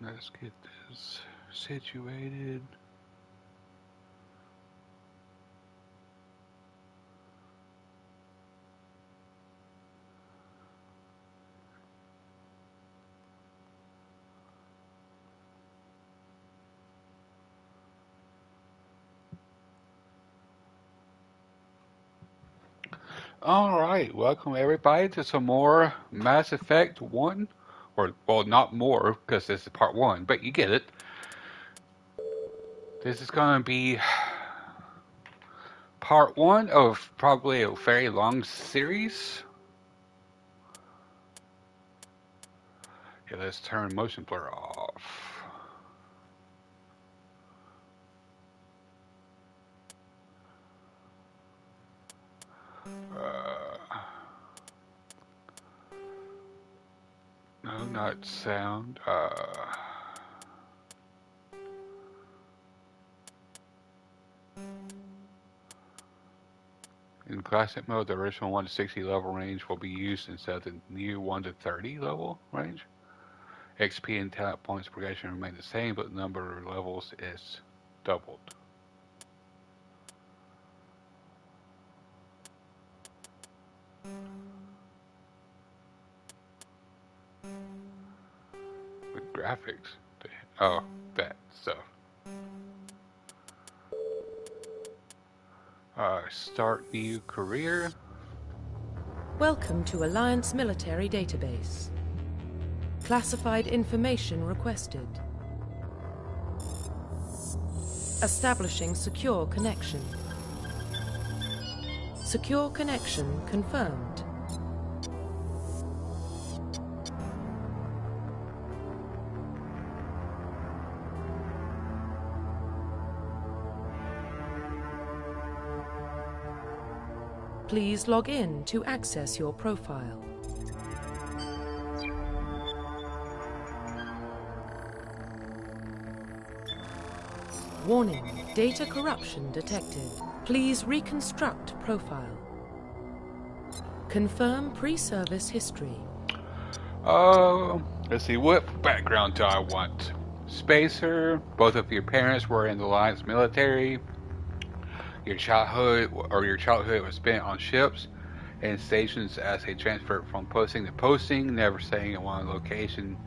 Let's get this situated. All right, welcome everybody to some more Mass Effect 1. Or, well, not more, because this is part 1, but you get it. This is going to be part 1 of probably a very long series. Okay, let's turn motion blur off. Uh, no, not sound. In classic mode, the original 1 to 60 level range will be used instead of the new 1 to 30 level range. XP and talent points progression remain the same, but the number of levels is doubled. With graphics. Oh, that stuff. Start new career. Welcome to Alliance Military Database. Classified information requested. Establishing secure connection. Secure connection confirmed. Please log in to access your profile. Warning, data corruption detected. Please reconstruct profile. Confirm pre-service history. Let's see, what background do I want? Spacer, both of your parents were in the Alliance military. Your childhood was spent on ships and stations as they transferred from posting to posting, never staying in one location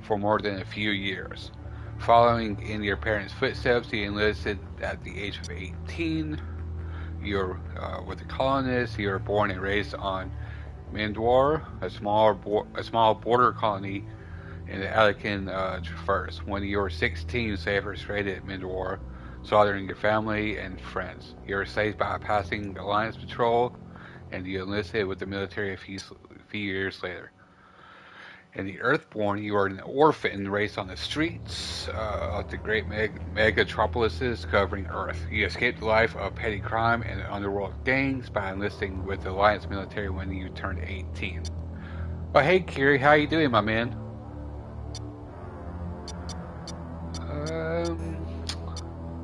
for more than a few years. Following in your parents' footsteps, you enlisted at the age of 18. You're with the colonists. You were born and raised on Mandwar, a small border colony in the Alekan Traverse. When you were 16, sailors raided Mandwar, slaughtering your family and friends. You were saved by passing the Alliance patrol, and you enlisted with the military a few years later. In the Earthborn, you are an orphan raised on the streets of the great megatropolises covering Earth. You escaped the life of petty crime and underworld gangs by enlisting with the Alliance military when you turned 18. Oh, hey, Kiri, how you doing, my man?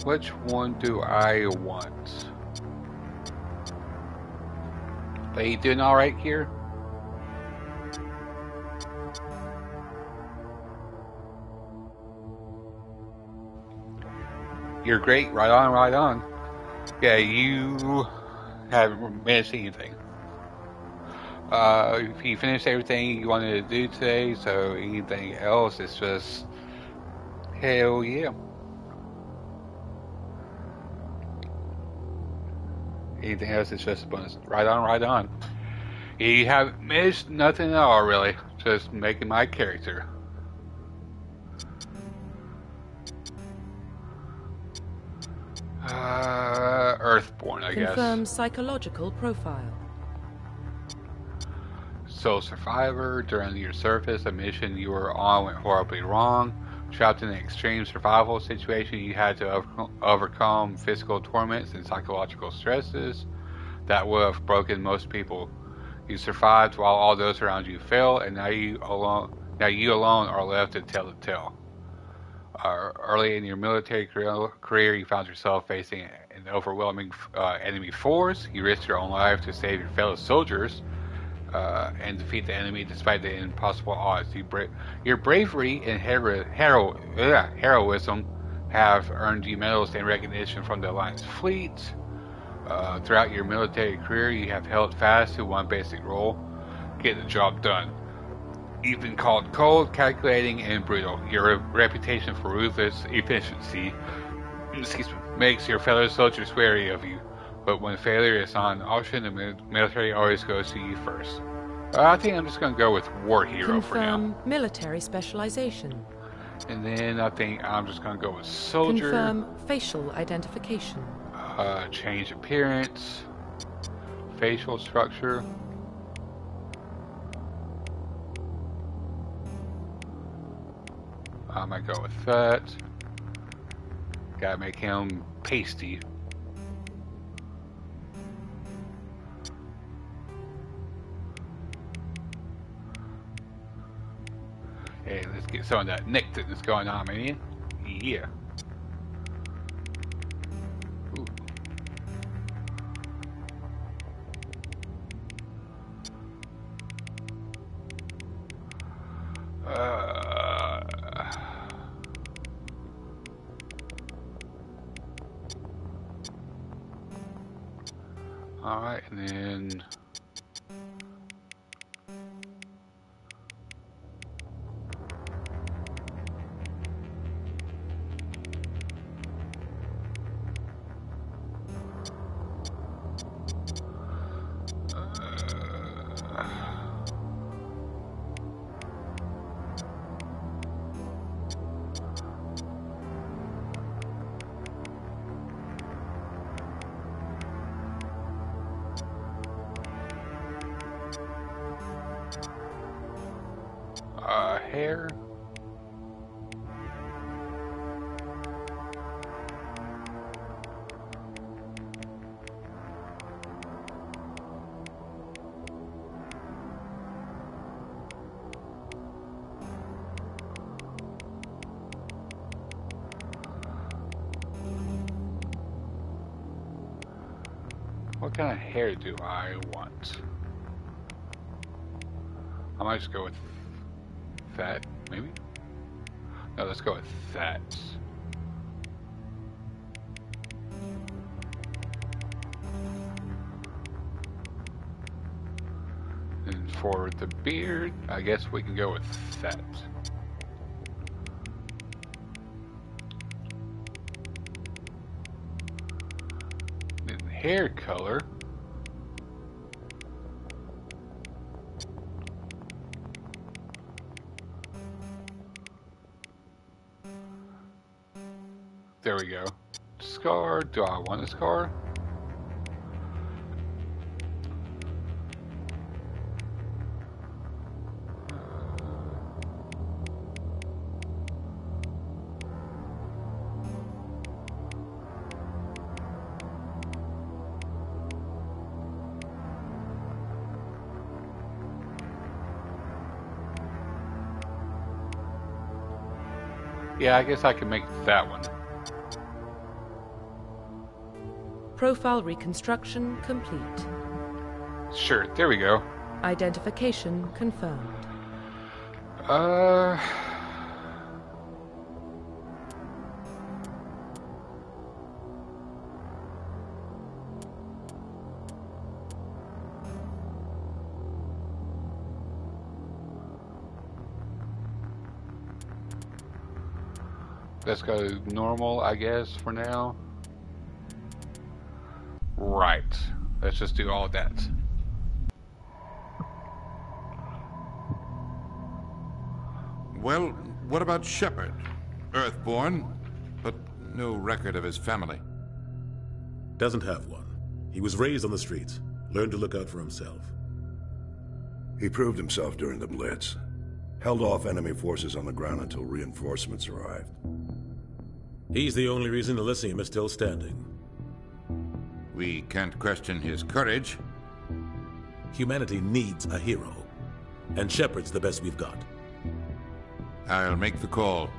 Which one do I want? Are you doing all right, Kiri? You're great. Right on, right on. Yeah, you haven't missed anything. If you finished everything you wanted to do today, so anything else is just hell yeah. Anything else is just a bonus. Right on, right on. You haven't missed nothing at all, really. Just making my character. Earthborn, I guess. Confirm psychological profile. So, survivor, during your surface, a mission you were on went horribly wrong. Trapped in an extreme survival situation, you had to overcome physical torments and psychological stresses that would have broken most people. You survived while all those around you failed, and now you alone are left to tell the tale. Early in your military career, you found yourself facing an overwhelming enemy force. You risked your own life to save your fellow soldiers. and defeat the enemy despite the impossible odds. Your bravery and heroism have earned you medals and recognition from the Alliance fleet. Throughout your military career, you have held fast to one basic rule: get the job done. You've been called cold, calculating, and brutal. Your reputation for ruthless efficiency makes your fellow soldiers wary of you. But when failure is not an option, the military always goes to you first. I think I'm just going to go with War Hero for now. Confirm military specialization. And then I think I'm just going to go with Soldier. Confirm facial identification. Change appearance. Facial structure. I might go with that. Gotta make him pasty. Hey, let's get some of that nectar that's going on, man. Yeah. Ooh. Alright, and then hair. What kind of hair do I want? I might just go with that, maybe? No, let's go with that. And for the beard, I guess we can go with that. Then hair color. There we go. Scar. Do I want a scar? Yeah, I guess I can make that one. Profile reconstruction complete. Sure, there we go. Identification confirmed. Let's go normal, I guess, for now. Right. Let's just do all that. Well, what about Shepard? Earthborn, but no record of his family. Doesn't have one. He was raised on the streets, learned to look out for himself. He proved himself during the Blitz. Held off enemy forces on the ground until reinforcements arrived. He's the only reason Elysium is still standing. We can't question his courage. Humanity needs a hero, and Shepard's the best we've got. I'll make the call.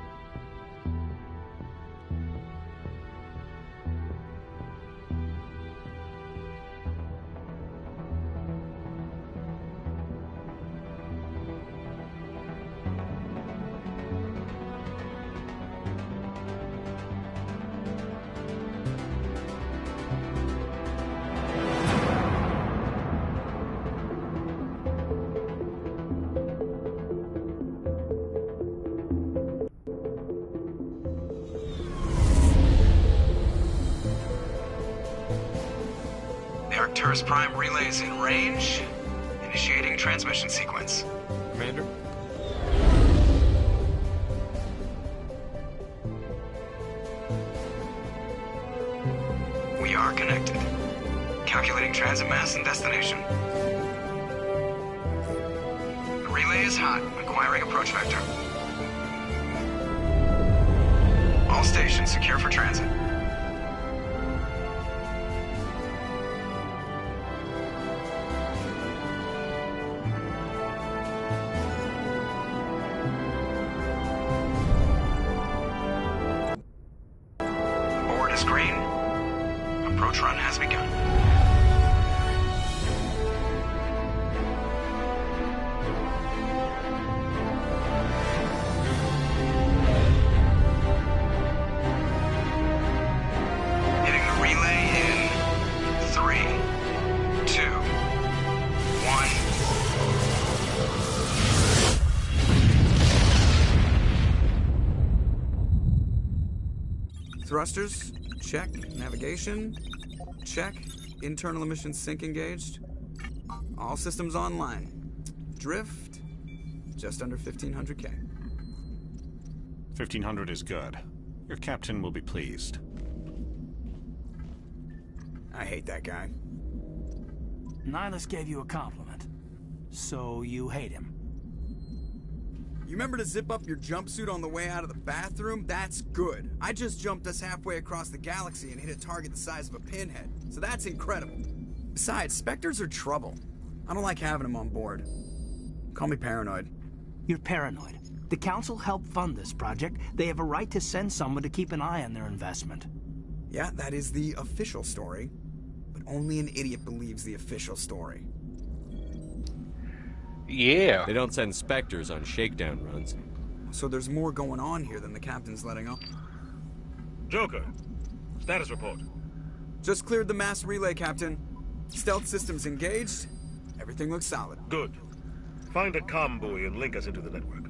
First Prime relays in range. Initiating transmission sequence. Commander? We are connected. Calculating transit mass and destination. The relay is hot, acquiring approach vector. All stations secure for transit. Board is green. Approach run has begun. Hitting the relay in 3, 2, 1. Thrusters, check. Navigation, check. Internal emissions sync engaged. All systems online. Drift, just under 1500K. 1500 is good. Your captain will be pleased. I hate that guy. Nihilus gave you a compliment. So you hate him. You remember to zip up your jumpsuit on the way out of the bathroom? That's good. I just jumped us halfway across the galaxy and hit a target the size of a pinhead. So that's incredible. Besides, Spectres are trouble. I don't like having them on board. Call me paranoid. You're paranoid. The Council helped fund this project. They have a right to send someone to keep an eye on their investment. Yeah, that is the official story. But only an idiot believes the official story. Yeah. They don't send Spectres on shakedown runs. So there's more going on here than the captain's letting on. Joker, status report. Just cleared the mass relay, Captain. Stealth systems engaged. Everything looks solid. Good. Find a comm buoy and link us into the network.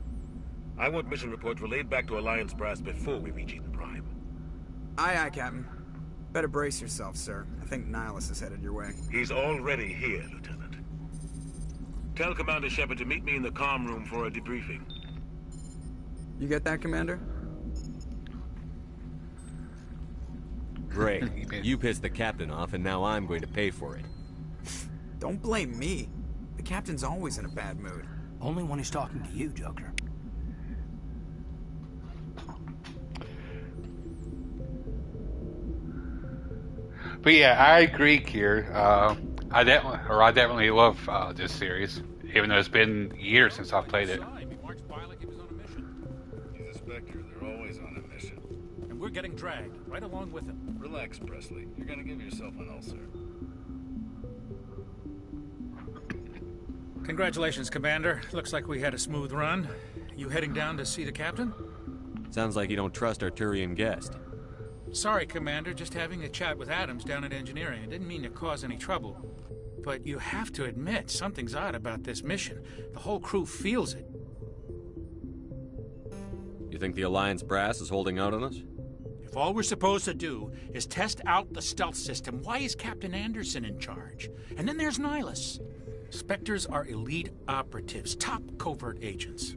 I want mission reports relayed back to Alliance Brass before we reach Eden Prime. Aye, aye, Captain. Better brace yourself, sir. I think Nihilus is headed your way. He's already here, Lieutenant. Tell Commander Shepard to meet me in the comm room for a debriefing. You get that, Commander? Great. You pissed the captain off, and now I'm going to pay for it. Don't blame me. The captain's always in a bad mood. Only when he's talking to you, Joker. But yeah, I agree, Kier. I definitely love this series, even though it's been years since I've played it. He's a Spectre. They're always on a mission. And we're getting dragged right along with him. Relax, Presley. You're gonna give yourself an ulcer. Congratulations, Commander. Looks like we had a smooth run. You heading down to see the captain? Sounds like you don't trust our Turian guest. Sorry, Commander. Just having a chat with Adams down at engineering. I didn't mean to cause any trouble. But you have to admit, something's odd about this mission. The whole crew feels it. You think the Alliance Brass is holding out on us? If all we're supposed to do is test out the stealth system, why is Captain Anderson in charge? And then there's Nihilus. Spectres are elite operatives, top covert agents.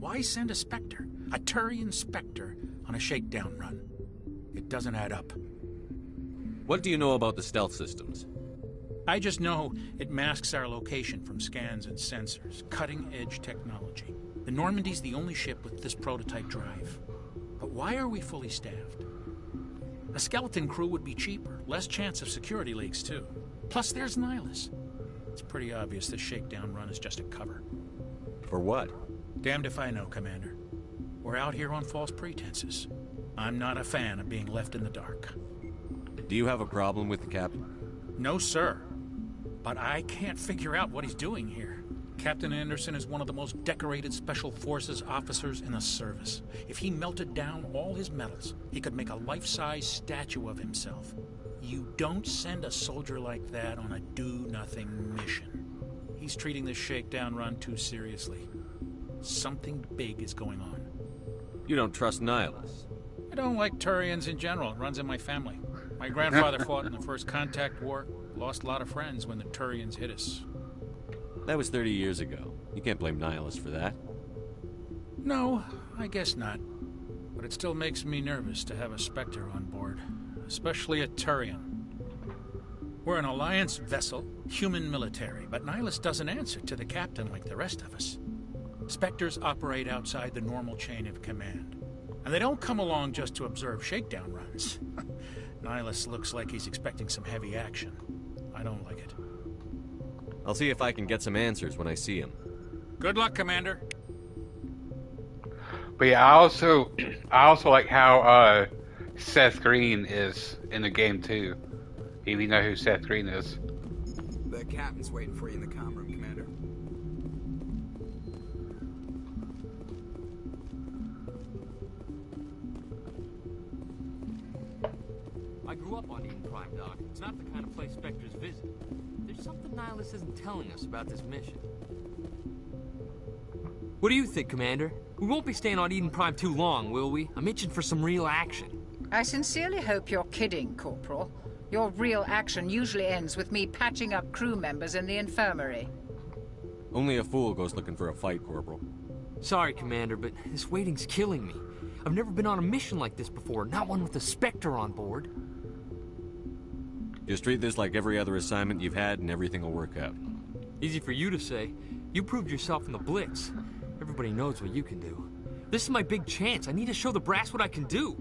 Why send a Spectre, a Turian Spectre, on a shakedown run? It doesn't add up. What do you know about the stealth systems? I just know it masks our location from scans and sensors. Cutting-edge technology. The Normandy's the only ship with this prototype drive. But why are we fully staffed? A skeleton crew would be cheaper. Less chance of security leaks, too. Plus, there's Nihilus. It's pretty obvious this shakedown run is just a cover. For what? Damned if I know, Commander. We're out here on false pretenses. I'm not a fan of being left in the dark. Do you have a problem with the captain? No, sir. But I can't figure out what he's doing here. Captain Anderson is one of the most decorated Special Forces officers in the service. If he melted down all his medals, he could make a life-size statue of himself. You don't send a soldier like that on a do-nothing mission. He's treating this shakedown run too seriously. Something big is going on. You don't trust Nihilus? I don't like Turians in general. It runs in my family. My grandfather fought in the First Contact War. Lost a lot of friends when the Turians hit us. That was 30 years ago. You can't blame Nihilus for that. No, I guess not. But it still makes me nervous to have a Spectre on board. Especially a Turian. We're an Alliance vessel, human military, but Nihilus doesn't answer to the captain like the rest of us. Spectres operate outside the normal chain of command. And they don't come along just to observe shakedown runs. Nihilus looks like he's expecting some heavy action. I don't like it. I'll see if I can get some answers when I see him. Good luck, Commander. But yeah, I also like how Seth Green is in the game too. If you know who Seth Green is. The captain's waiting for you in the comm room, Commander. I grew up on Eden Prime, Doc. It's not the kind of place Spectres visit. There's something Nihilus isn't telling us about this mission. What do you think, Commander? We won't be staying on Eden Prime too long, will we? I'm itching for some real action. I sincerely hope you're kidding, Corporal. Your real action usually ends with me patching up crew members in the infirmary. Only a fool goes looking for a fight, Corporal. Sorry, Commander, but this waiting's killing me. I've never been on a mission like this before, not one with a Spectre on board. Just treat this like every other assignment you've had and everything will work out. Easy for you to say. You proved yourself in the Blitz. Everybody knows what you can do. This is my big chance. I need to show the brass what I can do.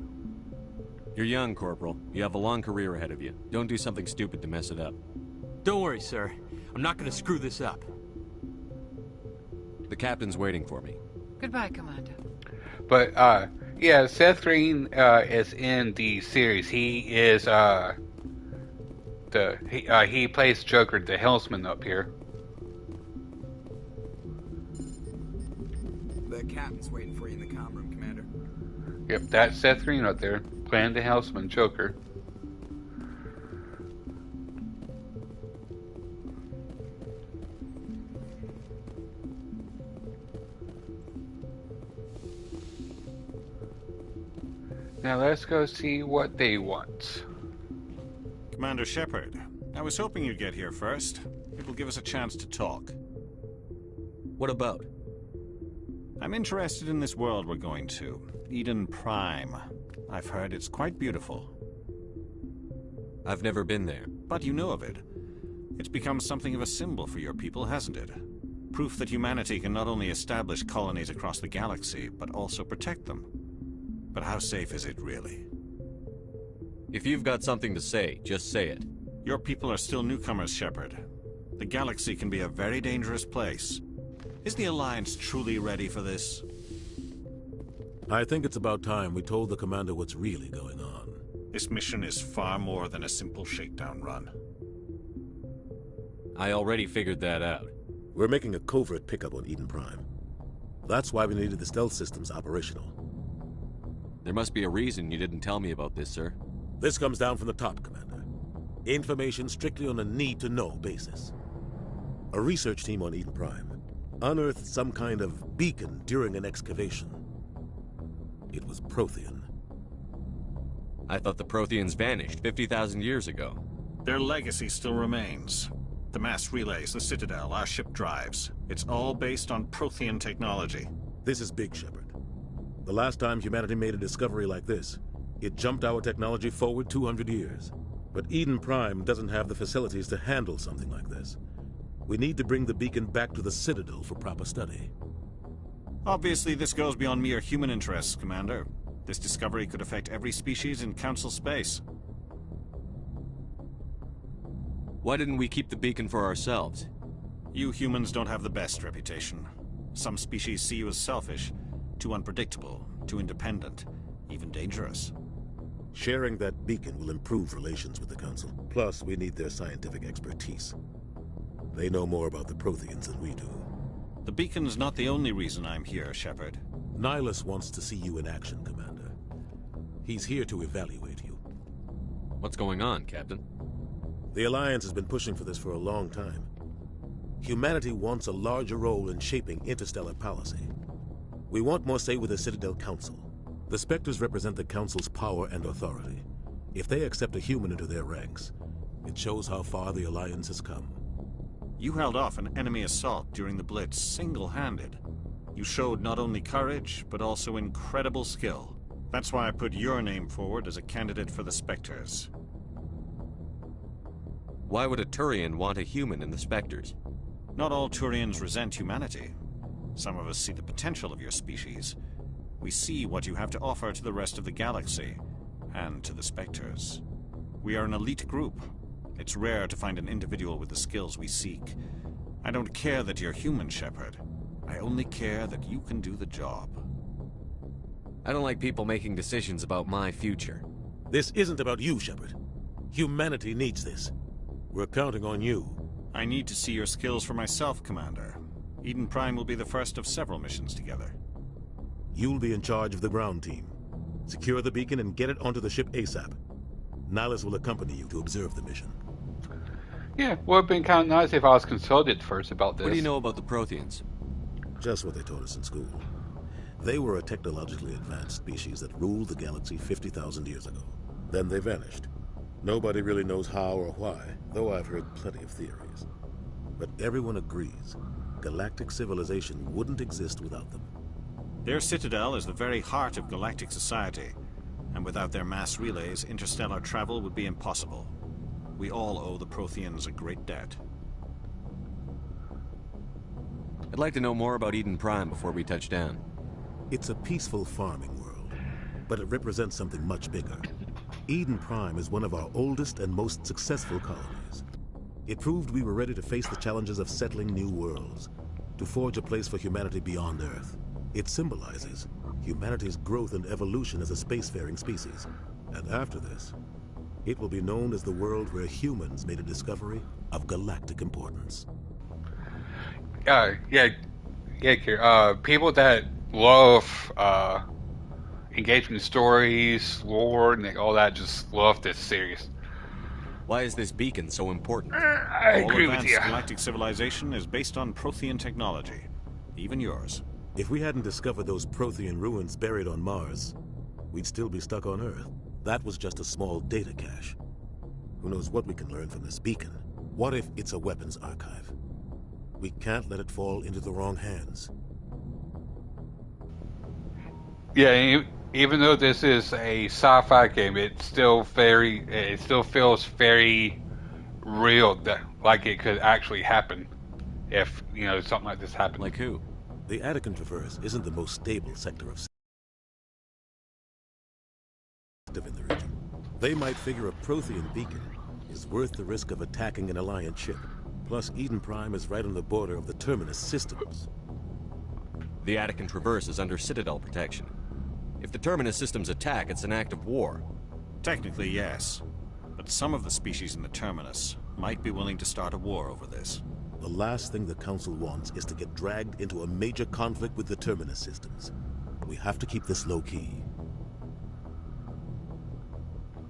You're young, Corporal. You have a long career ahead of you. Don't do something stupid to mess it up. Don't worry, sir. I'm not going to screw this up. The captain's waiting for me. Goodbye, Commander. But yeah, Seth Green is in the series. He is he plays Joker, the helmsman up here. The captain's waiting for you in the comm room, Commander. Yep, that's Seth Green up there, playing the helmsman, Joker. Now let's go see what they want. Commander Shepard, I was hoping you'd get here first. It will give us a chance to talk. What about? I'm interested in this world we're going to, Eden Prime. I've heard it's quite beautiful. I've never been there. But you know of it. It's become something of a symbol for your people, hasn't it? Proof that humanity can not only establish colonies across the galaxy, but also protect them. But how safe is it, really? If you've got something to say, just say it. Your people are still newcomers, Shepard. The galaxy can be a very dangerous place. Is the Alliance truly ready for this? I think it's about time we told the Commander what's really going on. This mission is far more than a simple shakedown run. I already figured that out. We're making a covert pickup on Eden Prime. That's why we needed the stealth systems operational. There must be a reason you didn't tell me about this, sir. This comes down from the top, Commander. Information strictly on a need-to-know basis. A research team on Eden Prime unearthed some kind of beacon during an excavation. It was Prothean. I thought the Protheans vanished 50,000 years ago. Their legacy still remains. The mass relays, the Citadel, our ship drives. It's all based on Prothean technology. This is big, Shepard. The last time humanity made a discovery like this, it jumped our technology forward 200 years. But Eden Prime doesn't have the facilities to handle something like this. We need to bring the beacon back to the Citadel for proper study. Obviously, this goes beyond mere human interests, Commander. This discovery could affect every species in Council space. Why didn't we keep the beacon for ourselves? You humans don't have the best reputation. Some species see you as selfish, too unpredictable, too independent, even dangerous. Sharing that beacon will improve relations with the Council. Plus, we need their scientific expertise. They know more about the Protheans than we do. The beacon's not the only reason I'm here, Shepard. Nihilus wants to see you in action, Commander. He's here to evaluate you. What's going on, Captain? The Alliance has been pushing for this for a long time. Humanity wants a larger role in shaping interstellar policy. We want more say with the Citadel Council. The Spectres represent the Council's power and authority. If they accept a human into their ranks, it shows how far the Alliance has come. You held off an enemy assault during the Blitz single-handed. You showed not only courage, but also incredible skill. That's why I put your name forward as a candidate for the Spectres. Why would a Turian want a human in the Spectres? Not all Turians resent humanity. Some of us see the potential of your species. We see what you have to offer to the rest of the galaxy, and to the Spectres. We are an elite group. It's rare to find an individual with the skills we seek. I don't care that you're human, Shepard. I only care that you can do the job. I don't like people making decisions about my future. This isn't about you, Shepard. Humanity needs this. We're counting on you. I need to see your skills for myself, Commander. Eden Prime will be the first of several missions together. You'll be in charge of the ground team. Secure the beacon and get it onto the ship ASAP. Nihilus will accompany you to observe the mission. Yeah, would have been kind of nice if I was consulted first about this. What do you know about the Protheans? Just what they taught us in school. They were a technologically advanced species that ruled the galaxy 50,000 years ago. Then they vanished. Nobody really knows how or why, though I've heard plenty of theories. But everyone agrees, galactic civilization wouldn't exist without them. Their citadel is the very heart of galactic society, and without their mass relays, interstellar travel would be impossible. We all owe the Protheans a great debt. I'd like to know more about Eden Prime before we touch down. It's a peaceful farming world, but it represents something much bigger. Eden Prime is one of our oldest and most successful colonies. It proved we were ready to face the challenges of settling new worlds, to forge a place for humanity beyond Earth. It symbolizes humanity's growth and evolution as a spacefaring species. And after this, it will be known as the world where humans made a discovery of galactic importance. People that love engagement stories, lore, and all that just love this series. Why is this beacon so important? I agree with you. Galactic civilization is based on Prothean technology, even yours. If we hadn't discovered those Prothean ruins buried on Mars, we'd still be stuck on Earth. That was just a small data cache. Who knows what we can learn from this beacon? What if it's a weapons archive? We can't let it fall into the wrong hands. Yeah, even though this is a sci-fi game, it still feels very real, that like it could actually happen if something like this happened. Like who? The Attican Traverse isn't the most stable sector of in the region. They might figure a Prothean beacon is worth the risk of attacking an Alliance ship. Plus, Eden Prime is right on the border of the Terminus systems. The Attican Traverse is under Citadel protection. If the Terminus systems attack, it's an act of war. Technically, yes. But some of the species in the Terminus might be willing to start a war over this. The last thing the Council wants is to get dragged into a major conflict with the Terminus systems. We have to keep this low-key.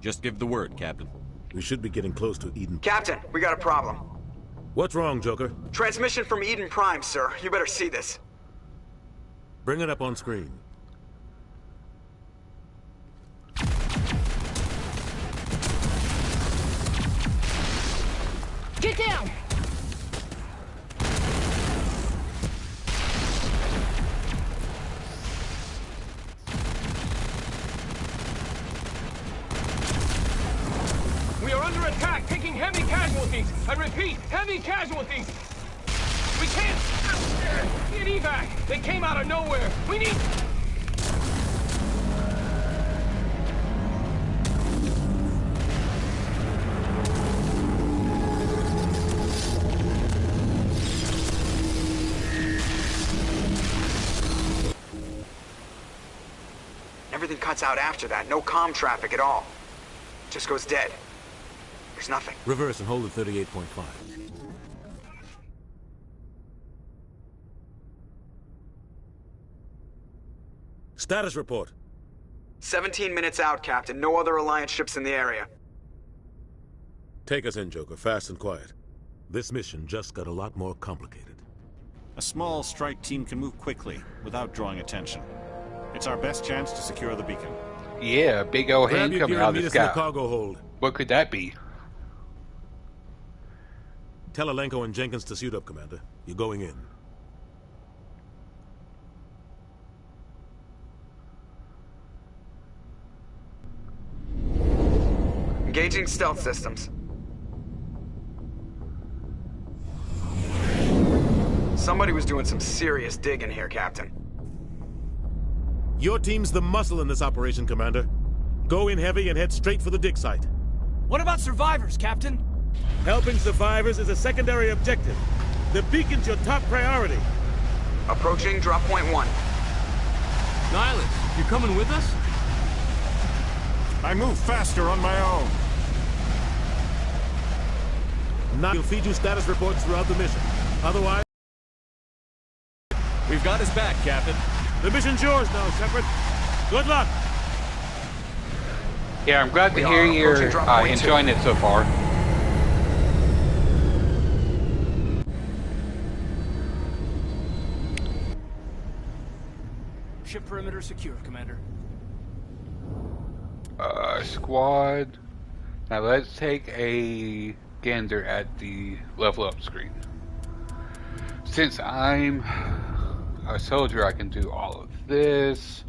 Just give the word, Captain. We should be getting close to Eden. Captain, we got a problem. What's wrong, Joker? Transmission from Eden Prime, sir. You better see this. Bring it up on screen. Get down! We are under attack, taking heavy casualties. I repeat, heavy casualties. We can't get evac. They came out of nowhere. We need... Everything cuts out after that. No comm traffic at all. Just goes dead. There's nothing. Reverse and hold at 38.5. Status report. 17 minutes out, Captain. No other Alliance ships in the area. Take us in, Joker. Fast and quiet. This mission just got a lot more complicated. A small strike team can move quickly, without drawing attention. It's our best chance to secure the beacon. Yeah, big old Grab hand your coming gear out and of meet the us in the sky. cargo hold. What could that be? Tell Alenko and Jenkins to suit up, Commander. You're going in. Engaging stealth systems. Somebody was doing some serious digging here, Captain. Your team's the muscle in this operation, Commander. Go in heavy and head straight for the dig site. What about survivors, Captain? Helping survivors is a secondary objective. The beacon's your top priority. Approaching drop point 1. Nihilus, you coming with us? I move faster on my own. Now we'll feed you status reports throughout the mission. Otherwise... We've got his back, Captain. The mission's yours now, Shepard. Good luck. Yeah, I'm glad to hear you're enjoying it so far. Ship perimeter secure, Commander. Squad. Now let's take a gander at the level up screen. Since I'm a soldier, I can do all of this.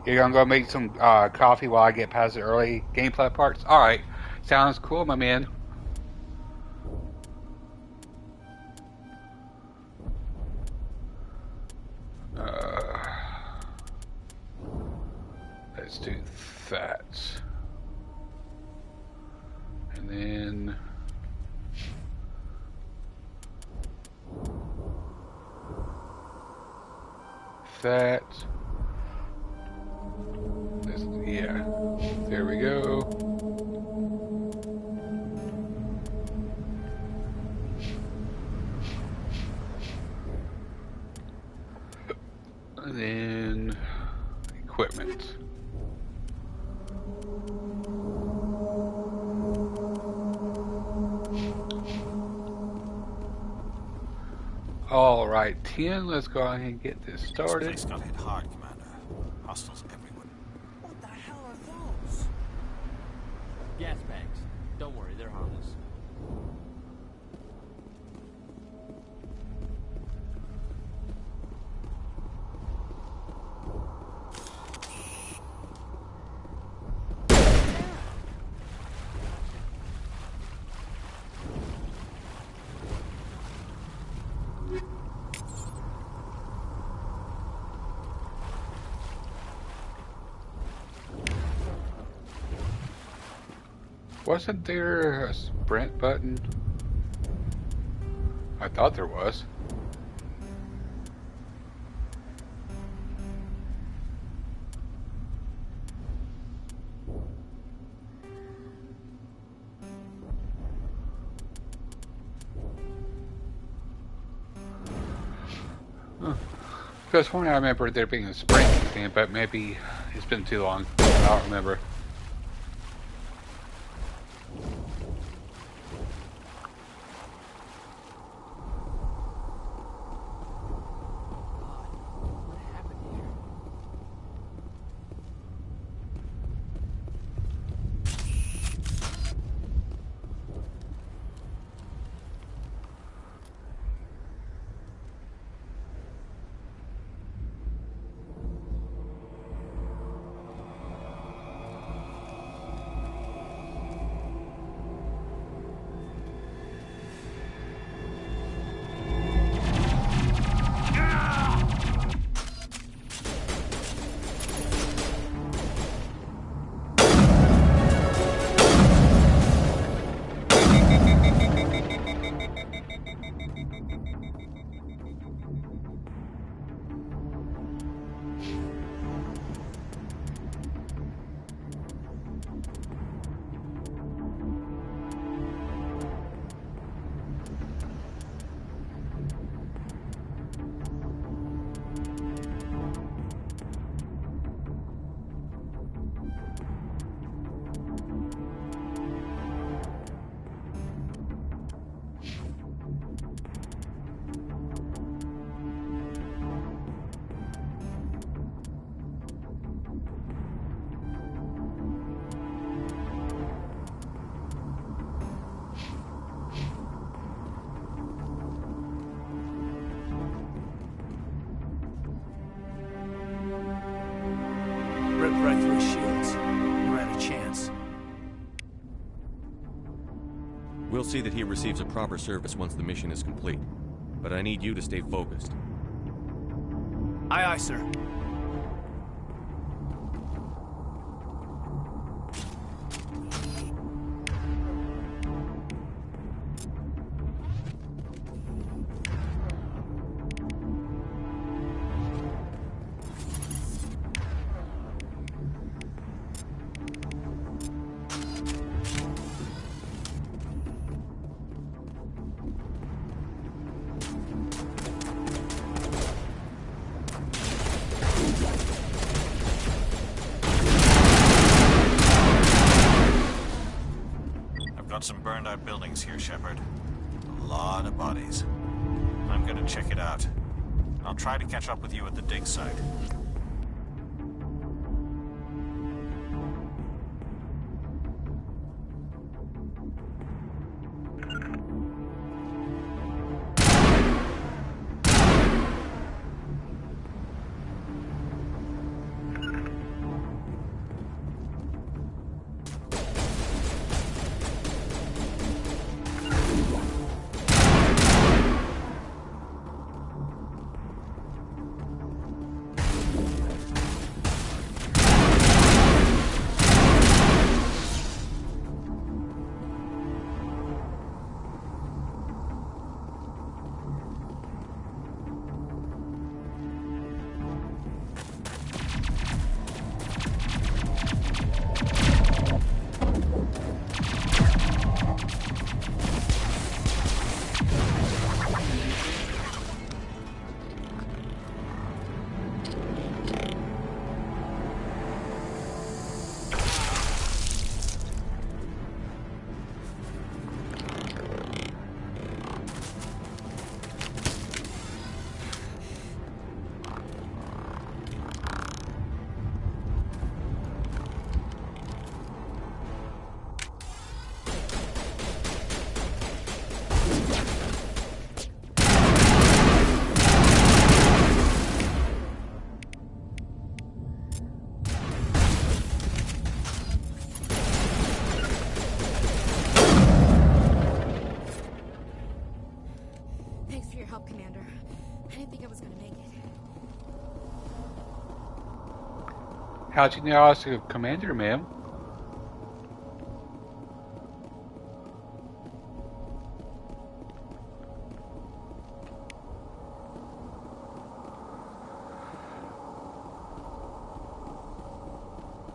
You're gonna go make some coffee while I get past the early gameplay parts? Alright. Sounds cool, my man. Let's do that. And then... that. Yeah, there we go. And then equipment. All right, 10. Let's go ahead and get this started. This place got hit hard, Commander. Hostiles everywhere. What the hell are those? Gas bags. Don't worry, they're harmless. Wasn't there a sprint button? I thought there was. Because one I remember there being a sprint thing, but maybe it's been too long. I don't remember. We'll see that he receives a proper service once the mission is complete. But I need you to stay focused. Aye, aye, sir. Some burned out buildings here, Shepard. A lot of bodies. I'm gonna check it out. I'll try to catch up with you at the dig site. How'd you know I was a commander, ma'am?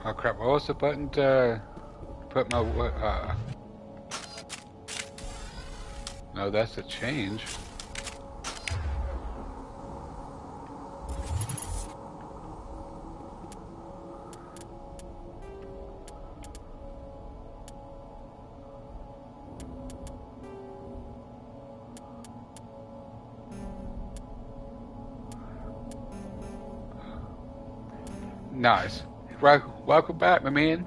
Oh crap, what was the button to put my, no, that's a change. Nice. Right, welcome back, my man.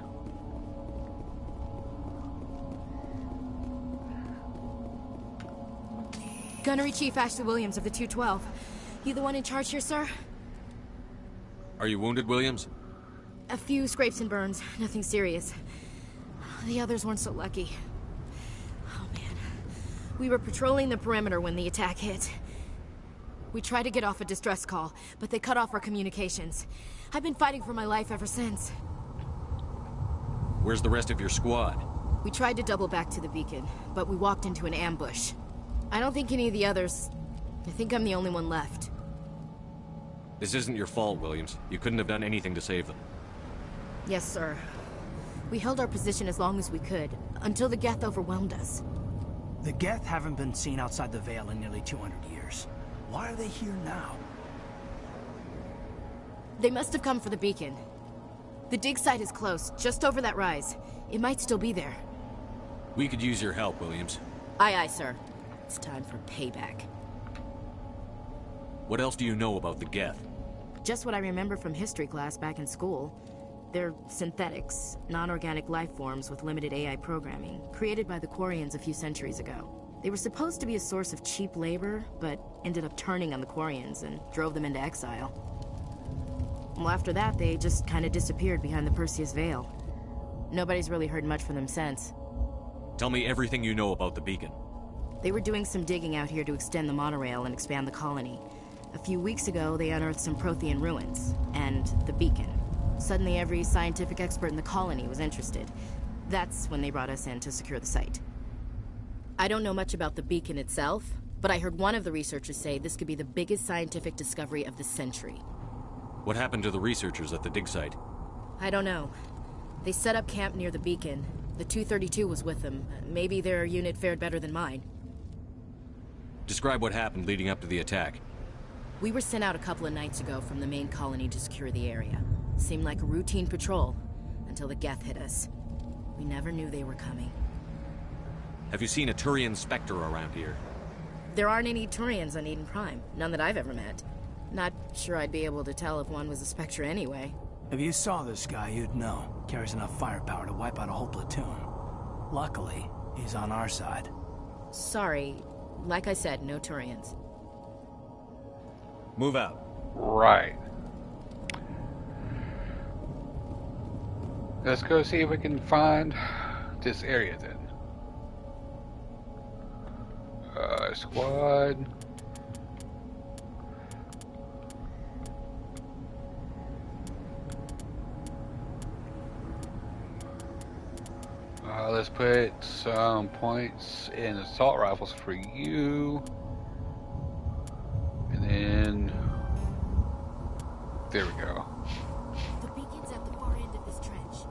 Gunnery Chief Ashley Williams of the 212. You the one in charge here, sir? Are you wounded, Williams? A few scrapes and burns, nothing serious. The others weren't so lucky. Oh man. We were patrolling the perimeter when the attack hit. We tried to get off a distress call, but they cut off our communications. I've been fighting for my life ever since. Where's the rest of your squad? We tried to double back to the beacon, but we walked into an ambush. I don't think any of the others... I think I'm the only one left. This isn't your fault, Williams. You couldn't have done anything to save them. Yes, sir. We held our position as long as we could, until the Geth overwhelmed us. The Geth haven't been seen outside the Veil in nearly 200 years. Why are they here now? They must have come for the beacon. The dig site is close, just over that rise. It might still be there. We could use your help, Williams. Aye, aye, sir. It's time for payback. What else do you know about the Geth? Just what I remember from history class back in school. They're synthetics, non-organic life forms with limited AI programming, created by the Quarians a few centuries ago. They were supposed to be a source of cheap labor, but ended up turning on the Quarians and drove them into exile. Well, after that, they just kind of disappeared behind the Perseus Veil. Nobody's really heard much from them since. Tell me everything you know about the beacon. They were doing some digging out here to extend the monorail and expand the colony. A few weeks ago, they unearthed some Prothean ruins, and the beacon. Suddenly, every scientific expert in the colony was interested. That's when they brought us in to secure the site. I don't know much about the beacon itself, but I heard one of the researchers say this could be the biggest scientific discovery of the century. What happened to the researchers at the dig site? I don't know. They set up camp near the beacon. The 232 was with them. Maybe their unit fared better than mine. Describe what happened leading up to the attack. We were sent out a couple of nights ago from the main colony to secure the area. Seemed like a routine patrol, until the Geth hit us. We never knew they were coming. Have you seen a Turian Spectre around here? There aren't any Turians on Eden Prime. None that I've ever met. Not sure I'd be able to tell if one was a Spectre anyway. If you saw this guy, you'd know. Carries enough firepower to wipe out a whole platoon. Luckily, he's on our side. Sorry. Like I said, no Turians. Move out. Right. Let's go see if we can find this area then. Squad. Let's put some points in assault rifles for you. And then there we go. The beacon's at the far end of this trench.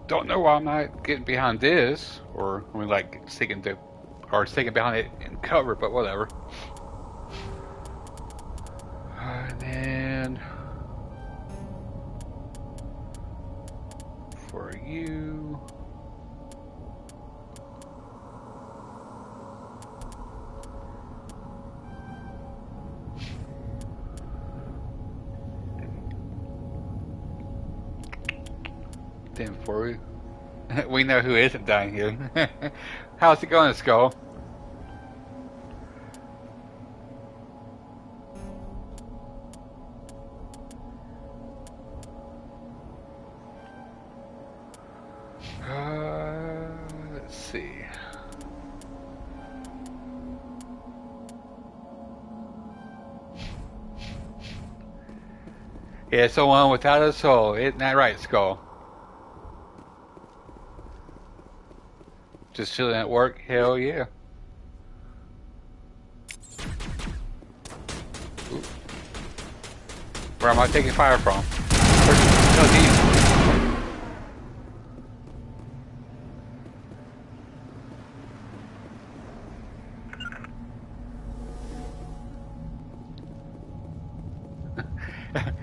Don't know why I'm not getting behind this, or I mean, like sticking behind it in cover, but whatever. And then for you. Then for we know who isn't dying here. How's it going, Skull? Let's see. Yeah, it's the one without a soul. Isn't that right, Skull? Just chilling at work? Hell yeah. Ooh. Where am I taking fire from?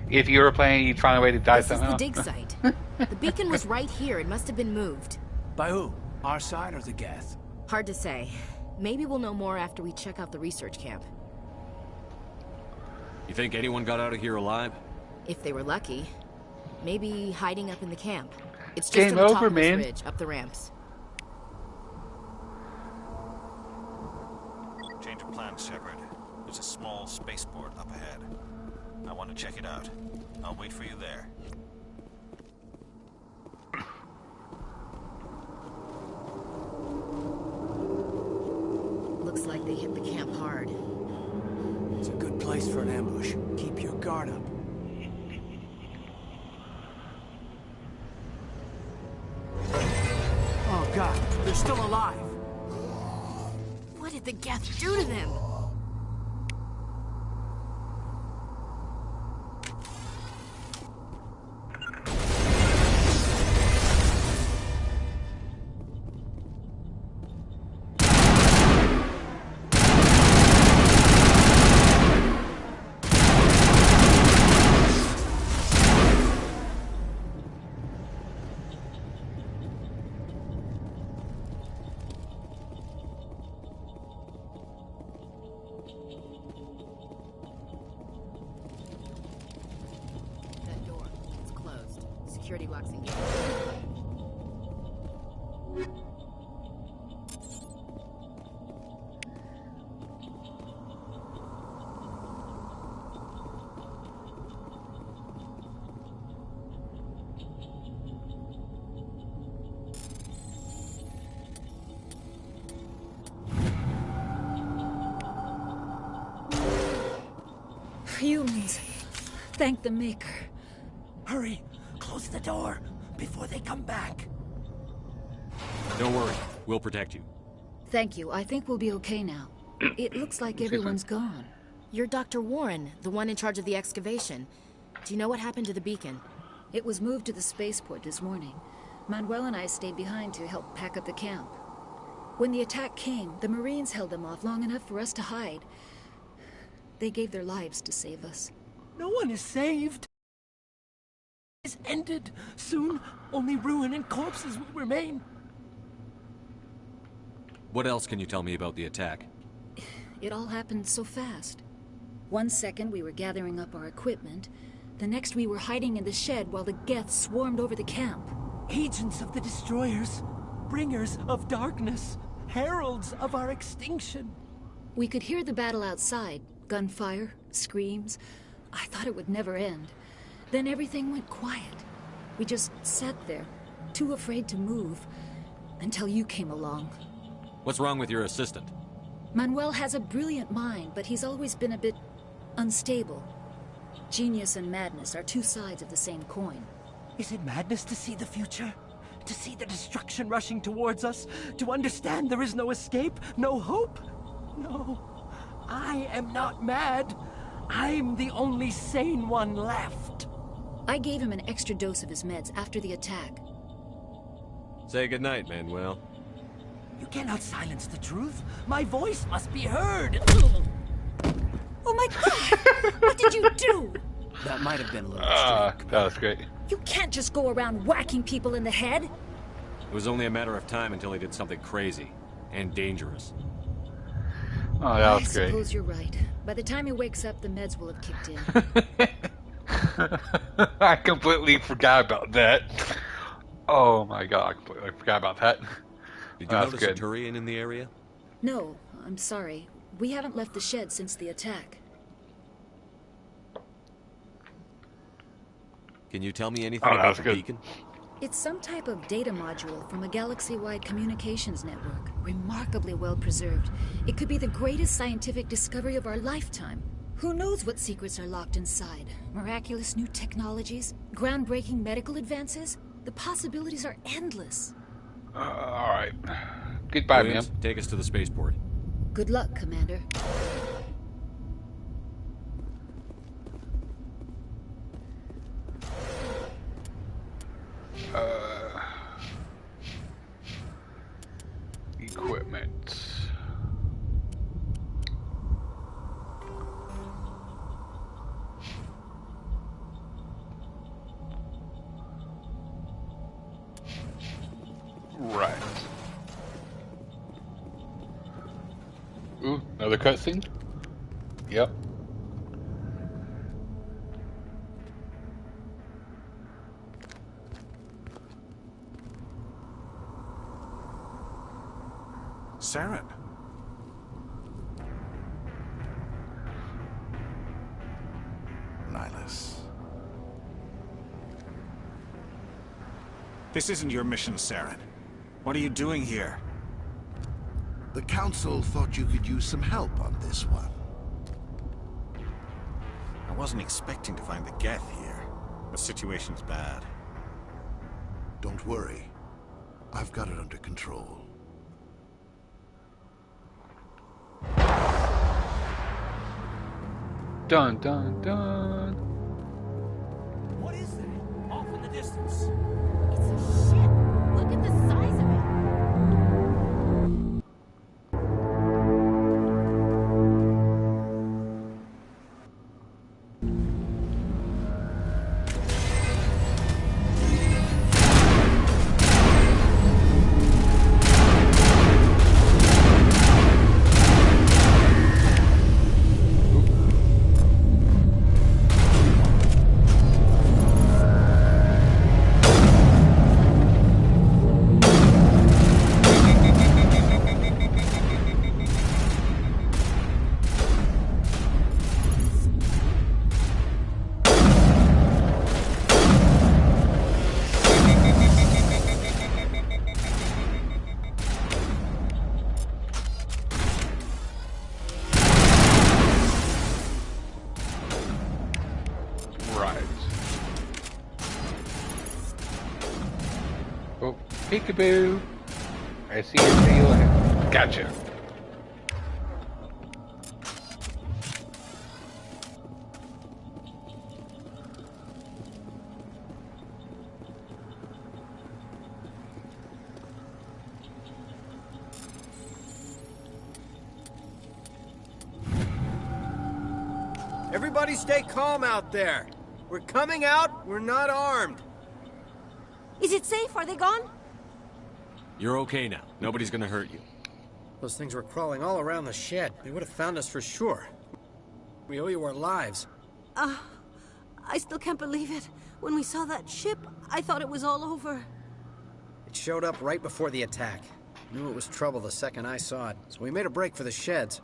If you were playing, you'd find a way to die somehow. This is the dig site. The beacon was right here. It must have been moved. By who? Our side or the Geth? Hard to say. Maybe we'll know more after we check out the research camp. You think anyone got out of here alive? If they were lucky. Maybe hiding up in the camp. It's just Game on the top over, of this man. ridge, up the ramps. Change of plans, Shepard. There's a small spaceport up ahead. I want to check it out. I'll wait for you there. Looks like they hit the camp hard. It's a good place for an ambush. Keep your guard up. Oh God, there's they're still alive. What did the Geth do to them? Security locks engaged. Humans. Thank the Maker. Hurry! Close the door before they come back. Don't worry. We'll protect you. Thank you. I think we'll be okay now. It looks like everyone's gone. You're Dr. Warren, the one in charge of the excavation. Do you know what happened to the beacon? It was moved to the spaceport this morning. Manuel and I stayed behind to help pack up the camp. When the attack came, the Marines held them off long enough for us to hide. They gave their lives to save us. No one is saved. Is ended. Soon, only ruin and corpses will remain. What else can you tell me about the attack? It all happened so fast. 1 second we were gathering up our equipment. The next we were hiding in the shed while the Geth swarmed over the camp. Agents of the destroyers. Bringers of darkness. Heralds of our extinction. We could hear the battle outside. Gunfire, screams. I thought it would never end. Then everything went quiet. We just sat there, too afraid to move, until you came along. What's wrong with your assistant? Manuel has a brilliant mind, but he's always been a bit unstable. Genius and madness are two sides of the same coin. Is it madness to see the future? To see the destruction rushing towards us? To understand there is no escape? No hope? No. I am not mad. I'm the only sane one left. I gave him an extra dose of his meds after the attack. Say goodnight, Manuel. You cannot silence the truth. My voice must be heard. Oh my God! What did you do? That might have been a little extreme. That was great. You can't just go around whacking people in the head. It was only a matter of time until he did something crazy and dangerous. Oh, that was great. I suppose you're right. By the time he wakes up, the meds will have kicked in. I completely forgot about that. Oh my God, I completely forgot about that. Did you notice a Turian in the area? No, I'm sorry. We haven't left the shed since the attack. Can you tell me anything about the beacon? It's some type of data module from a galaxy-wide communications network. Remarkably well preserved. It could be the greatest scientific discovery of our lifetime. Who knows what secrets are locked inside? Miraculous new technologies? Groundbreaking medical advances? The possibilities are endless. Alright. Goodbye, ma'am. Take us to the spaceport. Good luck, Commander. Equipment. Right. Ooh, another cutscene? Yep. Saren. Nihilus. This isn't your mission, Saren. What are you doing here? The Council thought you could use some help on this one. I wasn't expecting to find the Geth here. The situation's bad. Don't worry. I've got it under control. Dun dun dun. What is that? Off in the distance. It's a ship. Look at the size of it. Peekaboo. I see your tail. Gotcha. Everybody stay calm out there. We're coming out, we're not armed. Is it safe? Are they gone? You're okay now. Nobody's gonna hurt you. Those things were crawling all around the shed. They would have found us for sure. We owe you our lives. I still can't believe it. When we saw that ship, I thought it was all over. It showed up right before the attack. Knew it was trouble the second I saw it, so we made a break for the sheds.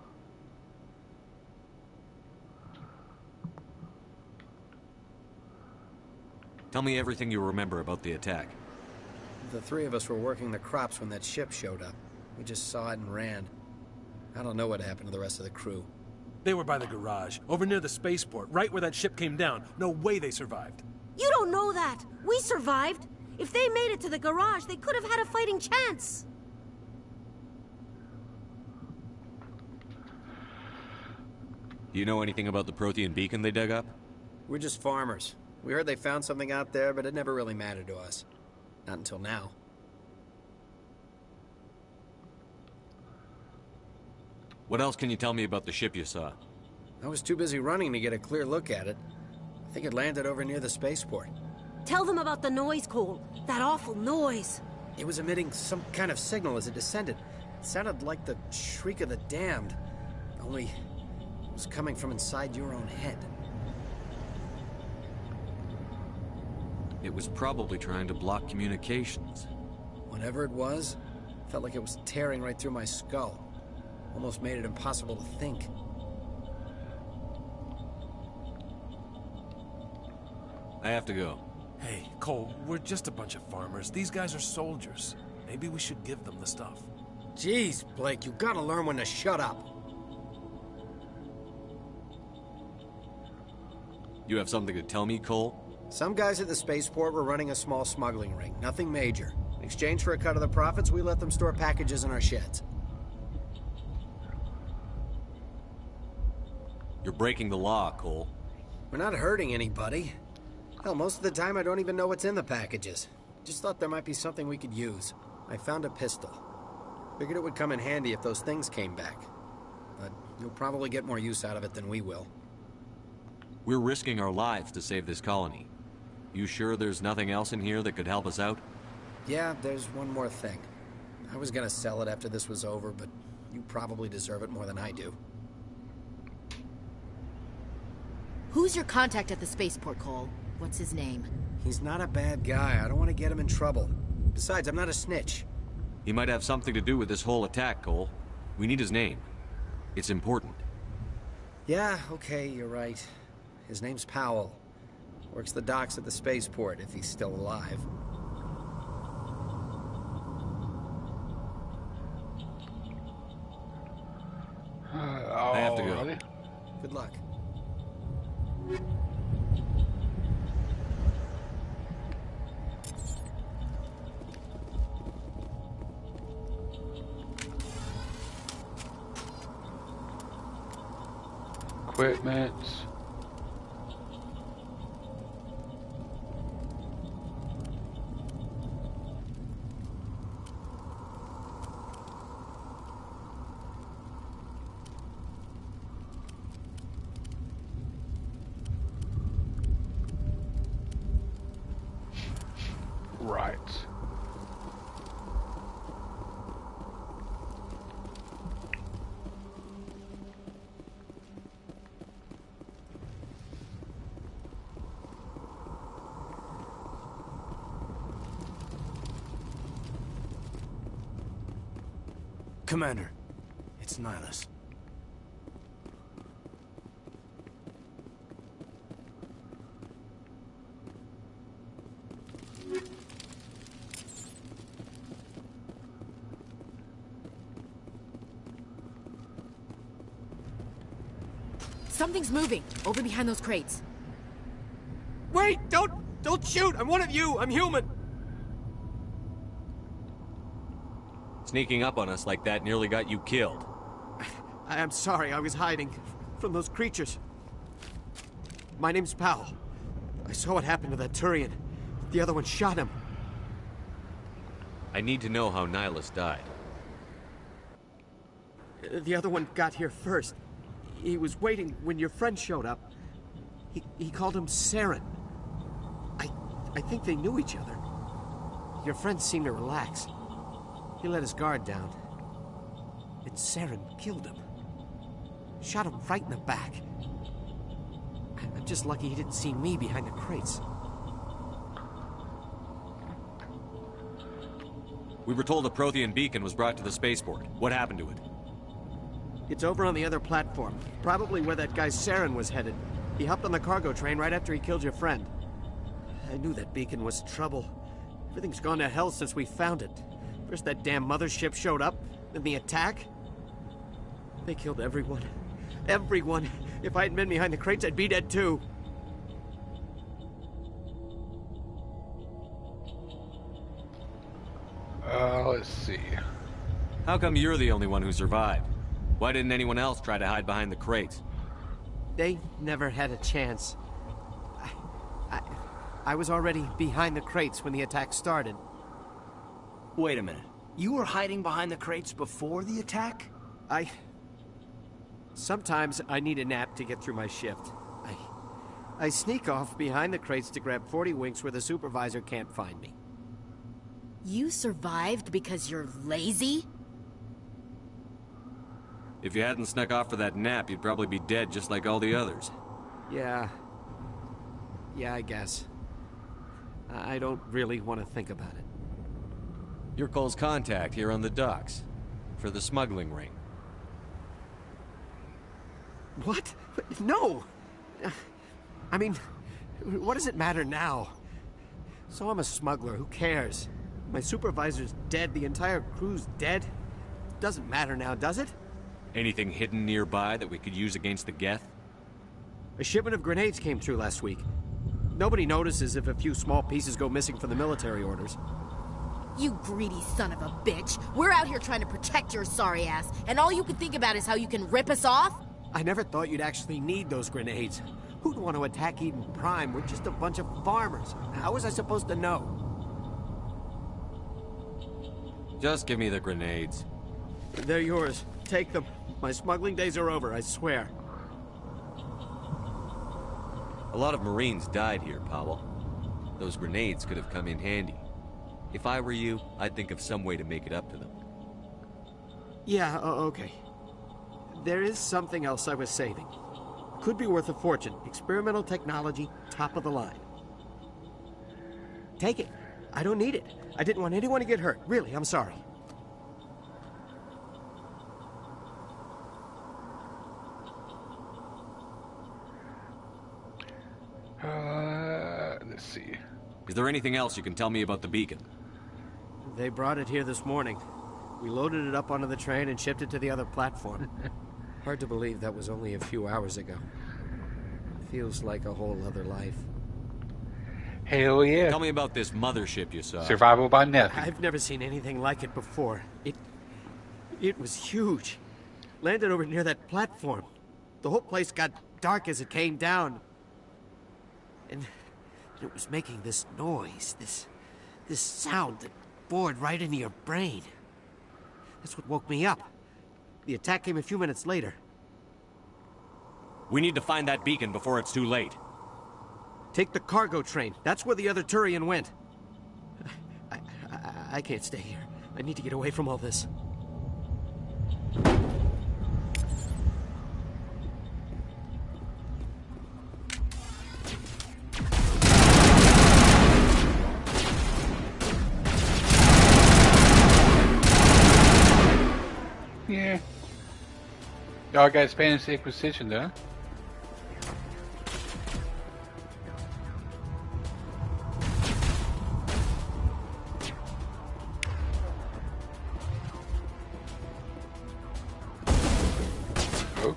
Tell me everything you remember about the attack. The three of us were working the crops when that ship showed up. We just saw it and ran. I don't know what happened to the rest of the crew. They were by the garage, over near the spaceport, right where that ship came down. No way they survived. You don't know that. We survived. If they made it to the garage, they could have had a fighting chance. Do you know anything about the Prothean beacon they dug up? We're just farmers. We heard they found something out there, but it never really mattered to us. Not until now. What else can you tell me about the ship you saw? I was too busy running to get a clear look at it. I think it landed over near the spaceport. Tell them about the noise, Cole. That awful noise. It was emitting some kind of signal as it descended. It sounded like the shriek of the damned. Only it was coming from inside your own head. It was probably trying to block communications. Whatever it was, felt like it was tearing right through my skull. Almost made it impossible to think. I have to go. Hey, Cole, we're just a bunch of farmers. These guys are soldiers. Maybe we should give them the stuff. Jeez, Blake, you gotta learn when to shut up. You have something to tell me, Cole? Some guys at the spaceport were running a small smuggling ring. Nothing major. In exchange for a cut of the profits, we let them store packages in our sheds. You're breaking the law, Cole. We're not hurting anybody. Hell, most of the time I don't even know what's in the packages. Just thought there might be something we could use. I found a pistol. Figured it would come in handy if those things came back. But you'll probably get more use out of it than we will. We're risking our lives to save this colony. You sure there's nothing else in here that could help us out? Yeah, there's one more thing. I was gonna sell it after this was over, but you probably deserve it more than I do. Who's your contact at the spaceport, Cole? What's his name? He's not a bad guy. I don't want to get him in trouble. Besides, I'm not a snitch. He might have something to do with this whole attack, Cole. We need his name. It's important. Yeah, okay, you're right. His name's Powell. Works the docks at the spaceport, if he's still alive. I have to go. Good luck. Equipment. Alright. Commander, it's Nihilus. Something's moving over behind those crates. Wait! Don't shoot! I'm one of you! I'm human! Sneaking up on us like that nearly got you killed. I'm sorry, I was hiding from those creatures. My name's Powell. I saw what happened to that Turian. The other one shot him. I need to know how Nihilus died. The other one got here first. He was waiting when your friend showed up. He called him Saren. I think they knew each other. Your friend seemed to relax. He let his guard down. And Saren killed him. Shot him right in the back. I'm just lucky he didn't see me behind the crates. We were told a Prothean beacon was brought to the spaceport. What happened to it? It's over on the other platform. Probably where that guy Saren was headed. He hopped on the cargo train right after he killed your friend. I knew that beacon was trouble. Everything's gone to hell since we found it. First that damn mothership showed up, then the attack. They killed everyone. Everyone. If I hadn't been behind the crates, I'd be dead too. Let's see. How come you're the only one who survived? Why didn't anyone else try to hide behind the crates? They never had a chance. I was already behind the crates when the attack started. Wait a minute. You were hiding behind the crates before the attack? Sometimes I need a nap to get through my shift. I sneak off behind the crates to grab 40 winks where the supervisor can't find me. You survived because you're lazy? If you hadn't snuck off for that nap, you'd probably be dead just like all the others. Yeah, I guess. I don't really want to think about it. You're Cole's contact here on the docks. For the smuggling ring. What? No! I mean, what does it matter now? So I'm a smuggler, who cares? My supervisor's dead, the entire crew's dead. Doesn't matter now, does it? Anything hidden nearby that we could use against the Geth? A shipment of grenades came through last week. Nobody notices if a few small pieces go missing from the military orders. You greedy son of a bitch. We're out here trying to protect your sorry ass, and all you can think about is how you can rip us off? I never thought you'd actually need those grenades. Who'd want to attack Eden Prime? We're just a bunch of farmers. How was I supposed to know? Just give me the grenades. They're yours. Take them. My smuggling days are over, I swear. A lot of Marines died here, Powell. Those grenades could have come in handy. If I were you, I'd think of some way to make it up to them. Yeah, okay. There is something else I was saving. Could be worth a fortune. Experimental technology, top of the line. Take it. I don't need it. I didn't want anyone to get hurt. Really, I'm sorry. Let's see. Is there anything else you can tell me about the beacon? They brought it here this morning. We loaded it up onto the train and shipped it to the other platform. Hard to believe that was only a few hours ago. Feels like a whole other life. Hell yeah. Tell me about this mothership you saw. Survival by nothing. I've never seen anything like it before. It was huge. Landed over near that platform. The whole place got dark as it came down. And it was making this noise, this sound that bored right into your brain. That's what woke me up. The attack came a few minutes later. We need to find that beacon before it's too late. Take the cargo train. That's where the other Turian went. I can't stay here. I need to get away from all this. Yeah. Y'all got Spanish Inquisition, though. Oh.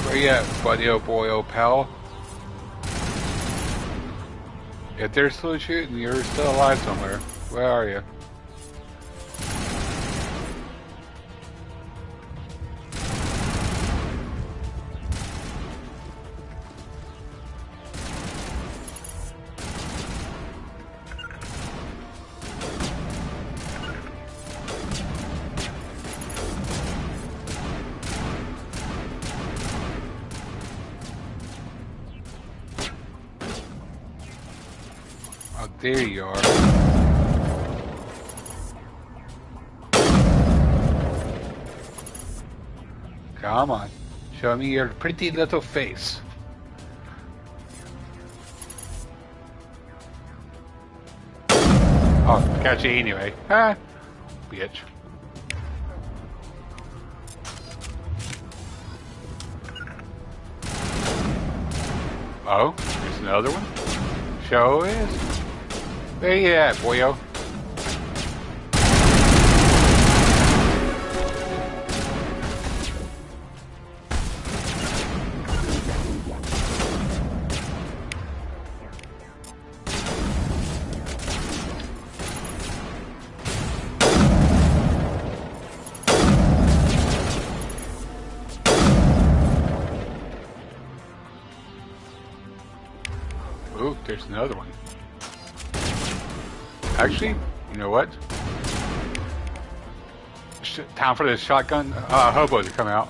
Where you at, buddy, oh boy, oh pal? If they're still shooting, you're still alive somewhere. Where are you? Oh, there you are. Come on. Show me your pretty little face. Oh, catch you anyway. Ah, bitch. Oh, there's another one. Show is. Where you at, boyo? Ooh, there's another one. Actually, you know what? Time for the shotgun hobo to come out.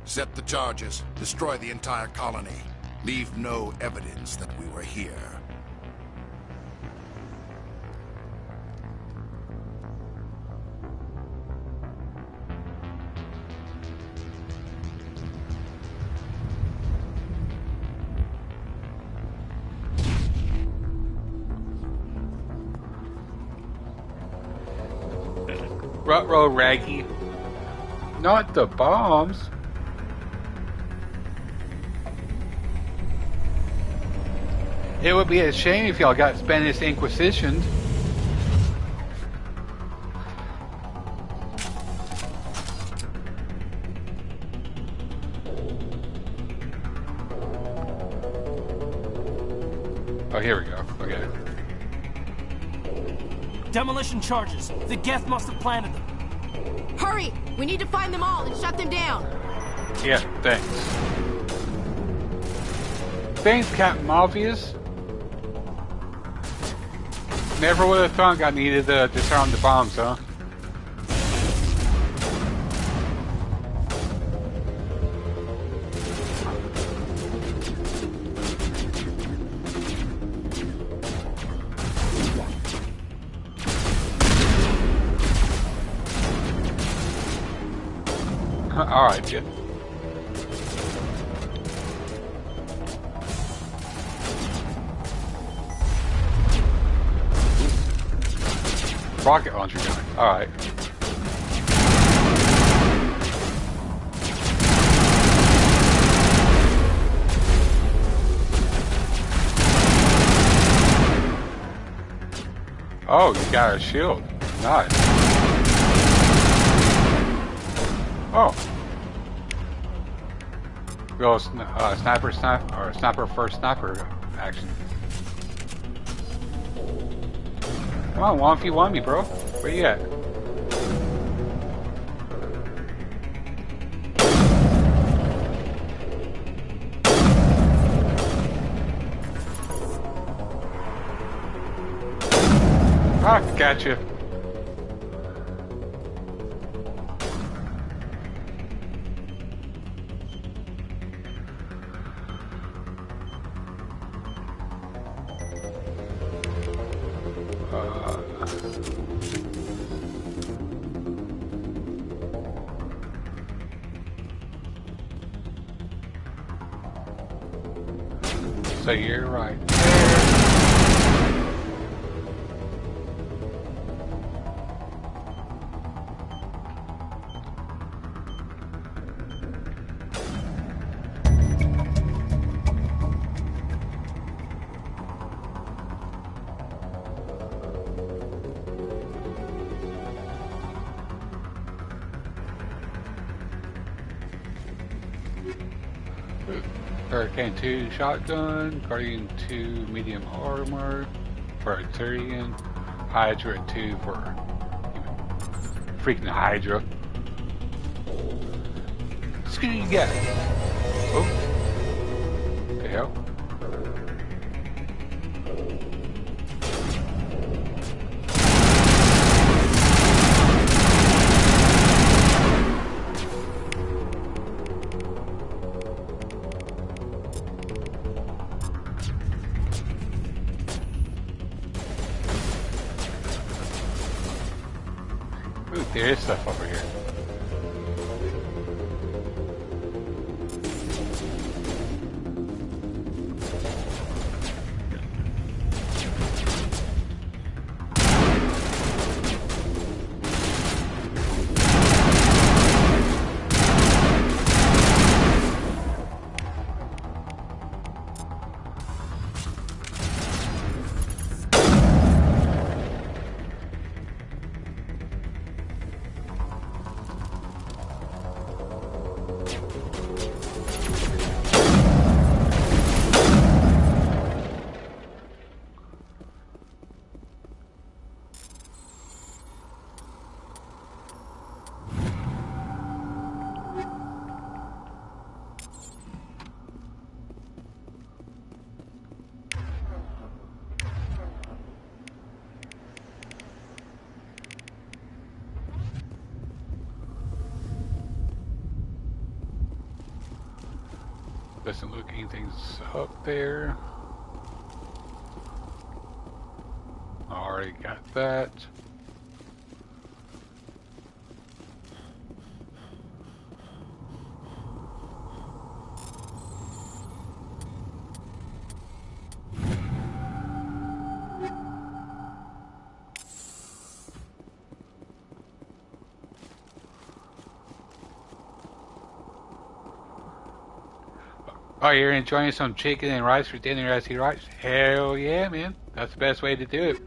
Set the charges. Destroy the entire colony. Leave no evidence that we were here. Ruh-roh, Raggy. Not the bombs. It would be a shame if y'all got Spanish Inquisition. Oh, here we go. Okay. Demolition charges. The Geth must have planted them. Hurry! We need to find them all and shut them down. Yeah, thanks. Thanks, Captain Obvious. Never would have thought I needed to disarm the bombs, huh? Alright, good. Rocket launcher gun. Alright. Oh, you got a shield. Nice. Oh. Go sniper first sniper action. Come on, 1v1 me, bro. Where you at? Ah, gotcha. So you're right. Hurricane 2 shotgun, Guardian 2 medium armor for a Turian, Hydra 2 for freaking Hydra. Screw you got. Oh, the hell? Ooh, there is stuff over here. Doesn't look anything's up there. Already got that. Oh, you're enjoying some chicken and rice for dinner as he writes? Hell yeah, man. That's the best way to do it.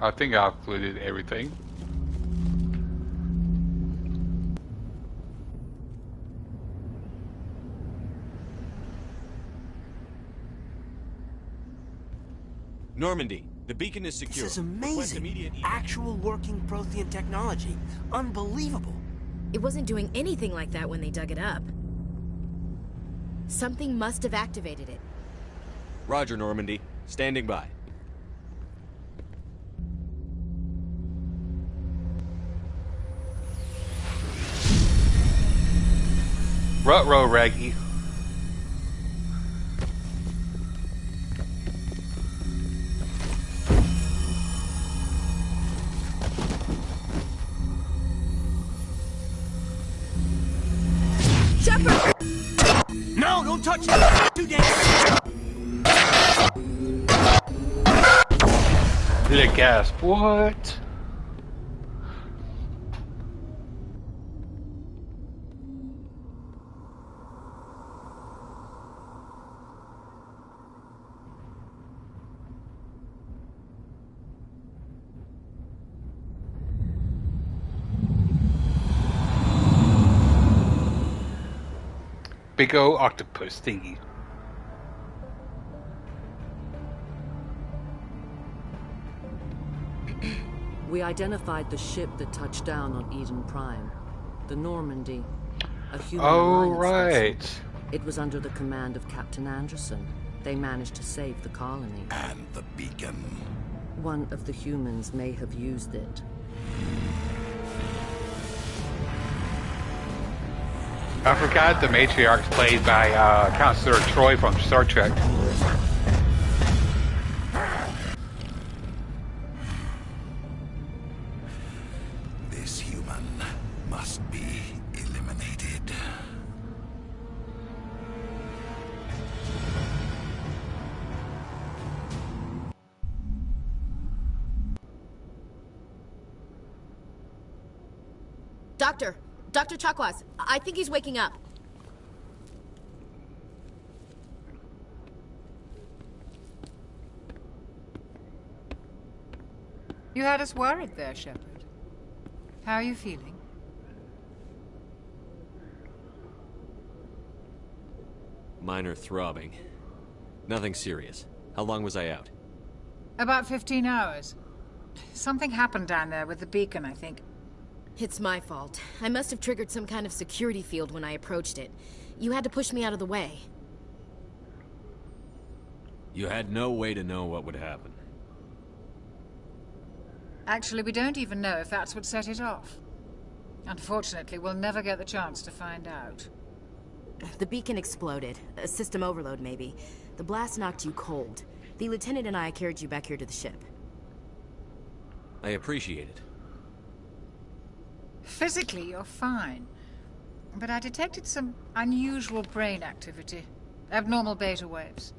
I think I've included everything. Normandy, the beacon is secure. This is amazing. Actual working Prothean technology. Unbelievable. It wasn't doing anything like that when they dug it up. Something must have activated it. Roger, Normandy. Standing by. Ruh-roh, Raggy. Shepard! No, don't touch it! Too dangerous! Lick ass, what? big old octopus thingy. We identified the ship that touched down on Eden Prime. The Normandy. A human alliance right. vessel. It was under the command of Captain Anderson. They managed to save the colony. And the beacon. One of the humans may have used it. I forgot the matriarch's played by Counselor Troy from Star Trek. This human must be eliminated. Dr. Chakwas, I think he's waking up. You had us worried there, Shepard. How are you feeling? Minor throbbing. Nothing serious. How long was I out? About 15 hours. Something happened down there with the beacon, I think. It's my fault. I must have triggered some kind of security field when I approached it. You had to push me out of the way. You had no way to know what would happen. Actually, we don't even know if that's what set it off. Unfortunately, we'll never get the chance to find out. The beacon exploded. A system overload, maybe. The blast knocked you cold. The lieutenant and I carried you back here to the ship. I appreciate it. Physically, you're fine. But I detected some unusual brain activity. Abnormal beta waves.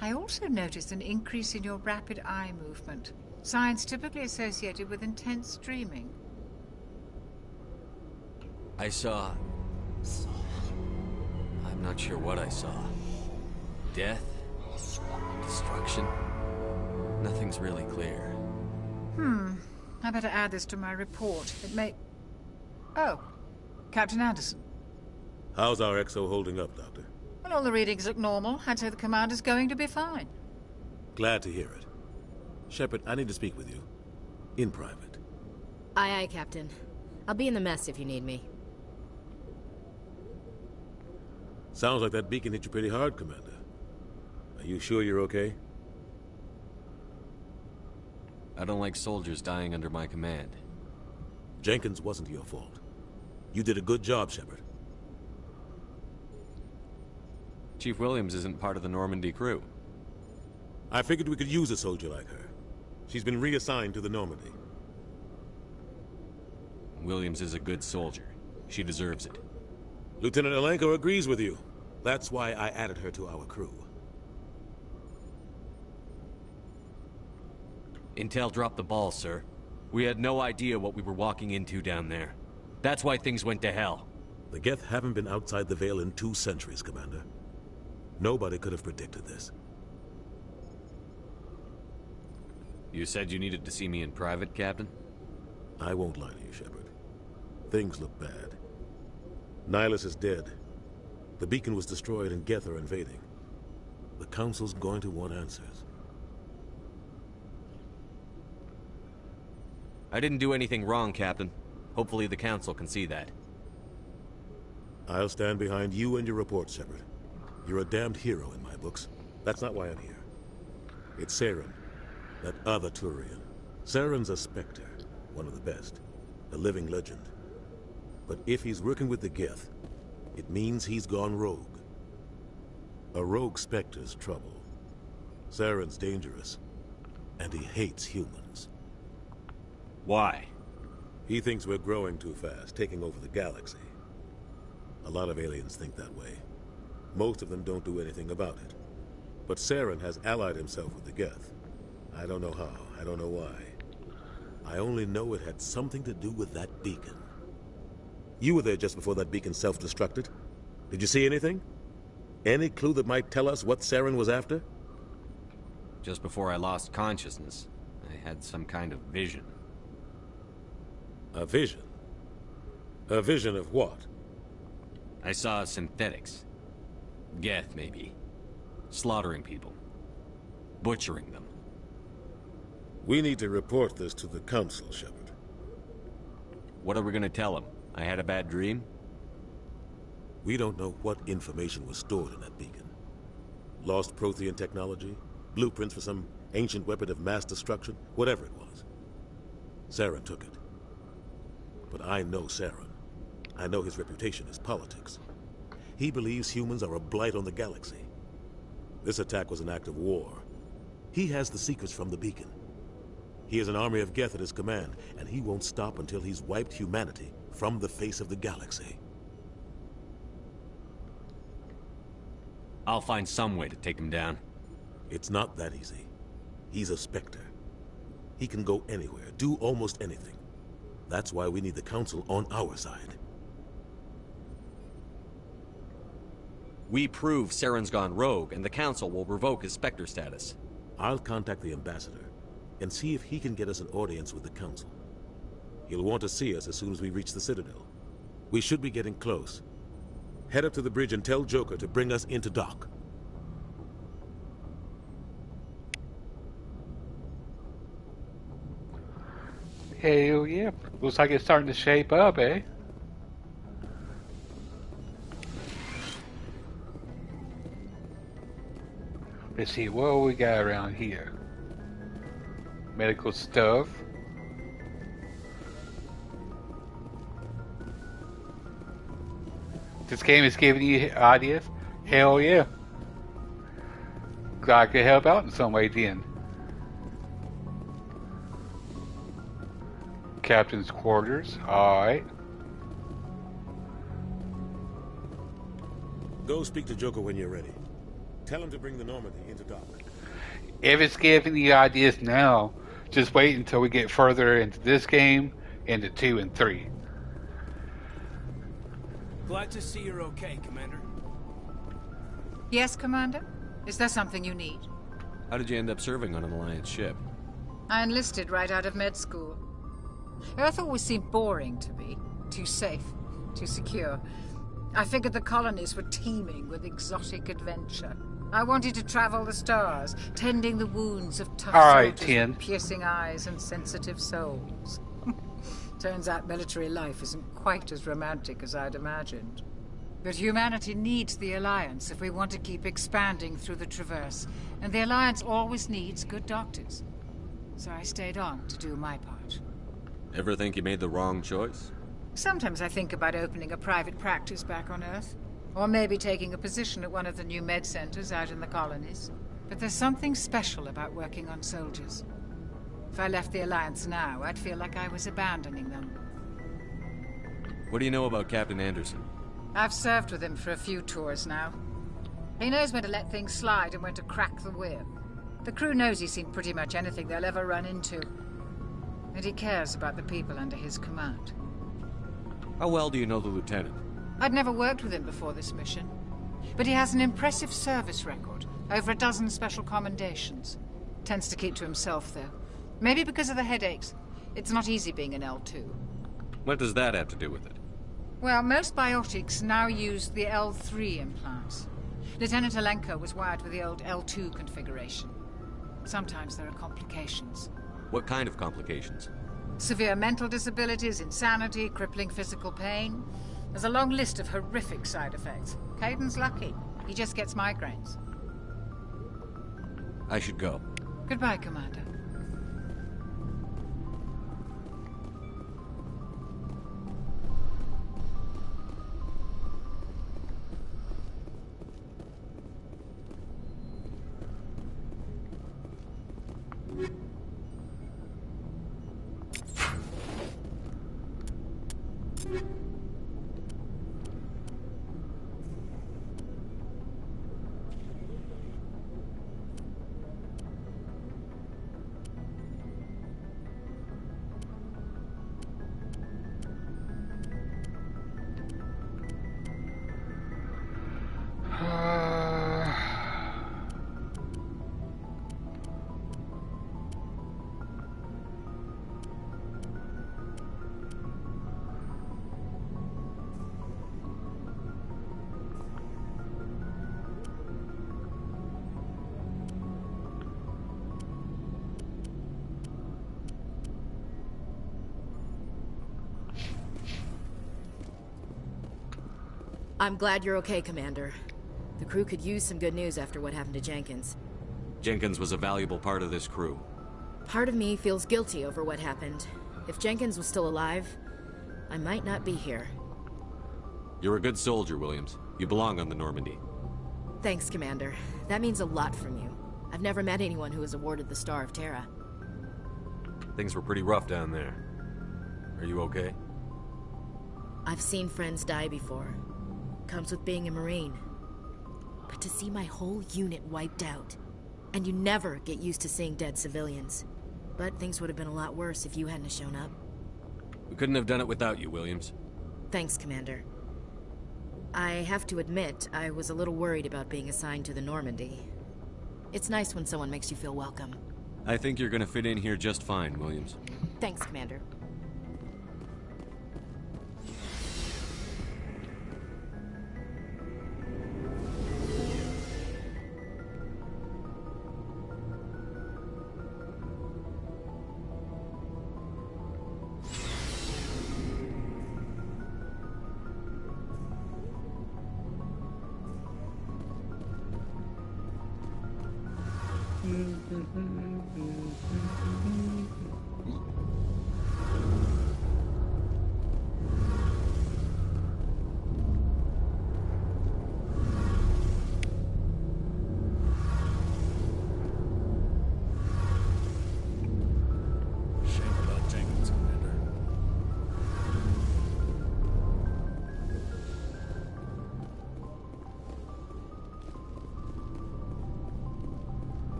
I also noticed an increase in your rapid eye movement. Signs typically associated with intense dreaming. I saw... I'm not sure what I saw. Death? Destruction? Nothing's really clear. I better add this to my report. It may... Oh, Captain Anderson. How's our XO holding up, Doctor? Well, all the readings look normal. I'd say the commander's going to be fine. Glad to hear it. Shepard, I need to speak with you. In private. Aye, aye, Captain. I'll be in the mess if you need me. Sounds like that beacon hit you pretty hard, Commander. Are you sure you're okay? I don't like soldiers dying under my command. Jenkins wasn't your fault. You did a good job, Shepard. Chief Williams isn't part of the Normandy crew. I figured we could use a soldier like her. She's been reassigned to the Normandy. Williams is a good soldier. She deserves it. Lieutenant Alenko agrees with you. That's why I added her to our crew. Intel dropped the ball, sir. We had no idea what we were walking into down there. That's why things went to hell. The Geth haven't been outside the Veil in 2 centuries, Commander. Nobody could have predicted this. You said you needed to see me in private, Captain? I won't lie to you, Shepard. Things look bad. Nihilus is dead. The beacon was destroyed and Geth are invading. The Council's going to want answers. I didn't do anything wrong, Captain. Hopefully the Council can see that. I'll stand behind you and your report, Shepard. You're a damned hero in my books. That's not why I'm here. It's Saren, that other Turian. Saren's a Spectre, one of the best. A living legend. But if he's working with the Geth, it means he's gone rogue. A rogue Spectre's trouble. Saren's dangerous, and he hates humans. Why? He thinks we're growing too fast, taking over the galaxy. A lot of aliens think that way. Most of them don't do anything about it. But Saren has allied himself with the Geth. I don't know how, I don't know why. I only know it had something to do with that beacon. You were there just before that beacon self-destructed. Did you see anything? Any clue that might tell us what Saren was after? Just before I lost consciousness, I had some kind of vision. A vision? A vision of what? I saw synthetics. Geth, maybe. Slaughtering people. Butchering them. We need to report this to the Council, Shepard. What are we gonna tell him? I had a bad dream? We don't know what information was stored in that beacon. Lost Prothean technology? Blueprints for some ancient weapon of mass destruction? Whatever it was. Saren took it. But I know Saren. I know his reputation is politics. He believes humans are a blight on the galaxy. This attack was an act of war. He has the secrets from the beacon. He has an army of Geth at his command, and he won't stop until he's wiped humanity from the face of the galaxy. I'll find some way to take him down. It's not that easy. He's a Spectre. He can go anywhere, do almost anything. That's why we need the Council on our side. We prove Saren's gone rogue, and the Council will revoke his Spectre status. I'll contact the Ambassador and see if he can get us an audience with the Council. He'll want to see us as soon as we reach the Citadel. We should be getting close. Head up to the bridge and tell Joker to bring us into dock. Hell yeah. Looks like it's starting to shape up, eh? Let's see, what we got around here? Medical stuff. This game is giving you ideas? Hell yeah. Glad I could help out in some way then. Captain's quarters, alright. Go speak to Joker when you're ready. Tell him to bring the Normandy into dock. If it's giving you ideas now, just wait until we get further into this game, into 2 and 3. Glad to see you're okay, Commander. Yes, Commander? Is there something you need? How did you end up serving on an Alliance ship? I enlisted right out of med school. Earth always seemed boring to me. Too safe, too secure. I figured the colonies were teeming with exotic adventure. I wanted to travel the stars, tending the wounds of tough soldiers with piercing eyes and sensitive souls. Turns out military life isn't quite as romantic as I'd imagined. But humanity needs the Alliance if we want to keep expanding through the Traverse, and the Alliance always needs good doctors. So I stayed on to do my part. Ever think you made the wrong choice? Sometimes I think about opening a private practice back on Earth. Or maybe taking a position at one of the new med centers out in the colonies. But there's something special about working on soldiers. If I left the Alliance now, I'd feel like I was abandoning them. What do you know about Captain Anderson? I've served with him for a few tours now. He knows when to let things slide and when to crack the whip. The crew knows he's seen pretty much anything they'll ever run into. And he cares about the people under his command. How well do you know the Lieutenant? I'd never worked with him before this mission. But he has an impressive service record. Over a dozen special commendations. Tends to keep to himself, though. Maybe because of the headaches. It's not easy being an L2. What does that have to do with it? Well, most biotics now use the L3 implants. Lieutenant Alenko was wired with the old L2 configuration. Sometimes there are complications. What kind of complications? Severe mental disabilities, insanity, crippling physical pain. There's a long list of horrific side effects. Caden's lucky. He just gets migraines. I should go. Goodbye, Commander. I'm glad you're okay, Commander. The crew could use some good news after what happened to Jenkins. Jenkins was a valuable part of this crew. Part of me feels guilty over what happened. If Jenkins was still alive, I might not be here. You're a good soldier, Williams. You belong on the Normandy. Thanks, Commander. That means a lot from you. I've never met anyone who was awarded the Star of Terra. Things were pretty rough down there. Are you okay? I've seen friends die before. Comes with being a Marine. But to see my whole unit wiped out, and you never get used to seeing dead civilians. But things would have been a lot worse if you hadn't shown up. We couldn't have done it without you, Williams. Thanks, Commander. I have to admit, I was a little worried about being assigned to the Normandy. It's nice when someone makes you feel welcome. I think you're gonna fit in here just fine, Williams. Thanks, Commander.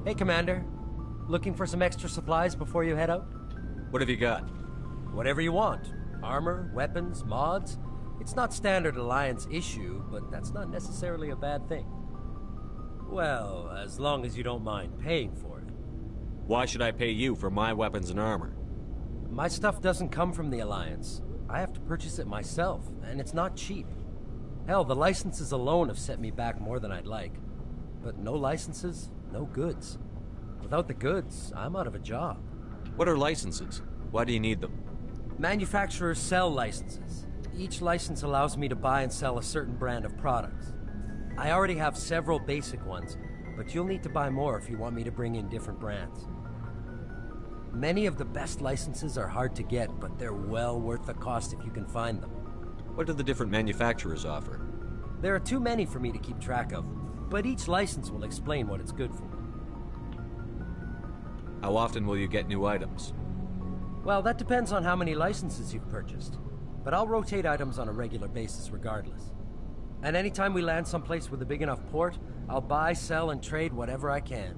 Hey, Commander. Looking for some extra supplies before you head out? What have you got? Whatever you want. Armor, weapons, mods. It's not standard Alliance issue, but that's not necessarily a bad thing. Well, as long as you don't mind paying for it. Why should I pay you for my weapons and armor? My stuff doesn't come from the Alliance. I have to purchase it myself, and it's not cheap. Hell, the licenses alone have set me back more than I'd like. But no licenses, no goods. Without the goods, I'm out of a job. What are licenses? Why do you need them? Manufacturers sell licenses. Each license allows me to buy and sell a certain brand of products. I already have several basic ones, but you'll need to buy more if you want me to bring in different brands. Many of the best licenses are hard to get, but they're well worth the cost if you can find them. What do the different manufacturers offer? There are too many for me to keep track of, but each license will explain what it's good for. How often will you get new items? Well, that depends on how many licenses you've purchased. But I'll rotate items on a regular basis regardless. And anytime we land someplace with a big enough port, I'll buy, sell, and trade whatever I can.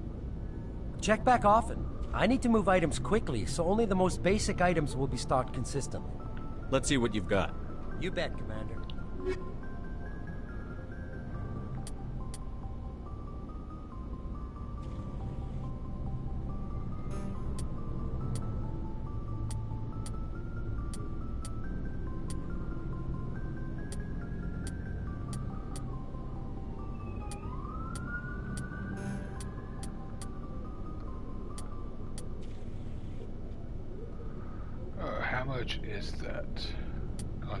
Check back often. I need to move items quickly, so only the most basic items will be stocked consistently. Let's see what you've got. You bet, Commander. How much is that?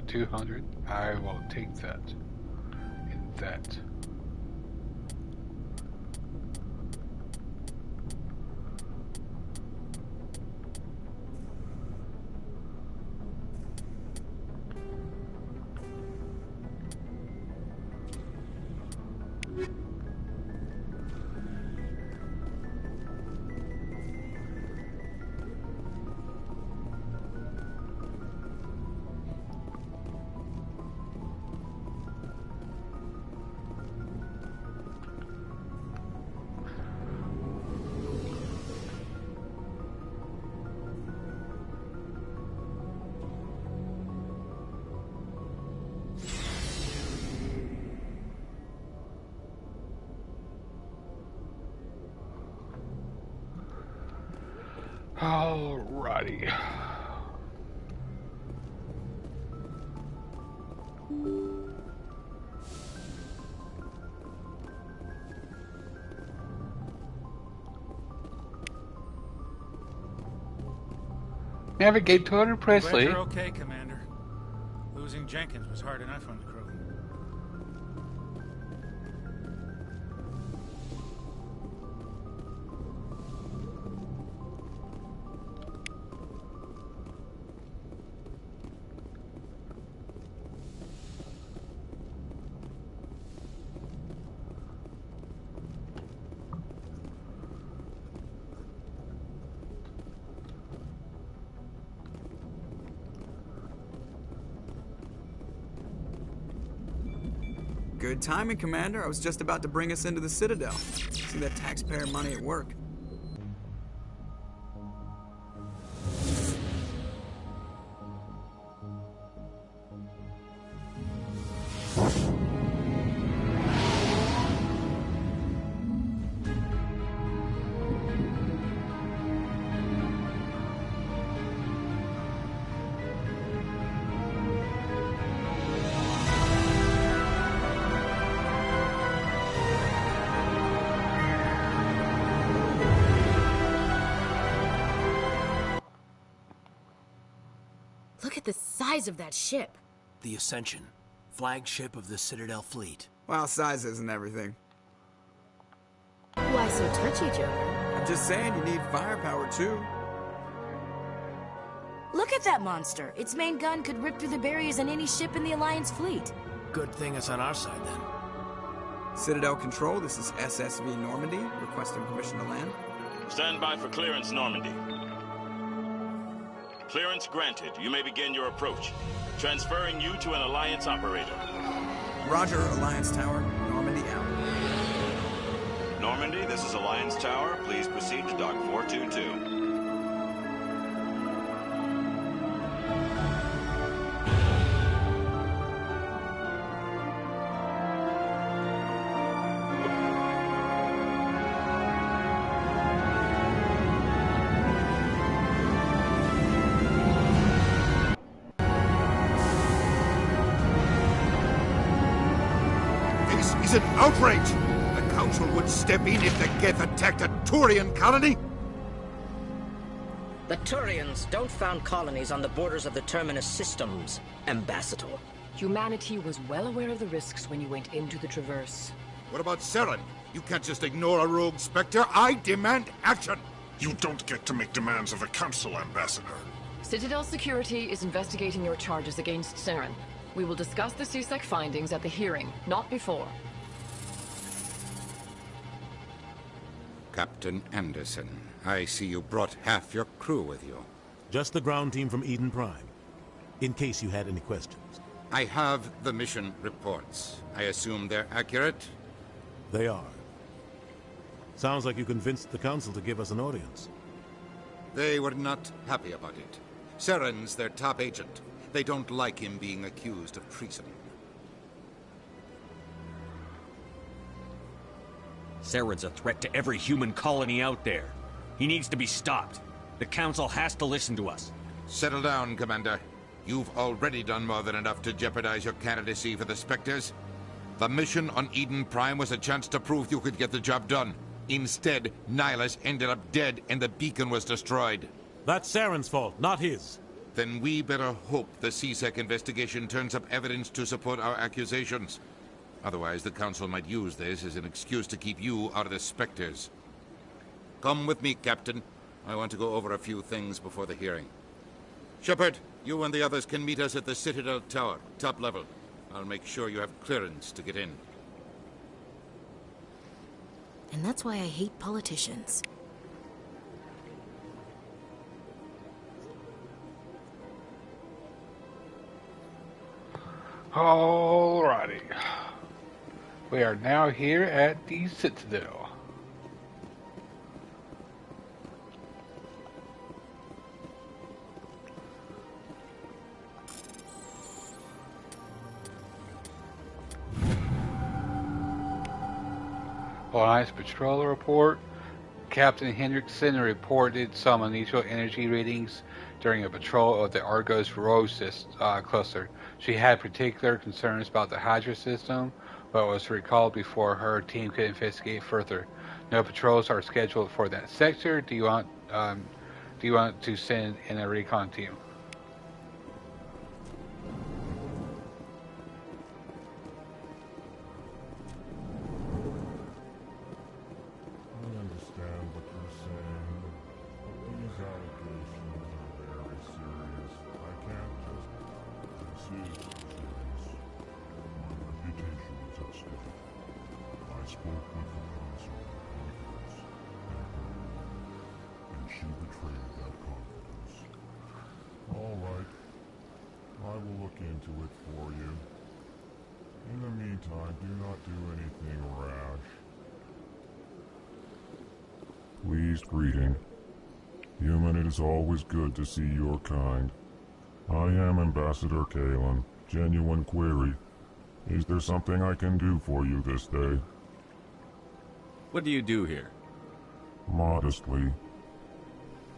200? I will take that. And that. Alrighty. Navigate to Presley. Glad you're okay, Commander. It Losing Jenkins was hard enough on the crew. Good timing, Commander. I was just about to bring us into the Citadel. See that taxpayer money at work. Look at the size of that ship. The Ascension, flagship of the Citadel fleet. Well, size isn't everything. Why so touchy, Joker? I'm just saying you need firepower, too. Look at that monster. Its main gun could rip through the barriers in any ship in the Alliance fleet. Good thing it's on our side, then. Citadel Control, this is SSV Normandy, requesting permission to land. Stand by for clearance, Normandy. Clearance granted. You may begin your approach. Transferring you to an Alliance operator. Roger, Alliance Tower. Normandy out. Normandy, this is Alliance Tower. Please proceed to Dock 422. It's an outrage! The Council would step in if the Geth attacked a Turian colony? The Turians don't found colonies on the borders of the Terminus systems, Ambassador. Humanity was well aware of the risks when you went into the Traverse. What about Saren? You can't just ignore a rogue Spectre. I demand action! You don't get to make demands of the Council, Ambassador. Citadel Security is investigating your charges against Saren. We will discuss the CSEC findings at the hearing, not before. Captain Anderson, I see you brought half your crew with you. Just the ground team from Eden Prime, in case you had any questions. I have the mission reports. I assume they're accurate? They are. Sounds like you convinced the Council to give us an audience. They were not happy about it. Saren's their top agent. They don't like him being accused of treason. Saren's a threat to every human colony out there. He needs to be stopped. The Council has to listen to us. Settle down, Commander. You've already done more than enough to jeopardize your candidacy for the Spectres. The mission on Eden Prime was a chance to prove you could get the job done. Instead, Nihilus ended up dead and the beacon was destroyed. That's Saren's fault, not his. Then we better hope the CSEC investigation turns up evidence to support our accusations. Otherwise, the Council might use this as an excuse to keep you out of the Spectres. Come with me, Captain. I want to go over a few things before the hearing. Shepard, you and the others can meet us at the Citadel Tower, top level. I'll make sure you have clearance to get in. And that's why I hate politicians. Alrighty. We are now here at the Citadel. Alliance Patrol report. Captain Hendrickson reported some unusual energy readings during a patrol of the Argos Rose cluster. She had particular concerns about the Hydra system, but was recalled before her team could investigate further. No patrols are scheduled for that sector. Do you want to send in a recon team? spoke with the council confidence and she betrayed that confidence. All right. I will look into it for you. In the meantime, do not do anything rash. Pleased greeting. Human, it is always good to see your kind. I am Ambassador Kalen. Genuine query. Is there something I can do for you this day? What do you do here? Modestly.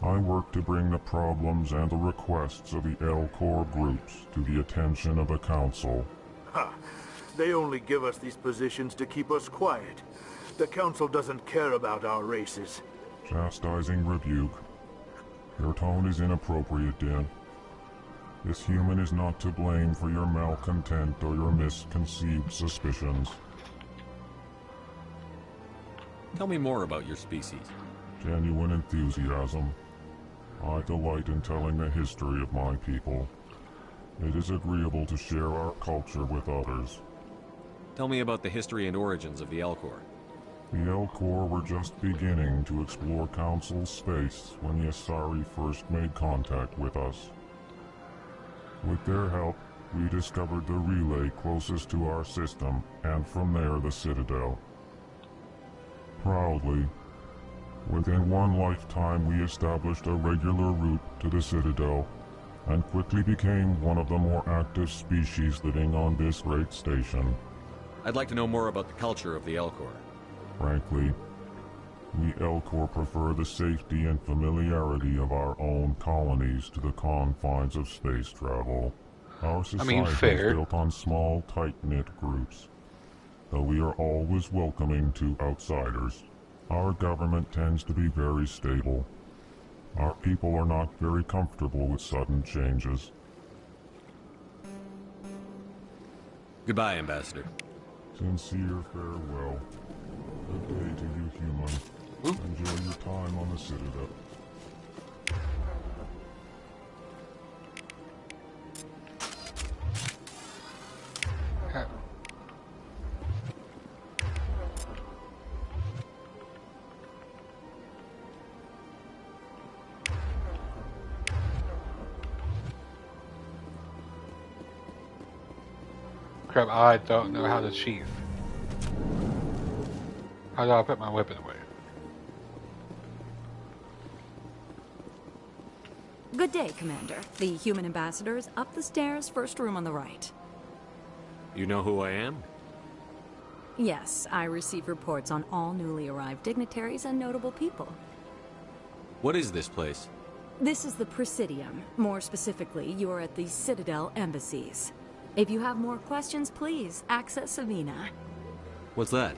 I work to bring the problems and the requests of the L-Corps groups to the attention of the Council. Ha! They only give us these positions to keep us quiet. The Council doesn't care about our races. Chastising rebuke. Your tone is inappropriate, Din. This human is not to blame for your malcontent or your misconceived suspicions. Tell me more about your species. Genuine enthusiasm. I delight in telling the history of my people. It is agreeable to share our culture with others. Tell me about the history and origins of the L-Corps. The L-Corps were just beginning to explore Council space when the Asari first made contact with us. With their help, we discovered the relay closest to our system, and from there the Citadel. Proudly, within one lifetime we established a regular route to the Citadel, and quickly became one of the more active species living on this great station. I'd like to know more about the culture of the L-Corps. Frankly, we L-Corps prefer the safety and familiarity of our own colonies to the confines of space travel. Our society is built on small, tight-knit groups. Though we are always welcoming to outsiders, our government tends to be very stable. Our people are not very comfortable with sudden changes. Goodbye, Ambassador. Sincere farewell. Good day to you, human. Enjoy your time on the Citadel. Crap, I don't know how to sheath. How do I put my weapon away? Good day, Commander. The human ambassador is up the stairs, first room on the right. You know who I am? Yes, I receive reports on all newly arrived dignitaries and notable people. What is this place? This is the Presidium. More specifically, you are at the Citadel embassies. If you have more questions, please access Avina. What's that?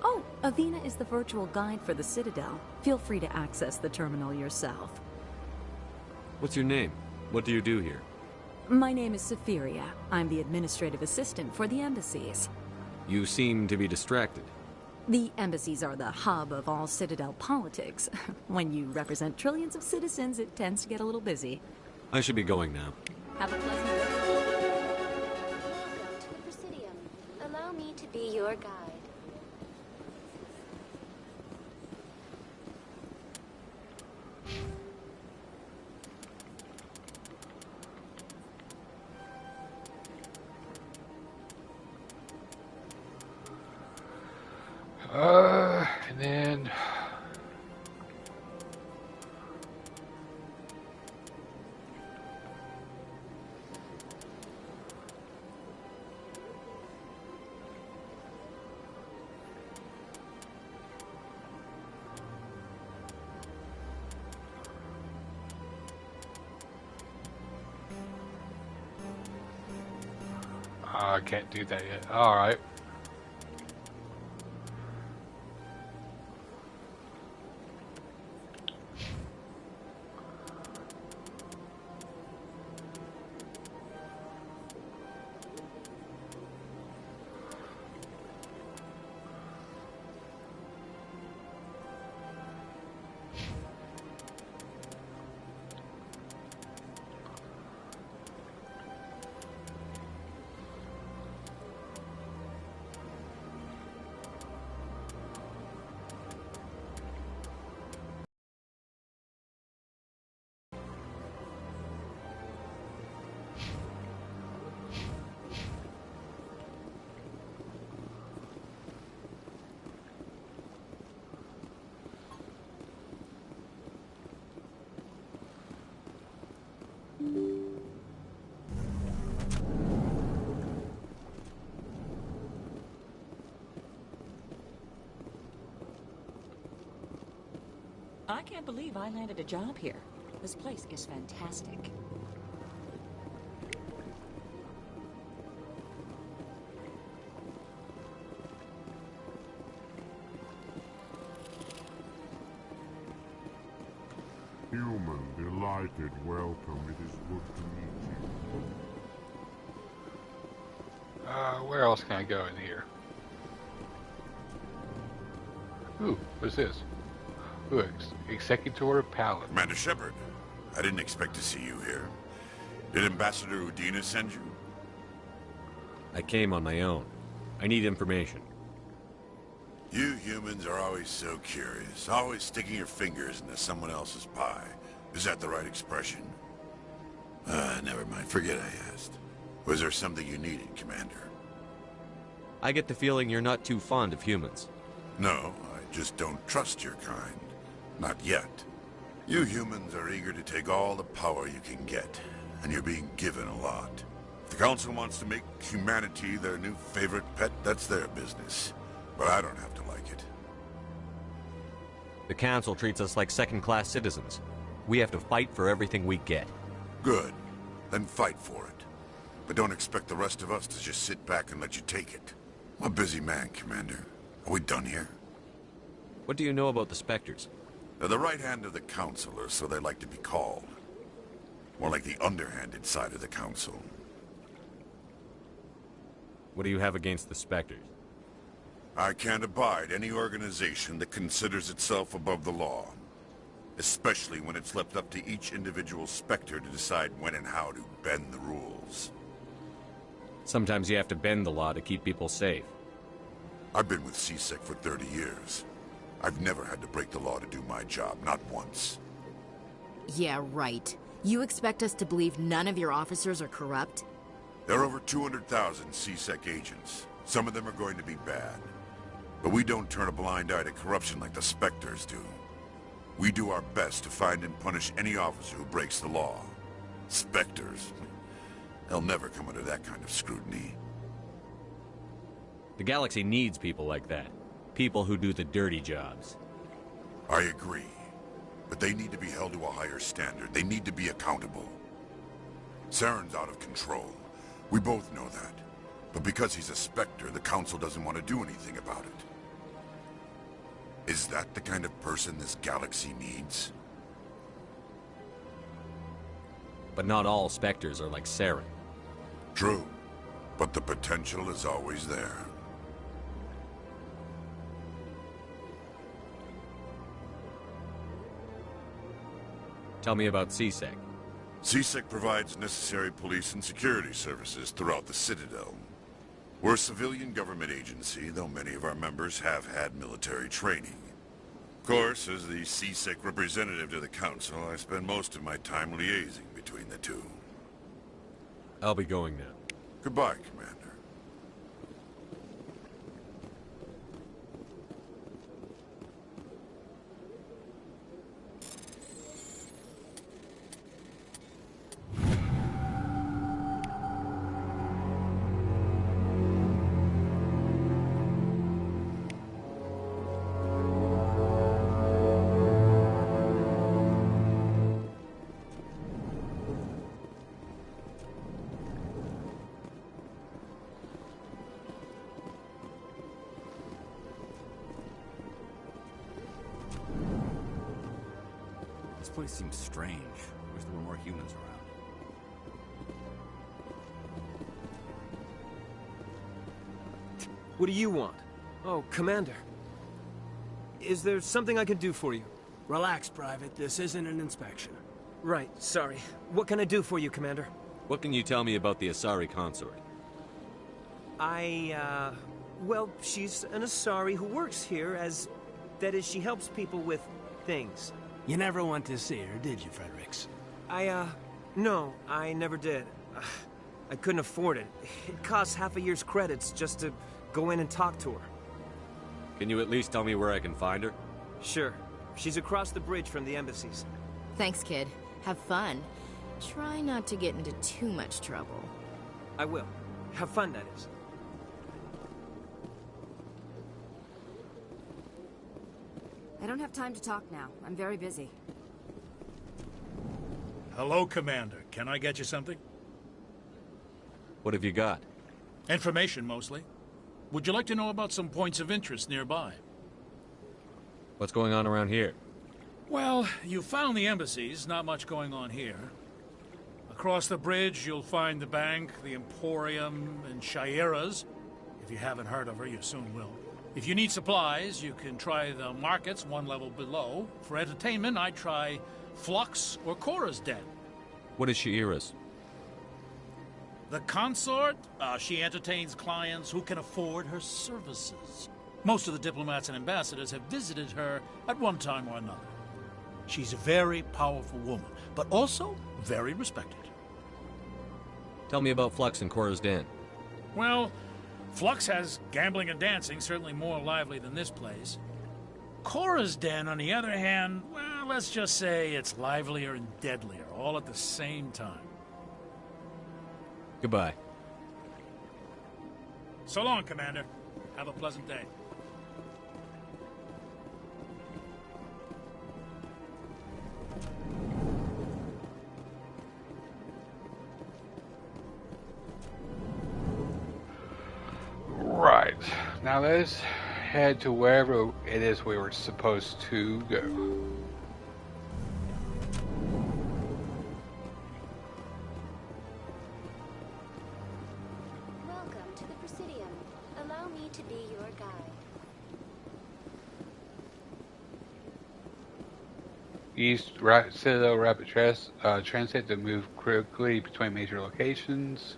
Oh, Avina is the virtual guide for the Citadel. Feel free to access the terminal yourself. What's your name? What do you do here? My name is Safiria. I'm the administrative assistant for the embassies. You seem to be distracted. The embassies are the hub of all Citadel politics. When you represent trillions of citizens, it tends to get a little busy. I should be going now. Have a pleasant day. Welcome to the Presidium. Allow me to be your guide. And then I can't do that yet. All right. I can't believe I landed a job here. This place is fantastic. Human, delighted, welcome. It is good to meet you. Where else can I go in here? Ooh, what's this? Ooh, Executor Pallet. Commander Shepard, I didn't expect to see you here. Did Ambassador Udina send you? I came on my own. I need information. You humans are always so curious, always sticking your fingers into someone else's pie. Is that the right expression? Never mind, forget I asked. Was there something you needed, Commander? I get the feeling you're not too fond of humans. No, I just don't trust your kind. Not yet. You humans are eager to take all the power you can get, and you're being given a lot. If the Council wants to make humanity their new favorite pet, that's their business. But I don't have to like it. The Council treats us like second-class citizens. We have to fight for everything we get. Good. Then fight for it. But don't expect the rest of us to just sit back and let you take it. I'm a busy man, Commander. Are we done here? What do you know about the Spectres? They're the right hand of the Council, or so they like to be called. More like the underhanded side of the Council. What do you have against the Spectres? I can't abide any organization that considers itself above the law. Especially when it's left up to each individual Spectre to decide when and how to bend the rules. Sometimes you have to bend the law to keep people safe. I've been with CSEC for 30 years. I've never had to break the law to do my job, not once. Yeah, right. You expect us to believe none of your officers are corrupt? There are over 200,000 CSEC agents. Some of them are going to be bad. But we don't turn a blind eye to corruption like the Spectres do. We do our best to find and punish any officer who breaks the law. Spectres? They'll never come under that kind of scrutiny. The galaxy needs people like that. People who do the dirty jobs. I agree. But they need to be held to a higher standard. They need to be accountable. Saren's out of control. We both know that. But because he's a Spectre, the Council doesn't want to do anything about it. Is that the kind of person this galaxy needs? But not all Spectres are like Saren. True. But the potential is always there. Tell me about CSEC. CSEC provides necessary police and security services throughout the Citadel. We're a civilian government agency, though many of our members have had military training. Of course, as the CSEC representative to the Council, I spend most of my time liaising between the two. I'll be going now. Goodbye, Commander. This place seems strange. Wish there were more humans around. What do you want? Oh, Commander. Is there something I can do for you? Relax, Private. This isn't an inspection. Right, sorry. What can I do for you, Commander? What can you tell me about the Asari consort? Well, she's an Asari who works here as... That is, she helps people with things. You never went to see her, did you, Fredericks? No, I never did. I couldn't afford it. It costs half a year's credits just to go in and talk to her. Can you at least tell me where I can find her? Sure. She's across the bridge from the embassies. Thanks, kid. Have fun. Try not to get into too much trouble. I will. Have fun, that is. I don't have time to talk now. I'm very busy. Hello, Commander. Can I get you something? What have you got? Information, mostly. Would you like to know about some points of interest nearby? What's going on around here? Well, you found the embassies. Not much going on here. Across the bridge, you'll find the bank, the Emporium, and Shaira's. If you haven't heard of her, you soon will. If you need supplies, you can try the markets one level below. For entertainment, I'd try Flux or Cora's Den. What is Shaira's? The consort, she entertains clients who can afford her services. Most of the diplomats and ambassadors have visited her at one time or another. She's a very powerful woman, but also very respected. Tell me about Flux and Cora's Den. Well, Flux has gambling and dancing, certainly more lively than this place. Cora's Den, on the other hand, well, let's just say it's livelier and deadlier, all at the same time. Goodbye. So long, Commander. Have a pleasant day. Right. Now let's head to wherever it is we were supposed to go. Welcome to the Presidium. Allow me to be your guide. East Citadel Rapid Transit to move quickly between major locations.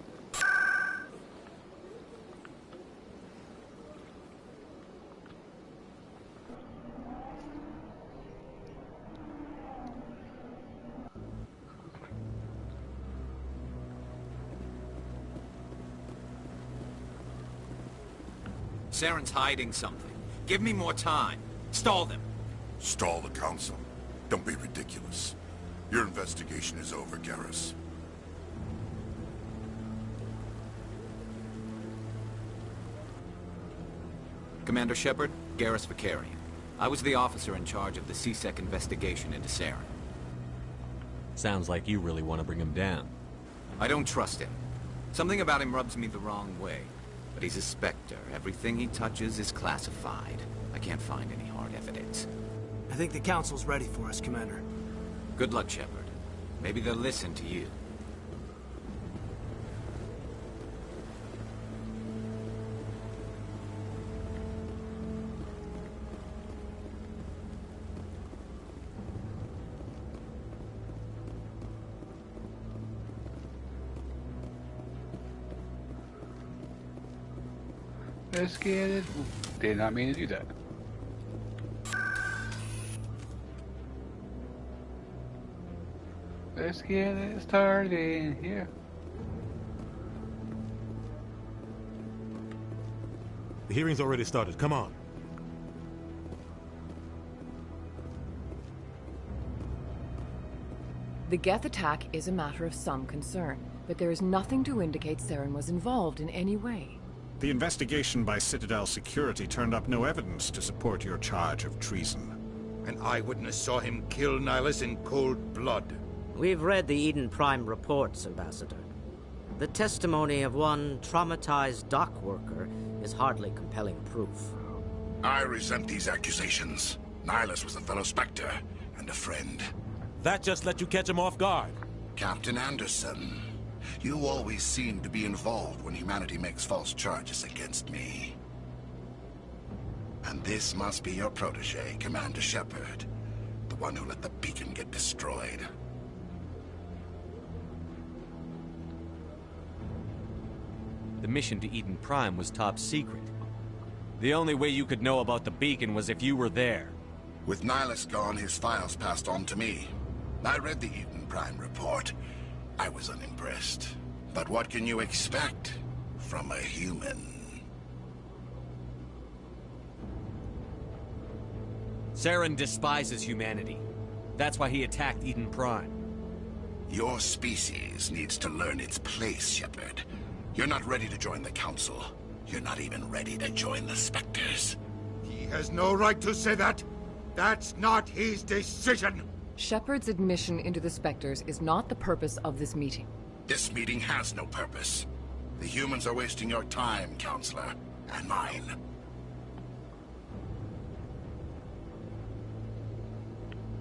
Saren's hiding something. Give me more time. Stall them. Stall the Council? Don't be ridiculous. Your investigation is over, Garrus. Commander Shepard, Garrus Vicarian. I was the officer in charge of the C-Sec investigation into Saren. Sounds like you really want to bring him down. I don't trust him. Something about him rubs me the wrong way. But he's a Spectre. Everything he touches is classified. I can't find any hard evidence. I think the Council's ready for us, Commander. Good luck, Shepard. Maybe they'll listen to you. Let's get it. Did not mean to do that. Let's get it started in here. The hearing's already started. Come on. The Geth attack is a matter of some concern, but there is nothing to indicate Saren was involved in any way. The investigation by Citadel Security turned up no evidence to support your charge of treason. An eyewitness saw him kill Nihilus in cold blood. We've read the Eden Prime reports, Ambassador. The testimony of one traumatized dock worker is hardly compelling proof. I resent these accusations. Nihilus was a fellow Spectre and a friend. That just let you catch him off guard. Captain Anderson, you always seem to be involved when humanity makes false charges against me. And this must be your protege, Commander Shepard, the one who let the beacon get destroyed. The mission to Eden Prime was top secret. The only way you could know about the beacon was if you were there. With Nihilus gone, his files passed on to me. I read the Eden Prime report. I was unimpressed. But what can you expect from a human? Saren despises humanity. That's why he attacked Eden Prime. Your species needs to learn its place, Shepard. You're not ready to join the Council. You're not even ready to join the Spectres. He has no right to say that. That's not his decision! Shepard's admission into the Spectres is not the purpose of this meeting. This meeting has no purpose. The humans are wasting your time, Counselor, and mine.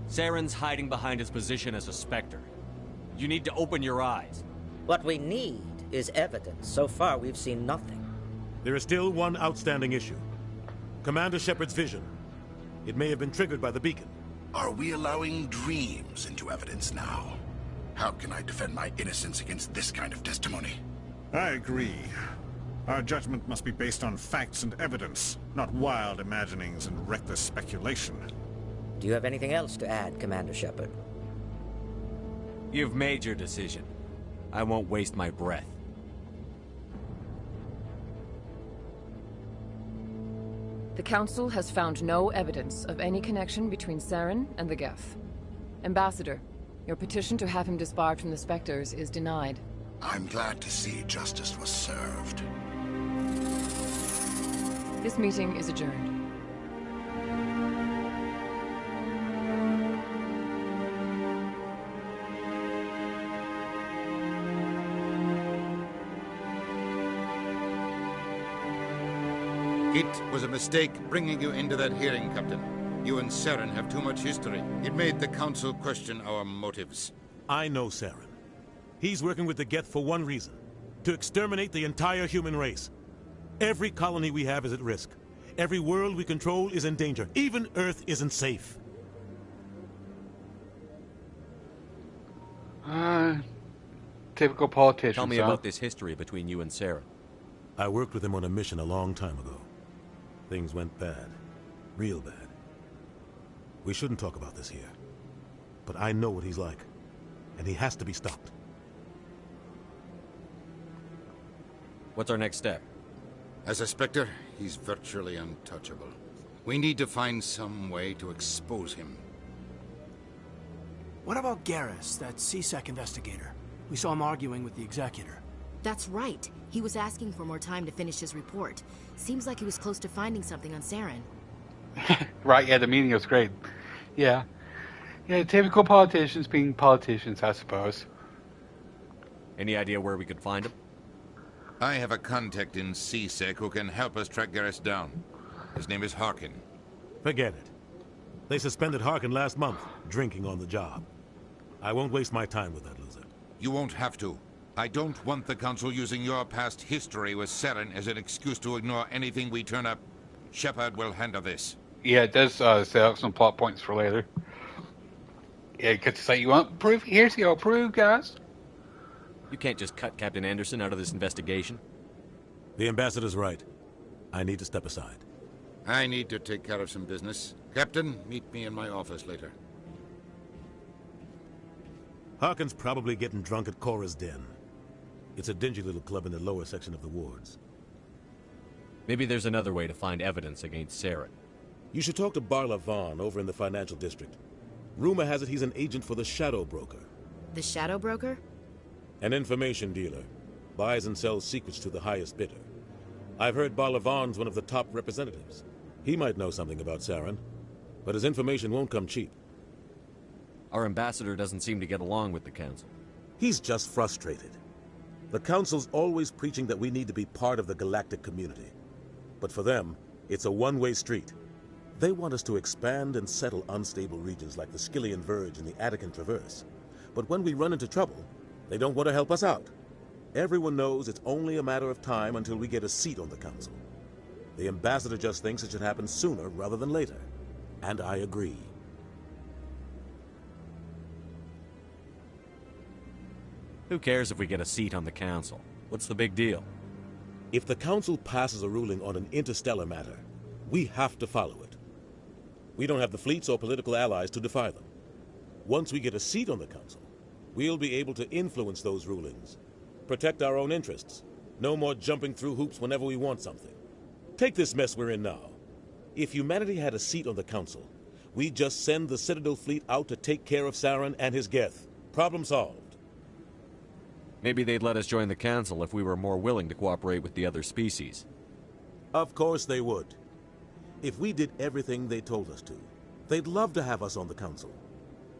Saren's hiding behind his position as a Spectre. You need to open your eyes. What we need is evidence. So far, we've seen nothing. There is still one outstanding issue. Commander Shepard's vision. It may have been triggered by the beacon. Are we allowing dreams into evidence now? How can I defend my innocence against this kind of testimony? I agree. Our judgment must be based on facts and evidence, not wild imaginings and reckless speculation. Do you have anything else to add, Commander Shepard? You've made your decision. I won't waste my breath. The Council has found no evidence of any connection between Saren and the Geth. Ambassador, your petition to have him disbarred from the Spectres is denied. I'm glad to see justice was served. This meeting is adjourned. It was a mistake bringing you into that hearing, Captain. You and Saren have too much history. It made the Council question our motives. I know Saren. He's working with the Geth for one reason. To exterminate the entire human race. Every colony we have is at risk. Every world we control is in danger. Even Earth isn't safe. Typical politician. Tell me about this history between you and Saren. I worked with him on a mission a long time ago. Things went bad. Real bad. We shouldn't talk about this here. But I know what he's like. And he has to be stopped. What's our next step? As a Spectre, he's virtually untouchable. We need to find some way to expose him. What about Garrus, that C-Sec investigator? We saw him arguing with the Executor. That's right. He was asking for more time to finish his report. Seems like he was close to finding something on Saren. Right, yeah, the meeting was great. Yeah. Yeah, typical politicians being politicians, I suppose. Any idea where we could find him? I have a contact in C-Sec who can help us track Garrus down. His name is Harkin. Forget it. They suspended Harkin last month, drinking on the job. I won't waste my time with that loser. You won't have to. I don't want the Council using your past history with Saren as an excuse to ignore anything we turn up. Shepard will handle this. Yeah, it does set up some plot points for later. Yeah, because it's like, you want proof? Here's the old proof, guys. You can't just cut Captain Anderson out of this investigation. The Ambassador's right. I need to step aside. I need to take care of some business. Captain, meet me in my office later. Harkin's probably getting drunk at Cora's Den. It's a dingy little club in the lower section of the wards. Maybe there's another way to find evidence against Saren. You should talk to Barla Vaughn over in the financial district. Rumor has it he's an agent for the Shadow Broker. The Shadow Broker? An information dealer. Buys and sells secrets to the highest bidder. I've heard Barla Vaughn's one of the top representatives. He might know something about Saren, but his information won't come cheap. Our ambassador doesn't seem to get along with the Council. He's just frustrated. The Council's always preaching that we need to be part of the galactic community. But for them, it's a one-way street. They want us to expand and settle unstable regions like the Skillian Verge and the Attican Traverse. But when we run into trouble, they don't want to help us out. Everyone knows it's only a matter of time until we get a seat on the Council. The Ambassador just thinks it should happen sooner rather than later. And I agree. Who cares if we get a seat on the Council? What's the big deal? If the Council passes a ruling on an interstellar matter, we have to follow it. We don't have the fleets or political allies to defy them. Once we get a seat on the Council, we'll be able to influence those rulings. Protect our own interests. No more jumping through hoops whenever we want something. Take this mess we're in now. If humanity had a seat on the Council, we'd just send the Citadel fleet out to take care of Saren and his Geth. Problem solved. Maybe they'd let us join the Council if we were more willing to cooperate with the other species. Of course they would. If we did everything they told us to, They'd love to have us on the council,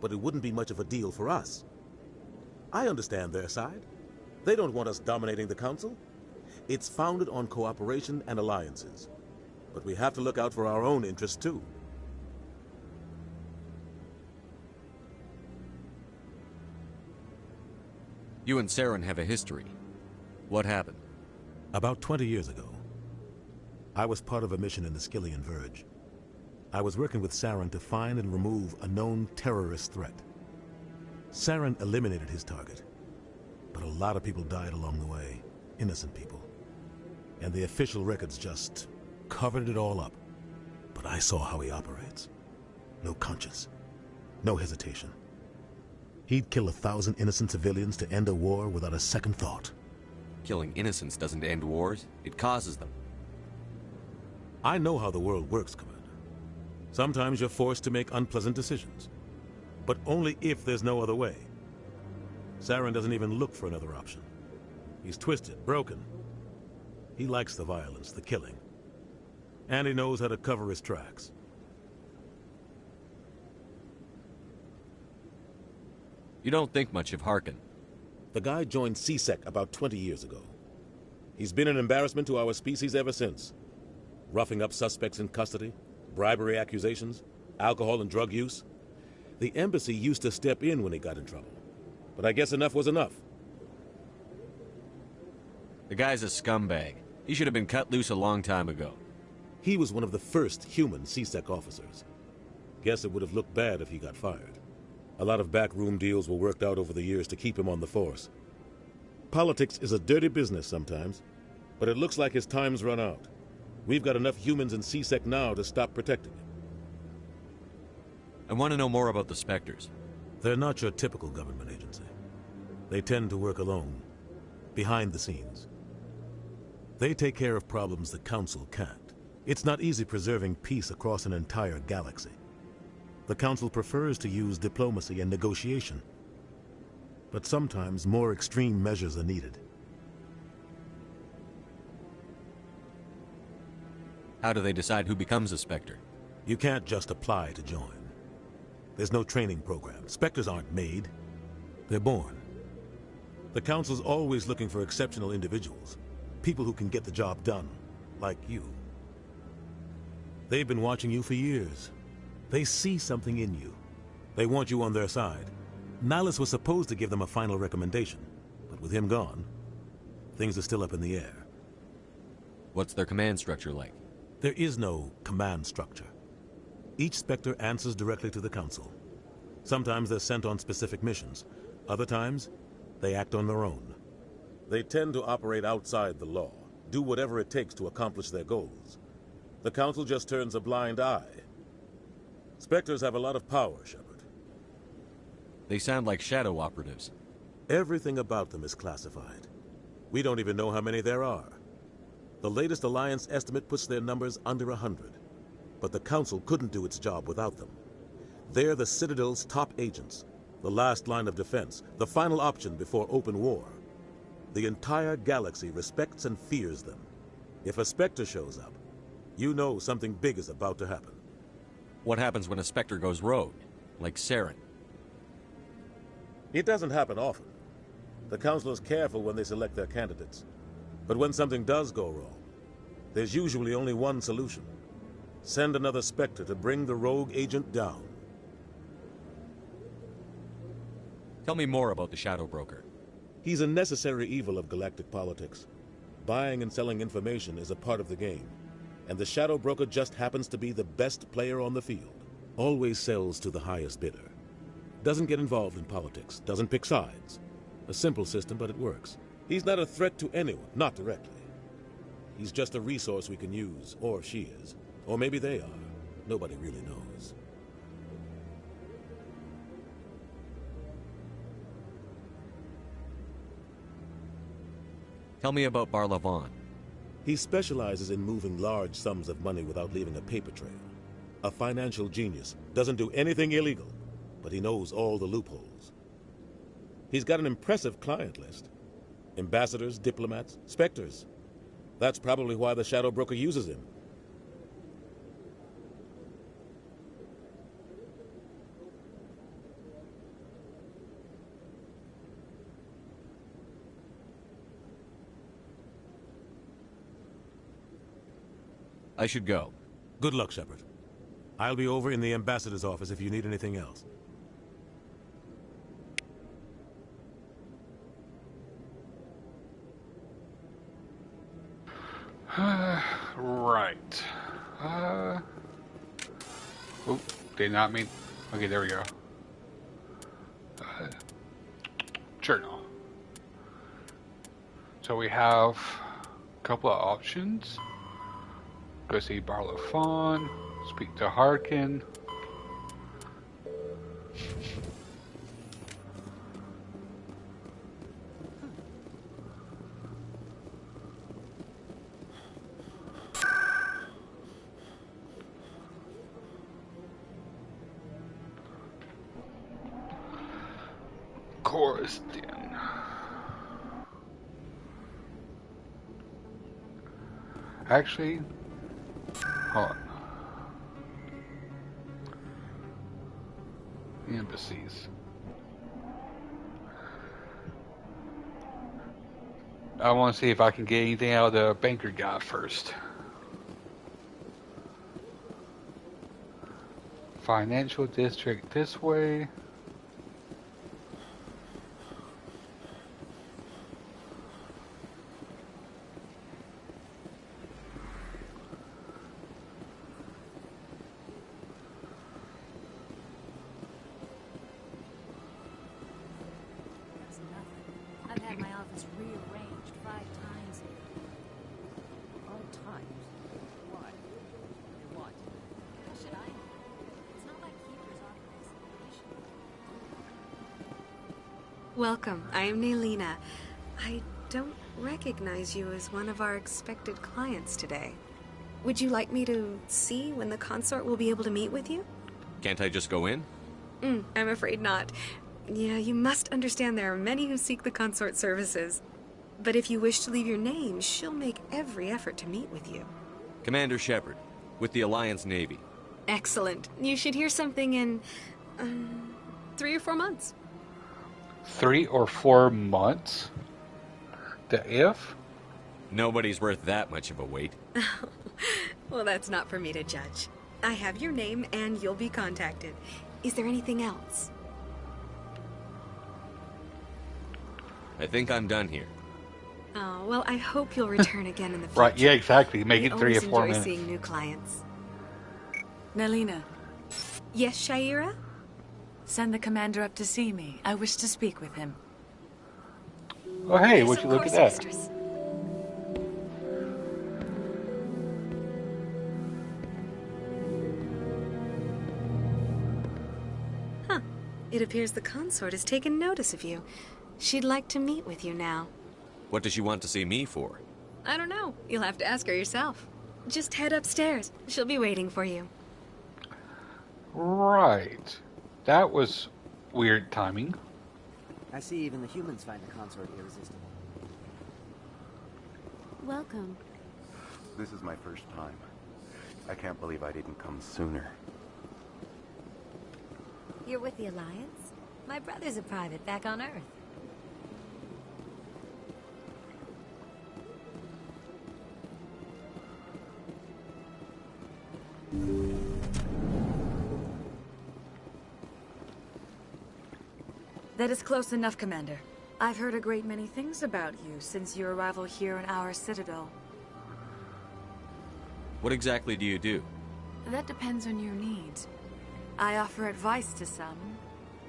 but it wouldn't be much of a deal for us. I understand their side. They don't want us dominating the council. It's founded on cooperation and alliances. But we have to look out for our own interests, too. You and Saren have a history. What happened? About 20 years ago, I was part of a mission in the Skillian Verge. I was working with Saren to find and remove a known terrorist threat. Saren eliminated his target, but a lot of people died along the way, innocent people. And the official records just covered it all up. But I saw how he operates. No conscience, no hesitation. He'd kill 1,000 innocent civilians to end a war without a second thought. Killing innocents doesn't end wars, it causes them. I know how the world works, Commander. Sometimes you're forced to make unpleasant decisions, but only if there's no other way. Saren doesn't even look for another option. He's twisted, broken. He likes the violence, the killing. And he knows how to cover his tracks. You don't think much of Harkin. The guy joined CSEC about 20 years ago. He's been an embarrassment to our species ever since. Roughing up suspects in custody, bribery accusations, alcohol and drug use. The embassy used to step in when he got in trouble. But I guess enough was enough. The guy's a scumbag. He should have been cut loose a long time ago. He was one of the first human CSEC officers. Guess it would have looked bad if he got fired. A lot of backroom deals were worked out over the years to keep him on the force. Politics is a dirty business sometimes, but it looks like his time's run out. We've got enough humans in CSEC now to stop protecting him. I want to know more about the Spectres. They're not your typical government agency. They tend to work alone, behind the scenes. They take care of problems the Council can't. It's not easy preserving peace across an entire galaxy. The Council prefers to use diplomacy and negotiation. But sometimes more extreme measures are needed. How do they decide who becomes a Spectre? You can't just apply to join. There's no training program. Spectres aren't made. They're born. The Council's always looking for exceptional individuals. People who can get the job done, like you. They've been watching you for years. They see something in you. They want you on their side. Nihilus was supposed to give them a final recommendation, but with him gone, things are still up in the air. What's their command structure like? There is no command structure. Each Spectre answers directly to the Council. Sometimes they're sent on specific missions. Other times, they act on their own. They tend to operate outside the law, do whatever it takes to accomplish their goals. The Council just turns a blind eye. Spectres have a lot of power, Shepard. They sound like shadow operatives. Everything about them is classified. We don't even know how many there are. The latest Alliance estimate puts their numbers under 100. But the Council couldn't do its job without them. They're the Citadel's top agents, the last line of defense, the final option before open war. The entire galaxy respects and fears them. If a Spectre shows up, you know something big is about to happen. What happens when a Spectre goes rogue, like Saren? It doesn't happen often. The Council is careful when they select their candidates. But when something does go wrong, there's usually only one solution. Send another Spectre to bring the rogue agent down. Tell me more about the Shadow Broker. He's a necessary evil of galactic politics. Buying and selling information is a part of the game. And the Shadow Broker just happens to be the best player on the field. Always sells to the highest bidder. Doesn't get involved in politics, doesn't pick sides. A simple system, but it works. He's not a threat to anyone, not directly. He's just a resource we can use, or she is. Or maybe they are. Nobody really knows. Tell me about Barlavon. He specializes in moving large sums of money without leaving a paper trail. A financial genius, doesn't do anything illegal, but he knows all the loopholes. He's got an impressive client list. Ambassadors, diplomats, Spectres. That's probably why the Shadow Broker uses him. I should go. Good luck, Shepard. I'll be over in the ambassador's office if you need anything else. Right. Oh, did not mean. Okay, there we go. Journal. So we have a couple of options. Go see Barlow Fawn, speak to Harkin. Coruscant. Actually, hold on. Embassies. I want to see if I can get anything out of the banker guy first. Financial district this way. I've had my office rearranged 5 times here. 5 times? Why? What? How should I know? It's not like Keeper's authorization. Welcome. I am Naylina. I don't recognize you as one of our expected clients today. Would you like me to see when the consort will be able to meet with you? Can't I just go in? I'm afraid not. Yeah, you must understand there are many who seek the consort services. But if you wish to leave your name, she'll make every effort to meet with you. Commander Shepard, with the Alliance Navy. Excellent. You should hear something in 3 or 4 months. 3 or 4 months? The if? Nobody's worth that much of a wait. Well, that's not for me to judge. I have your name and you'll be contacted. Is there anything else? I think I'm done here. Oh, well, I hope you'll return again in the future. Right, yeah, exactly. Make it 3 or 4 I minutes. enjoy seeing new clients. Naylina. Yes, Shaira? Send the commander up to see me. I wish to speak with him. Oh, hey, Yes, would of you look course, at that? Mistress. Huh. It appears the consort has taken notice of you. She'd like to meet with you now. What does she want to see me for? I don't know. You'll have to ask her yourself. Just head upstairs. She'll be waiting for you. Right. That was weird timing. I see even the humans find the consort irresistible. Welcome. This is my first time. I can't believe I didn't come sooner. You're with the Alliance? My brother's a private back on Earth. That is close enough, Commander. I've heard a great many things about you since your arrival here in our citadel. What exactly do you do? That depends on your needs. I offer advice to some,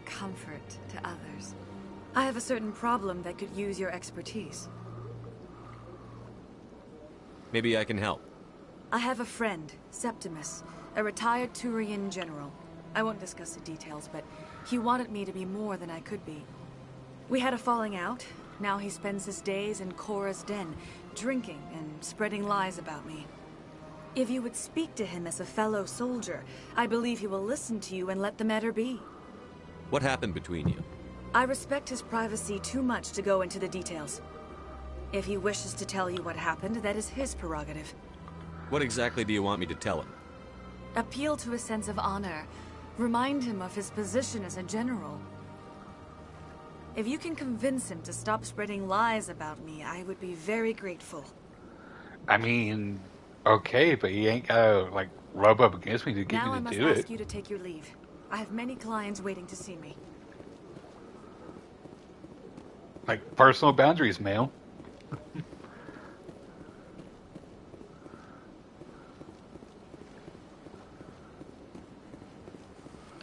comfort to others. I have a certain problem that could use your expertise. Maybe I can help. I have a friend, Septimus, a retired Turian general. I won't discuss the details, but he wanted me to be more than I could be. We had a falling out. Now he spends his days in Korra's den, drinking and spreading lies about me. If you would speak to him as a fellow soldier, I believe he will listen to you and let the matter be. What happened between you? I respect his privacy too much to go into the details. If he wishes to tell you what happened, that is his prerogative. What exactly do you want me to tell him? Appeal to a sense of honor. Remind him of his position as a general. If you can convince him to stop spreading lies about me, I would be very grateful. I mean, Okay, but you ain't gotta, like, rub up against me to get Now me I to must do ask it. you to take your leave. I have many clients waiting to see me. Like, personal boundaries, ma'am.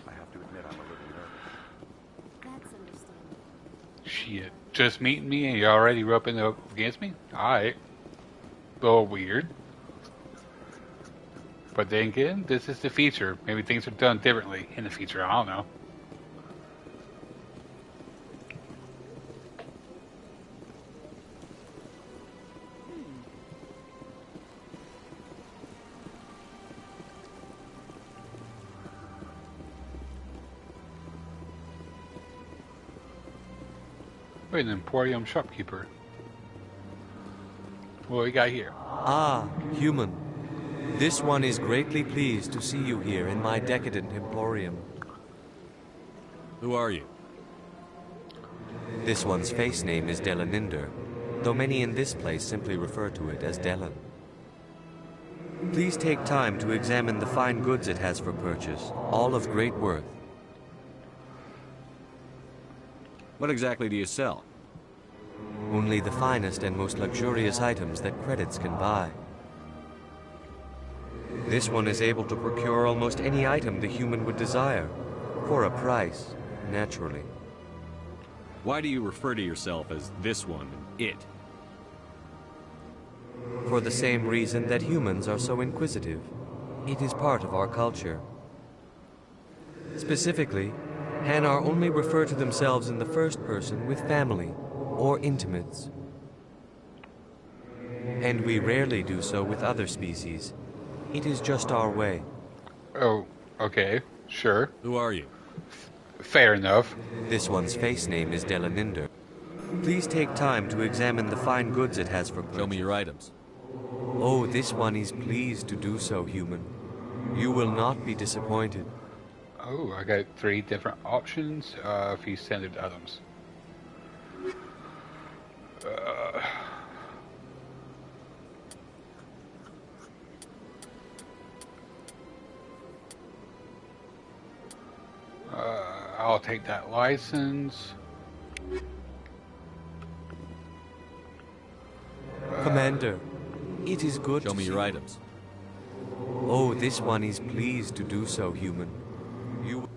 I have to admit I'm a little nervous. That's understandable. Shit. Just meeting me and you're already rubbing up against me? Alright. A little weird. But then again, this is the future. Maybe things are done differently in the future. I don't know. Wait, an Emporium shopkeeper. What do we got here? Ah, human. This one is greatly pleased to see you here in my decadent emporium. Who are you? This one's face name is Delaninder, though many in this place simply refer to it as Delan. Please take time to examine the fine goods it has for purchase, all of great worth. What exactly do you sell? Only the finest and most luxurious items that credits can buy. This one is able to procure almost any item the human would desire, for a price, naturally. Why do you refer to yourself as this one and it? For the same reason that humans are so inquisitive. It is part of our culture. Specifically, Hanar only refer to themselves in the first person with family or intimates. And we rarely do so with other species. It is just our way. Oh, okay. Sure. Who are you? Fair enough. This one's face name is Delaninder. Please take time to examine the fine goods it has for purchase. Show me your items. Oh, this one is pleased to do so, human. You will not be disappointed. Oh, I got 3 different options of these standard items. I'll take that license. Commander, it is good Show to me see your items. Oh, this one is pleased to do so, human. You...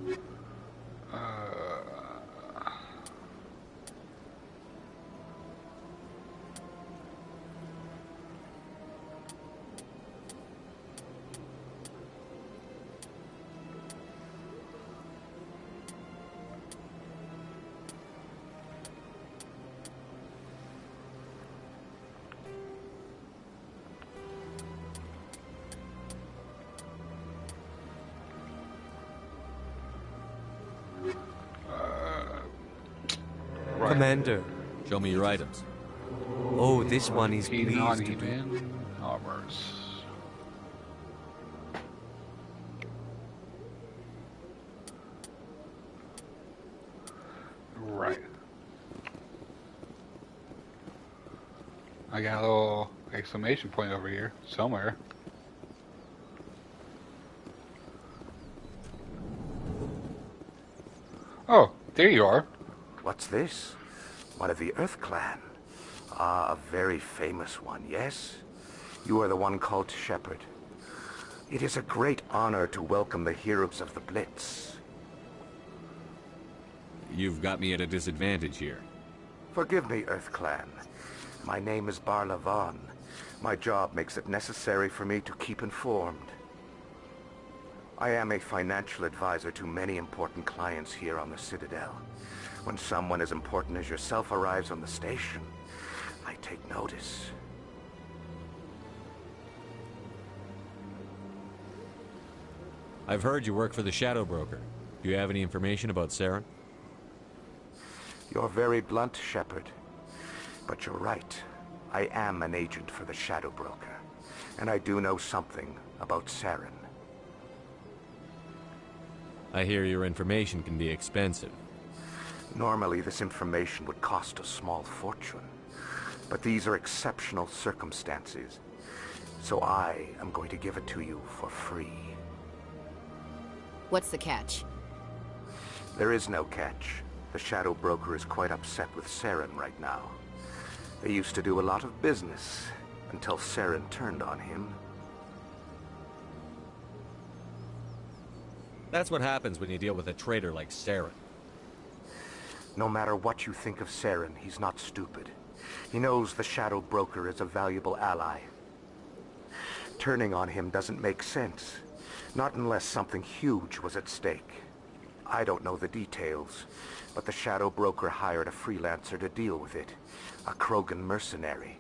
Commander. Show me your items. Oh, this one is pleased to do... Armors. Right. I got a little exclamation point over here somewhere. Oh, there you are. What's this? One of the Earth Clan. Ah, a very famous one, yes? You are the one called Shepard. It is a great honor to welcome the heroes of the Blitz. You've got me at a disadvantage here. Forgive me, Earth Clan. My name is Barla Vaughn. My job makes it necessary for me to keep informed. I am a financial advisor to many important clients here on the Citadel. When someone as important as yourself arrives on the station, I take notice. I've heard you work for the Shadow Broker. Do you have any information about Saren? You're very blunt, Shepard. But you're right. I am an agent for the Shadow Broker. And I do know something about Saren. I hear your information can be expensive. Normally, this information would cost a small fortune. But these are exceptional circumstances. So I am going to give it to you for free. What's the catch? There is no catch. The Shadow Broker is quite upset with Saren right now. They used to do a lot of business until Saren turned on him. That's what happens when you deal with a traitor like Saren. No matter what you think of Saren, he's not stupid. He knows the Shadow Broker is a valuable ally. Turning on him doesn't make sense. Not unless something huge was at stake. I don't know the details, but the Shadow Broker hired a freelancer to deal with it. A Krogan mercenary.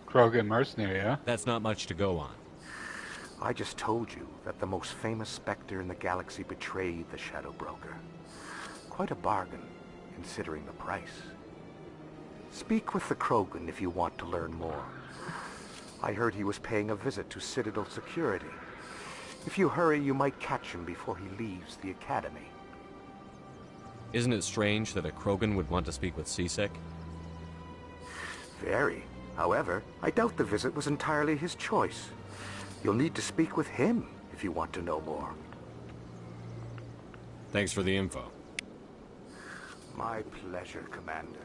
Krogan mercenary, huh? That's not much to go on. I just told you that the most famous Spectre in the galaxy betrayed the Shadow Broker. Quite a bargain, considering the price. Speak with the Krogan if you want to learn more. I heard he was paying a visit to Citadel security. If you hurry, you might catch him before he leaves the Academy. Isn't it strange that a Krogan would want to speak with C-Sec? Very. However, I doubt the visit was entirely his choice. You'll need to speak with him if you want to know more. Thanks for the info. My pleasure, Commander.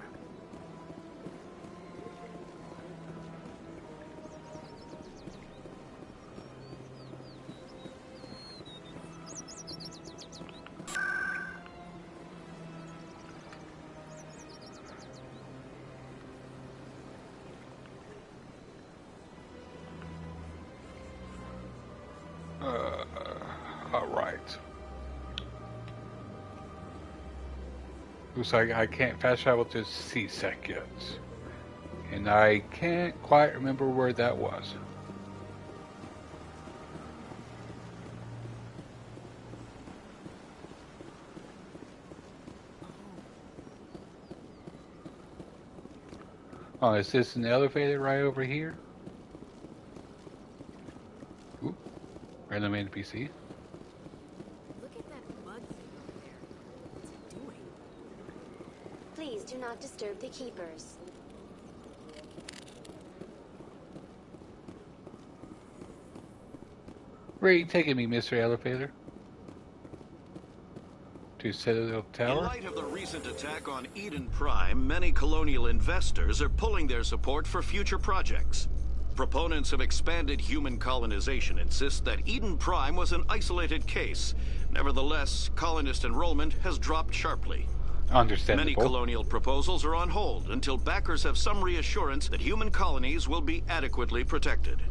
Alright. Looks like I can't fast travel to C-Sec yet. And I can't quite remember where that was. Oh, is this an elevator right over here? Ooh, random NPC. Look at that mud thing over there. What's it doing? Please do not disturb the keepers. Where are you taking me, Mr. Elevator? To Citadel Tower? In light of the recent attack on Eden Prime, many colonial investors are pulling their support for future projects. Proponents of expanded human colonization insist that Eden Prime was an isolated case. Nevertheless, colonist enrollment has dropped sharply. Understandable. Many colonial proposals are on hold until backers have some reassurance that human colonies will be adequately protected.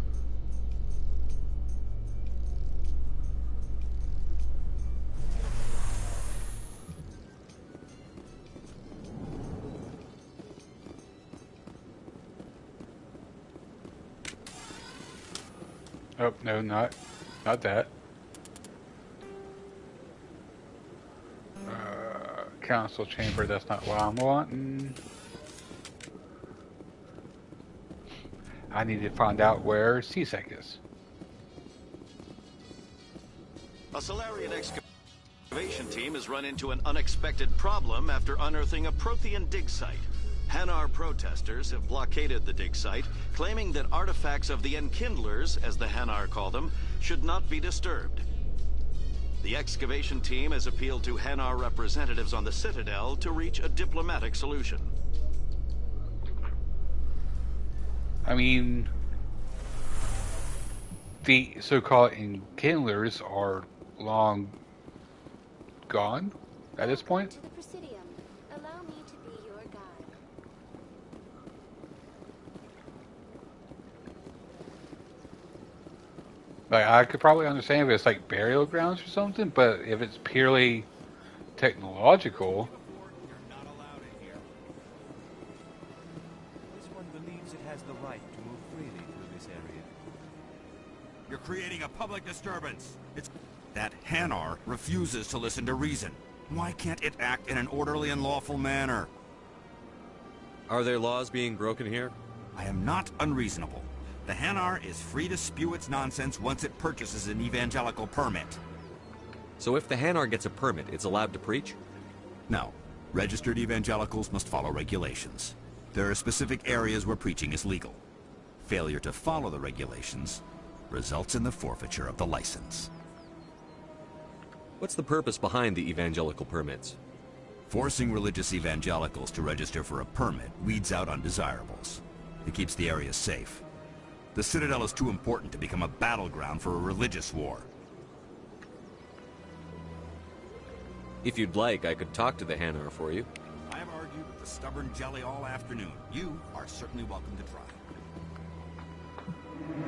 Oh, no, not that. Council chamber, that's not what I'm wanting. I need to find out where C-Sec is. A Solarian excavation team has run into an unexpected problem after unearthing a Prothean dig site. Hanar protesters have blockaded the dig site, claiming that artifacts of the Enkindlers, as the Hanar call them, should not be disturbed. The excavation team has appealed to Hanar representatives on the Citadel to reach a diplomatic solution. I mean, the so-called Enkindlers are long gone at this point. To the Presidium. Allow me to be your guide. Like, I could probably understand if it's like burial grounds or something, but if it's purely technological. This one believes it has the right to move freely through this area. You're creating a public disturbance. It's that Hanar refuses to listen to reason. Why can't it act in an orderly and lawful manner? Are there laws being broken here? I am not unreasonable. The Hanar is free to spew its nonsense once it purchases an evangelical permit. So if the Hanar gets a permit, it's allowed to preach? No. Registered evangelicals must follow regulations. There are specific areas where preaching is legal. Failure to follow the regulations results in the forfeiture of the license. What's the purpose behind the evangelical permits? Forcing religious evangelicals to register for a permit weeds out undesirables. It keeps the area safe. The Citadel is too important to become a battleground for a religious war. If you'd like, I could talk to the Hanar for you. I have argued with the stubborn jelly all afternoon. You are certainly welcome to try.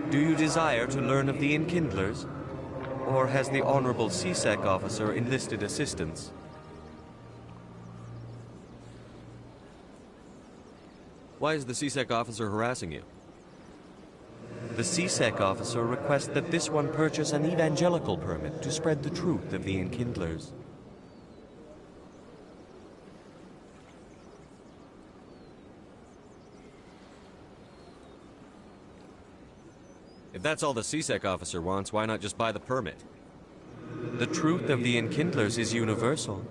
Do you desire to learn of the Enkindlers? Or has the Honorable CSEC officer enlisted assistance? Why is the CSEC officer harassing you? The CSEC officer requests that this one purchase an evangelical permit to spread the truth of the Enkindlers. If that's all the CSEC officer wants, why not just buy the permit? The truth of the Enkindlers is universal.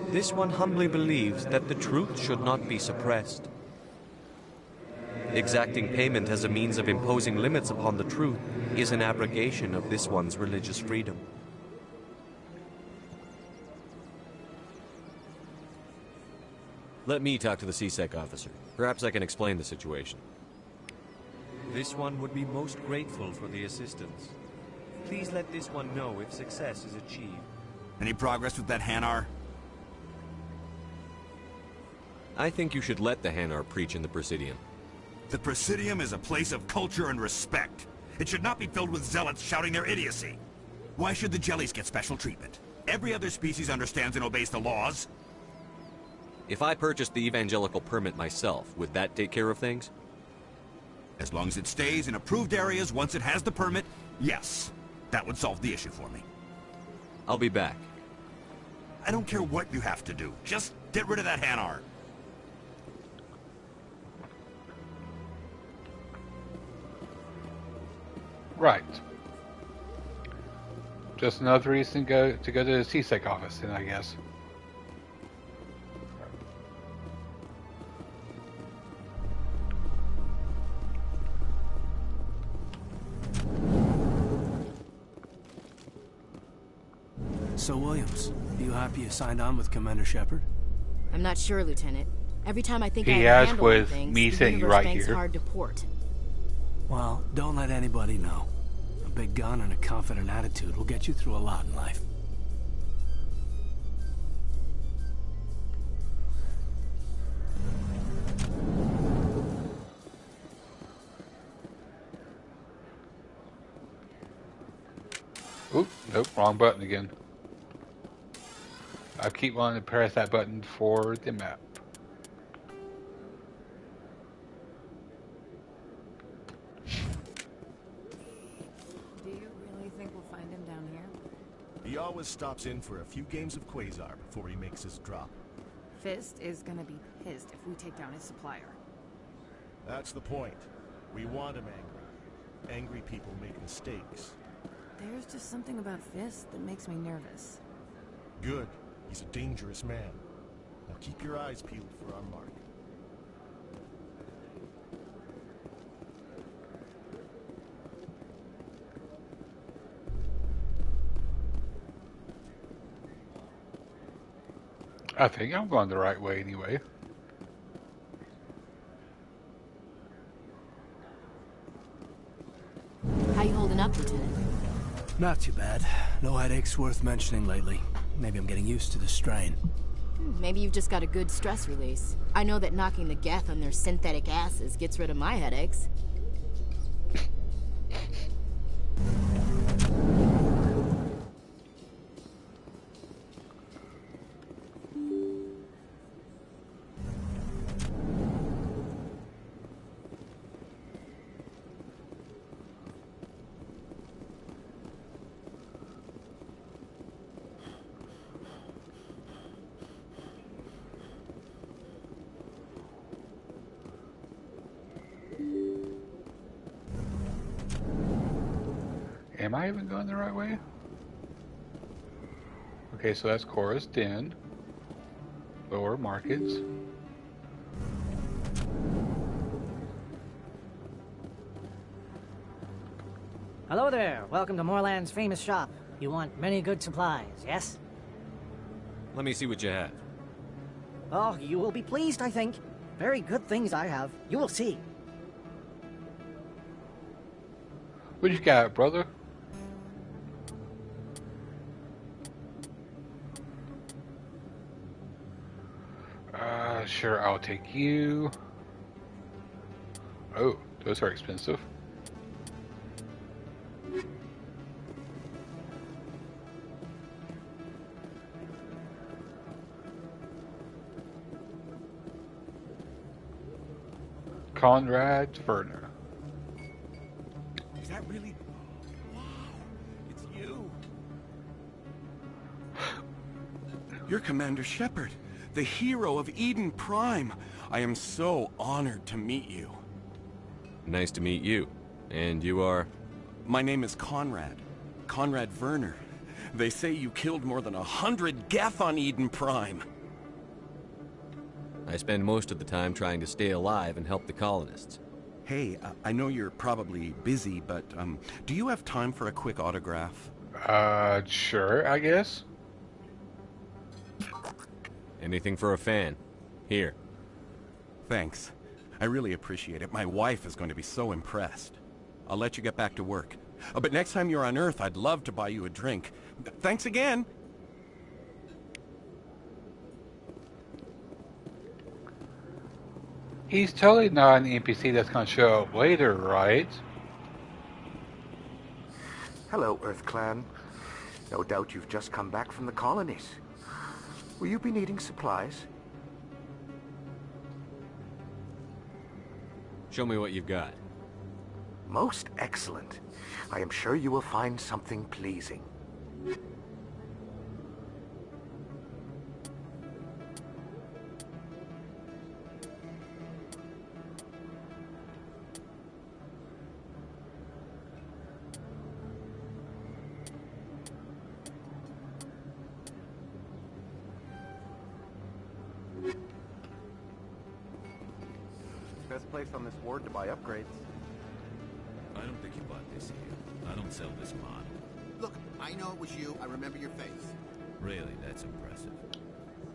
This one humbly believes that the truth should not be suppressed. Exacting payment as a means of imposing limits upon the truth is an abrogation of this one's religious freedom. Let me talk to the CSEC officer. Perhaps I can explain the situation. This one would be most grateful for the assistance. Please let this one know if success is achieved. Any progress with that Hanar? I think you should let the Hanar preach in the Presidium. The Presidium is a place of culture and respect. It should not be filled with zealots shouting their idiocy. Why should the jellies get special treatment? Every other species understands and obeys the laws. If I purchased the evangelical permit myself, would that take care of things? As long as it stays in approved areas once it has the permit, yes. That would solve the issue for me. I'll be back. I don't care what you have to do. Just get rid of that Hanar. Right. Just another reason to go to the CSEC office, then, I guess. So, Williams, are you happy you signed on with Commander Shepard? I'm not sure, Lieutenant. Every time I think He I has handle with things, me the sitting universe right banks here. hard to port. Well, don't let anybody know. A big gun and a confident attitude will get you through a lot in life. Oop, nope, wrong button again. I keep wanting to press that button for the map. Do you really think we'll find him down here? He always stops in for a few games of Quasar before he makes his drop. Fist is gonna be pissed if we take down his supplier. That's the point. We want him angry. Angry people make mistakes. There's just something about Fist that makes me nervous. Good. He's a dangerous man. Now keep your eyes peeled for our mark. I think I'm going the right way anyway. How you holding up, Lieutenant? Not too bad. No headaches worth mentioning lately. Maybe I'm getting used to the strain. Maybe you've just got a good stress release. I know that knocking the Geth on their synthetic asses gets rid of my headaches. Am I even going the right way? Okay, so that's Chorus Den. Lower Markets. Hello there. Welcome to Moorland's famous shop. You want many good supplies, yes? Let me see what you have. Oh, you will be pleased, I think. Very good things I have. You will see. What you got, brother? Sure, I'll take you. Oh, those are expensive. Conrad Werner. Is that really? Wow, it's you. You're Commander Shepard, the hero of Eden Prime. I am so honored to meet you. Nice to meet you. And you are? My name is Conrad. Conrad Werner. They say you killed more than 100 Geth on Eden Prime. I spend most of the time trying to stay alive and help the colonists. Hey, I know you're probably busy, but do you have time for a quick autograph? Sure, I guess. Anything for a fan. Here. Thanks. I really appreciate it. My wife is going to be so impressed. I'll let you get back to work. But next time you're on Earth, I'd love to buy you a drink. Thanks again! He's totally not an NPC that's gonna show up later, right? Hello, Earth Clan. No doubt you've just come back from the colonies. Will you be needing supplies? Show me what you've got. Most excellent. I am sure you will find something pleasing. Best place on this ward to buy upgrades. I don't think you bought this here. I don't sell this model. Look, I know it was you. I remember your face. Really, that's impressive.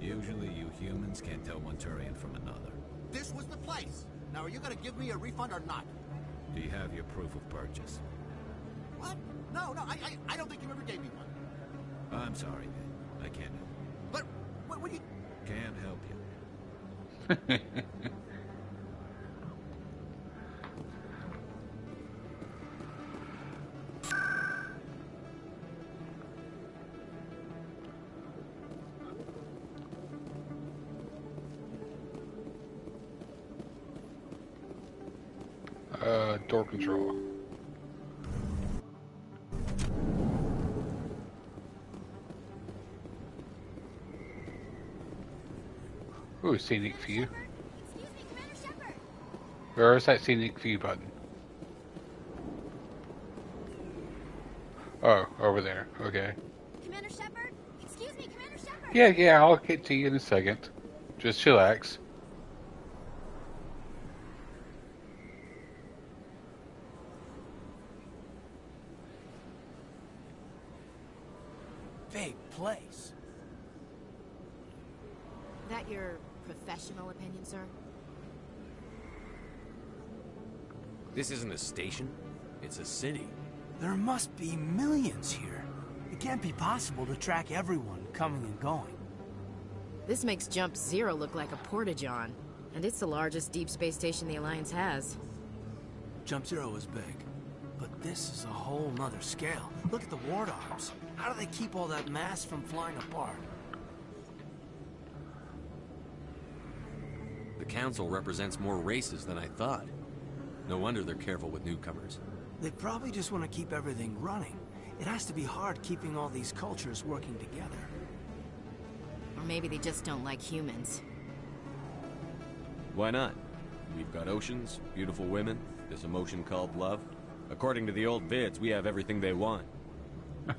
Usually you humans can't tell one Turian from another. This was the place. Now, are you gonna give me a refund or not? Do you have your proof of purchase? What? No, I don't think you ever gave me one. I'm sorry, man. I can't help you. But, what do you... Can't help you. Door control. Ooh, scenic view. Where is that scenic view button? Oh, over there. Okay. Commander Shepard? Excuse me, Commander Shepard! Yeah, I'll get to you in a second. Just chillax. Big place. That your professional opinion, sir? This isn't a station. It's a city. There must be millions here. It can't be possible to track everyone coming and going. This makes Jump Zero look like a porta-john, and it's the largest deep space station the Alliance has. Jump Zero is big, but this is a whole nother scale. Look at the ward arms. How do they keep all that mass from flying apart? The Council represents more races than I thought. No wonder they're careful with newcomers. They probably just want to keep everything running. It has to be hard keeping all these cultures working together. Or maybe they just don't like humans. Why not? We've got oceans, beautiful women, this emotion called love. According to the old vids, we have everything they want.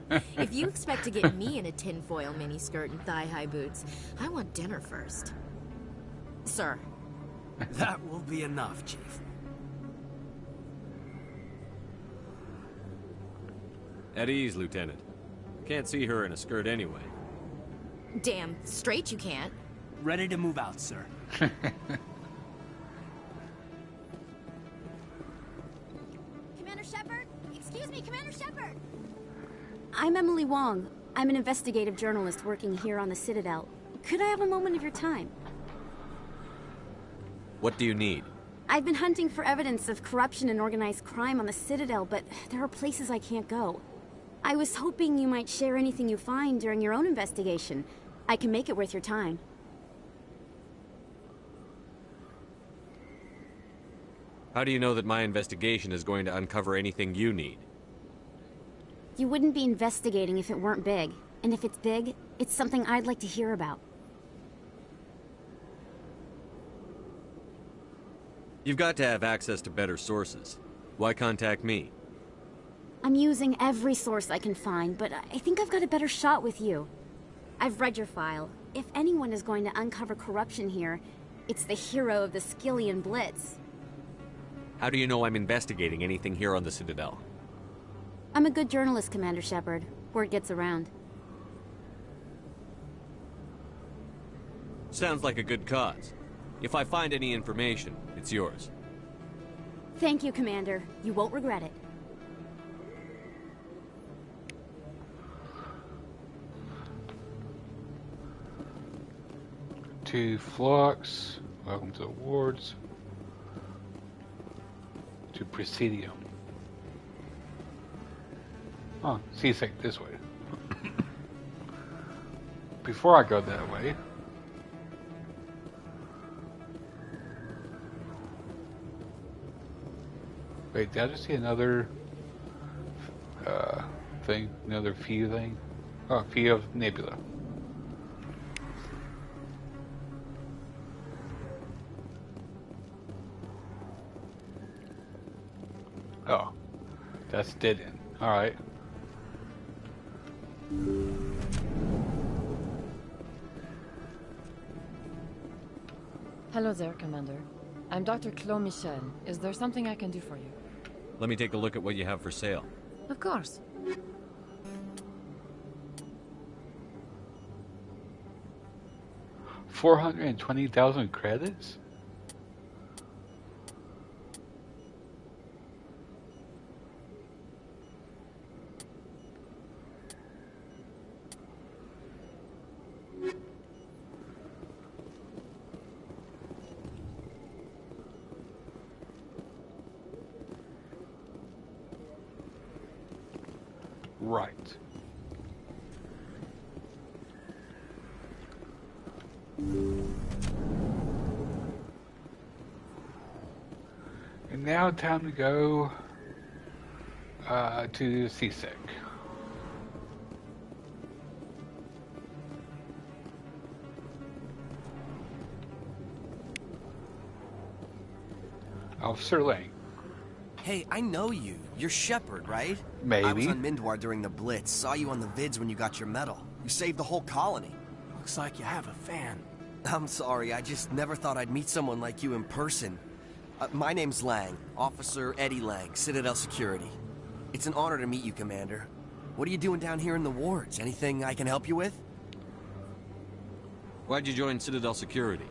If you expect to get me in a tinfoil miniskirt and thigh-high boots, I want dinner first. Sir. That will be enough, Chief. At ease, Lieutenant. Can't see her in a skirt anyway. Damn straight you can't. Ready to move out, sir. Commander Shepard? Excuse me, Commander Shepard! I'm Emily Wong. I'm an investigative journalist working here on the Citadel. Could I have a moment of your time? What do you need? I've been hunting for evidence of corruption and organized crime on the Citadel, but there are places I can't go. I was hoping you might share anything you find during your own investigation. I can make it worth your time. How do you know that my investigation is going to uncover anything you need? You wouldn't be investigating if it weren't big. And if it's big, it's something I'd like to hear about. You've got to have access to better sources. Why contact me? I'm using every source I can find, but I think I've got a better shot with you. I've read your file. If anyone is going to uncover corruption here, it's the hero of the Skillian Blitz. How do you know I'm investigating anything here on the Citadel? I'm a good journalist, Commander Shepard. Word gets around. Sounds like a good cause. If I find any information, it's yours. Thank you, Commander. You won't regret it. To Flux. Welcome to the wards. To Presidium. Oh, seasick this way. Before I go that way, wait, did I just see another thing? Another Fee thing? Oh, Fee of Nebula. Oh, that's dead end. Alright. Hello there, Commander. I'm Dr. Claude Michel. Is there something I can do for you? Let me take a look at what you have for sale. Of course. $420,000 credits? Right. And now time to go to Seasick. Officer Lang. Hey, I know you. You're Shepard, right? Maybe. I was on Mindwar during the Blitz. Saw you on the vids when you got your medal. You saved the whole colony. Looks like you have a fan. I'm sorry, I just never thought I'd meet someone like you in person. My name's Lang, Officer Eddie Lang, Citadel Security. It's an honor to meet you, Commander. What are you doing down here in the wards? Anything I can help you with? Why'd you join Citadel Security?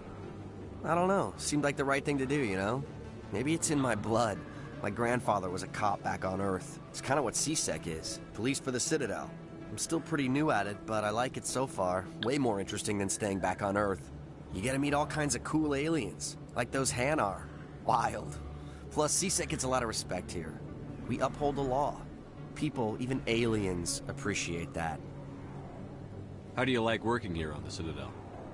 I don't know. Seemed like the right thing to do, you know? Maybe it's in my blood. My grandfather was a cop back on Earth. It's kind of what CSEC is. Police for the Citadel. I'm still pretty new at it, but I like it so far. Way more interesting than staying back on Earth. You get to meet all kinds of cool aliens, like those Hanar. Wild. Plus, CSEC gets a lot of respect here. We uphold the law. People, even aliens, appreciate that. How do you like working here on the Citadel?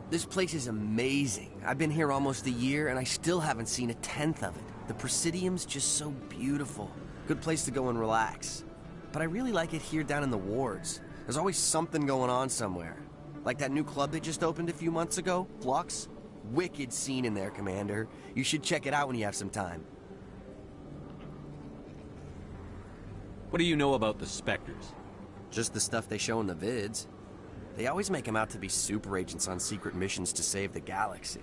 This place is amazing. I've been here almost a year, and I still haven't seen a tenth of it. The Presidium's just so beautiful. Good place to go and relax. But I really like it here down in the wards. There's always something going on somewhere. Like that new club they just opened a few months ago, Flux. Wicked scene in there, Commander. You should check it out when you have some time. What do you know about the Spectres? Just the stuff they show in the vids. They always make them out to be super agents on secret missions to save the galaxy.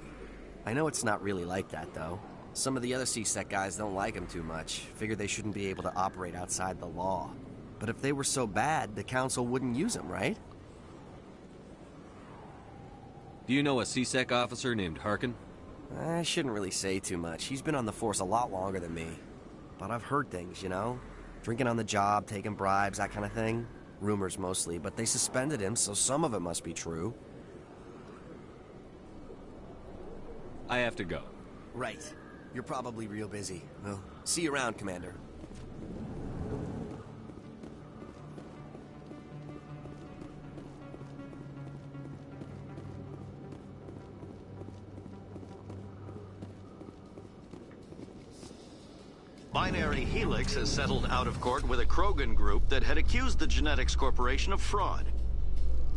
I know it's not really like that, though. Some of the other CSEC guys don't like them too much. Figure they shouldn't be able to operate outside the law. But if they were so bad, the Council wouldn't use them, right? Do you know a CSEC officer named Harkin? I shouldn't really say too much. He's been on the force a lot longer than me. But I've heard things, you know? Drinking on the job, taking bribes, that kind of thing. Rumors mostly, but they suspended him, so some of it must be true. I have to go. Right. You're probably real busy. Well, see you around, Commander. Binary Helix has settled out of court with a Krogan group that had accused the Genetics Corporation of fraud.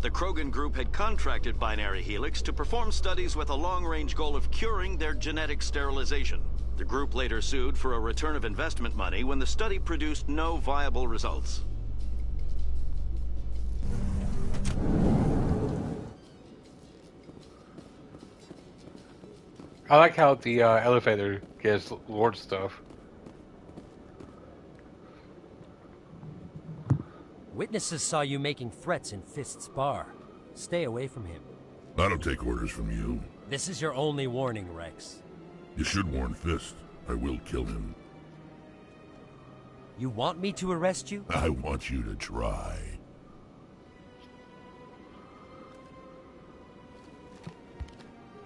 The Krogan group had contracted Binary Helix to perform studies with a long-range goal of curing their genetic sterilization. The group later sued for a return of investment money when the study produced no viable results. I like how the elevator gets Lord stuff. Witnesses saw you making threats in Fist's bar. Stay away from him. I don't take orders from you. This is your only warning, Rex. You should warn Fist. I will kill him. You want me to arrest you? I want you to try.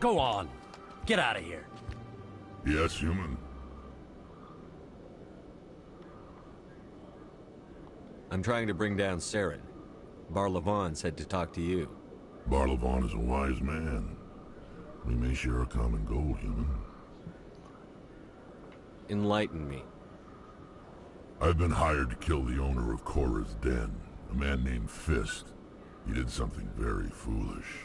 Go on. Get out of here. Yes, human. I'm trying to bring down Saren. Barlavon said to talk to you. Barlavon is a wise man. We may share a common goal, human. Enlighten me. I've been hired to kill the owner of Cora's Den, a man named Fist. He did something very foolish.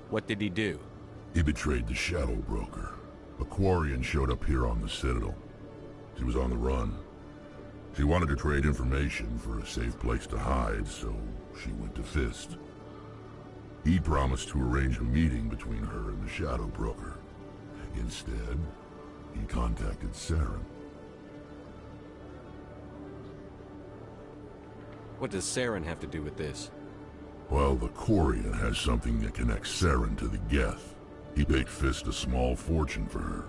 What did he do? He betrayed the Shadow Broker. A Quarian showed up here on the Citadel. She was on the run. She wanted to trade information for a safe place to hide, so she went to Fist. He promised to arrange a meeting between her and the Shadow Broker. Instead, he contacted Saren. What does Saren have to do with this? Well, the Quarian has something that connects Saren to the Geth. He paid Fist a small fortune for her.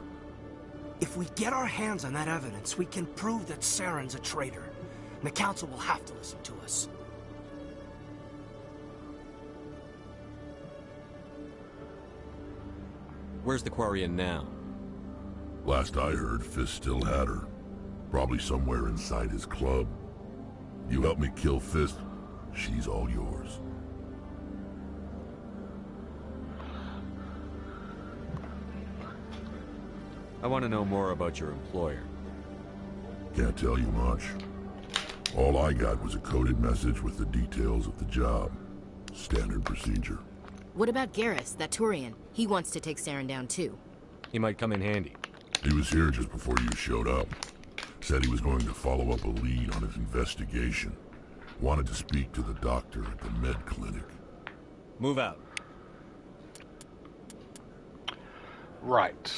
If we get our hands on that evidence, we can prove that Saren's a traitor. And the Council will have to listen to us. Where's the Quarian now? Last I heard, Fist still had her. Probably somewhere inside his club. You help me kill Fist, she's all yours. I want to know more about your employer. Can't tell you much. All I got was a coded message with the details of the job. Standard procedure. What about Garrus, that Turian? He wants to take Saren down too. He might come in handy. He was here just before you showed up. Said he was going to follow up a lead on his investigation. Wanted to speak to the doctor at the med clinic. Move out. Right.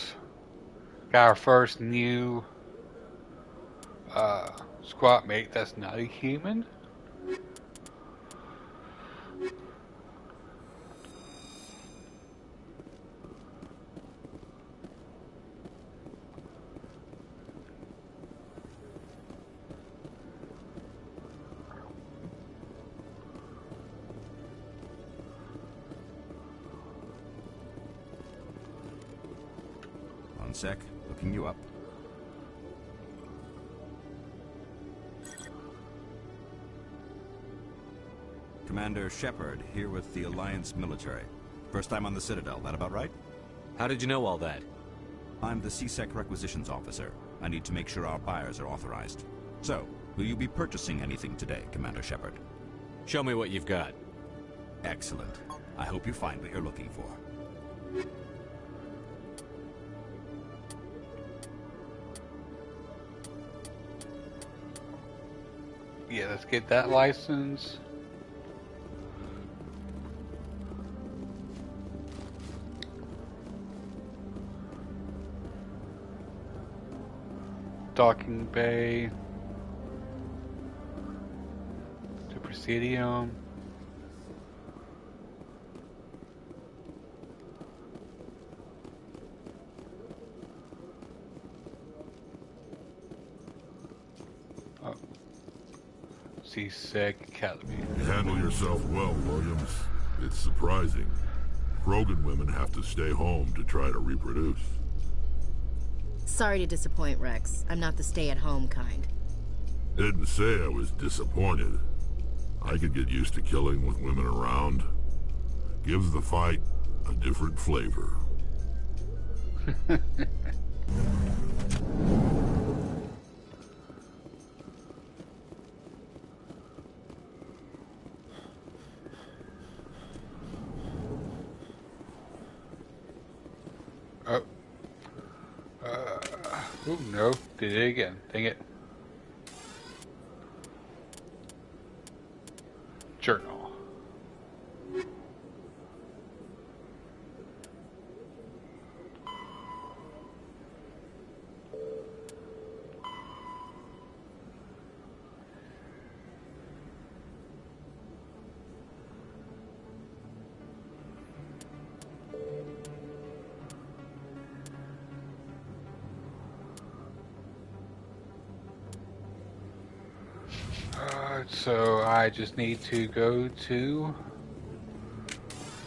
Got our first new squad mate that's not a human. One sec, looking you up. Commander Shepard, here with the Alliance military. First time on the Citadel, that about right? How did you know all that? I'm the CSEC requisitions officer. I need to make sure our buyers are authorized. So, will you be purchasing anything today, Commander Shepard? Show me what you've got. Excellent. I hope you find what you're looking for. Yeah, let's get that license. docking bay. To Presidium. Oh. C-Sec Academy. You handle yourself well, Williams. It's surprising. Krogan women have to stay home to try to reproduce. Sorry to disappoint, Rex. I'm not the stay-at-home kind. Didn't say I was disappointed. I could get used to killing with women around. Gives the fight a different flavor. Oh. Oh no, did it again. Dang it. Journal. So I just need to go to...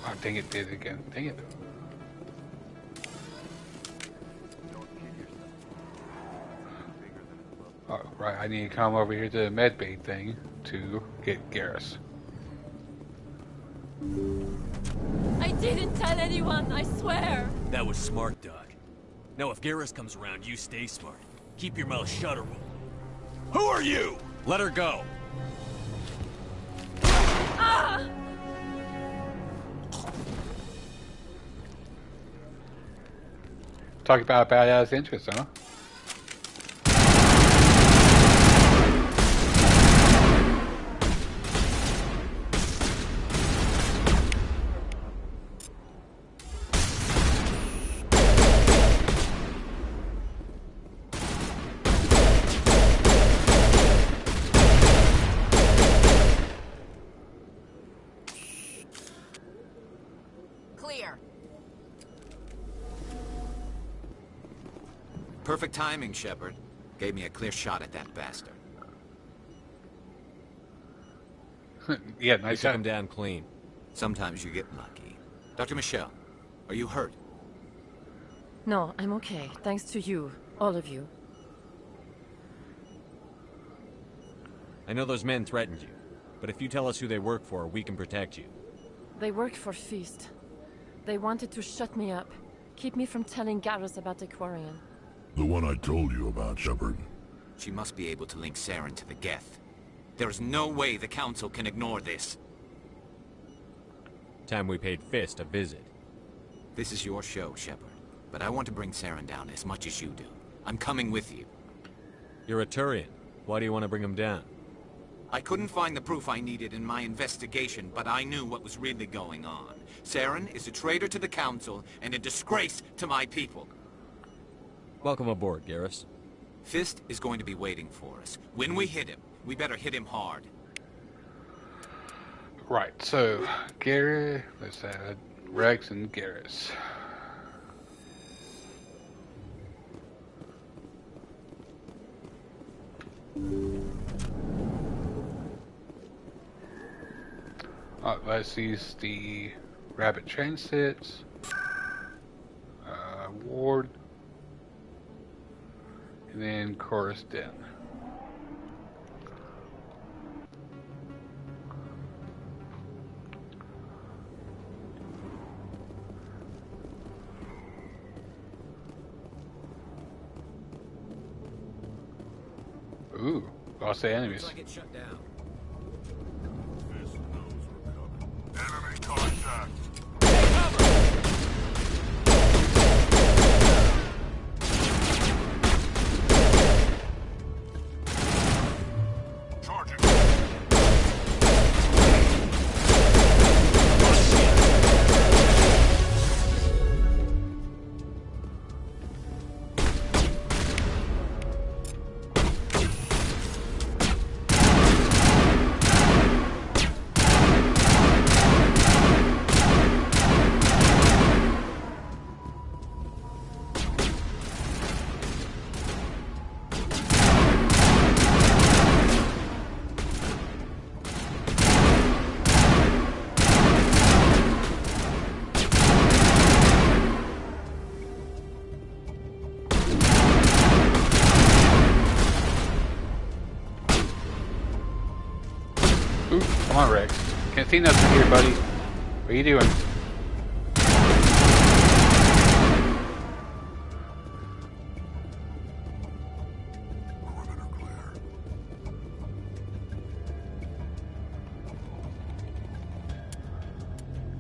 Oh, dang it, did it again. Dang it. Oh, right, I need to come over here to the medbay thing to get Garrus. I didn't tell anyone, I swear. That was smart, Doc. Now if Garrus comes around, you stay smart. Keep your mouth shut or we'll... Who are you? Let her go. Ah! Talk about badass interest, huh? Clear. Perfect timing, Shepard. Gave me a clear shot at that bastard. Yeah, You nice took shot. him down clean. Sometimes you get lucky. Dr. Michelle, are you hurt? No, I'm okay. Thanks to you. All of you. I know those men threatened you, but if you tell us who they work for, we can protect you. They work for Feast. They wanted to shut me up. Keep me from telling Garrus about the Quarian. The one I told you about, Shepard. She must be able to link Saren to the Geth. There's no way the Council can ignore this. Time we paid Fist a visit. This is your show, Shepard. But I want to bring Saren down as much as you do. I'm coming with you. You're a Turian. Why do you want to bring him down? I couldn't find the proof I needed in my investigation, but I knew what was really going on. Saren is a traitor to the Council and a disgrace to my people. Welcome aboard, Garrus. Fist is going to be waiting for us. When we hit him, we better hit him hard. Right, so Garrus, let's add Rex and Garrus. Let's use the Rabbit Transits, Ward, and then Chorus Den. Ooh, lost the enemies. Looks like it's shut down. Enemy contact! Come on, Rex. Can't see nothing here, buddy. What are you doing?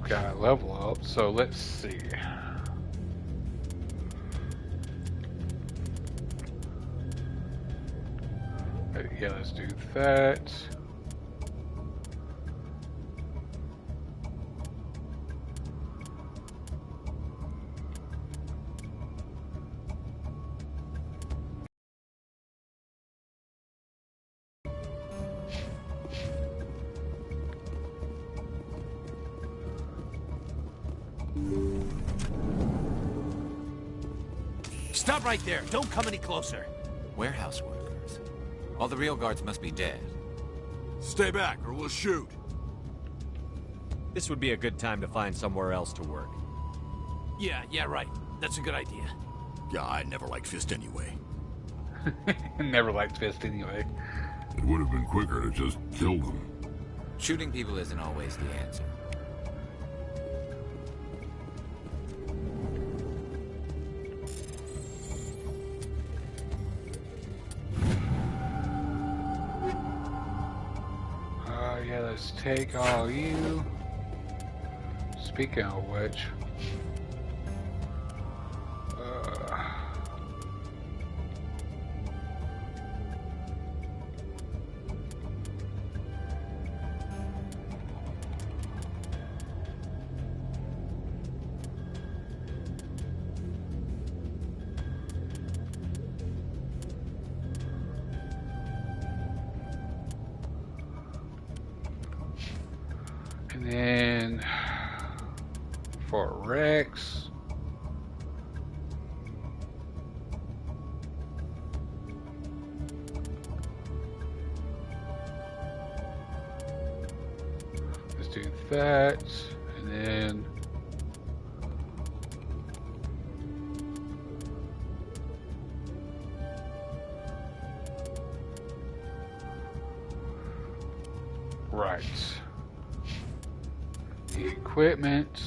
Got a level up, so let's see. Yeah, let's do that. Stop right there. Don't come any closer. Warehouse workers. All the real guards must be dead. Stay back, or we'll shoot. This would be a good time to find somewhere else to work. Yeah, right. That's a good idea. Yeah, I never liked Fist anyway. Never liked Fist anyway. It would have been quicker to just kill them. Shooting people isn't always the answer. Yeah, let's take all you. Speaking of which, and then for Rex, let's do that, and then right. The equipment.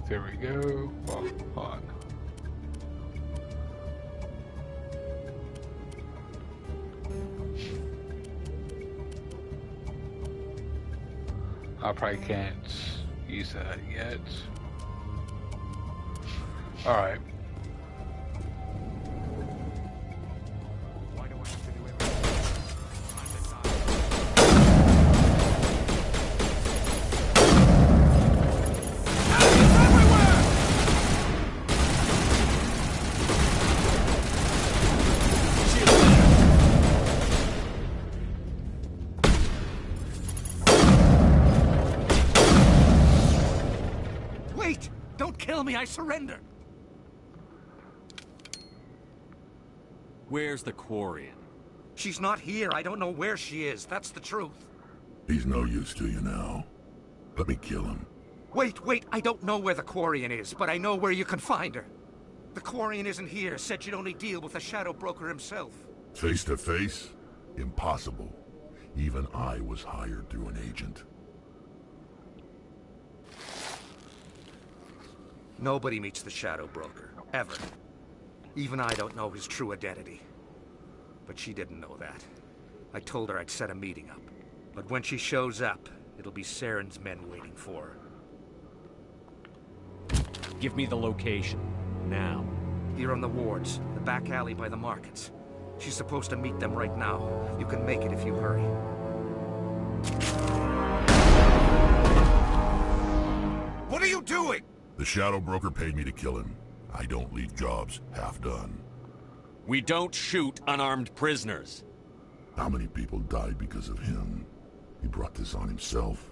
There we go. Well, hold on. I probably can't use that yet. All right. Wait! Don't kill me, I surrender! Where's the Quarian? She's not here. I don't know where she is. That's the truth. He's no use to you now. Let me kill him. Wait. I don't know where the Quarian is, but I know where you can find her. The Quarian isn't here. Said she'd only deal with the Shadow Broker himself. Face to face? Impossible. Even I was hired through an agent. Nobody meets the Shadow Broker. Ever. Even I don't know his true identity. But she didn't know that. I told her I'd set a meeting up. But when she shows up, it'll be Saren's men waiting for her. Give me the location. Now. Here on the wards, the back alley by the markets. She's supposed to meet them right now. You can make it if you hurry. What are you doing? The Shadow Broker paid me to kill him. I don't leave jobs half done. We don't shoot unarmed prisoners. How many people died because of him? He brought this on himself.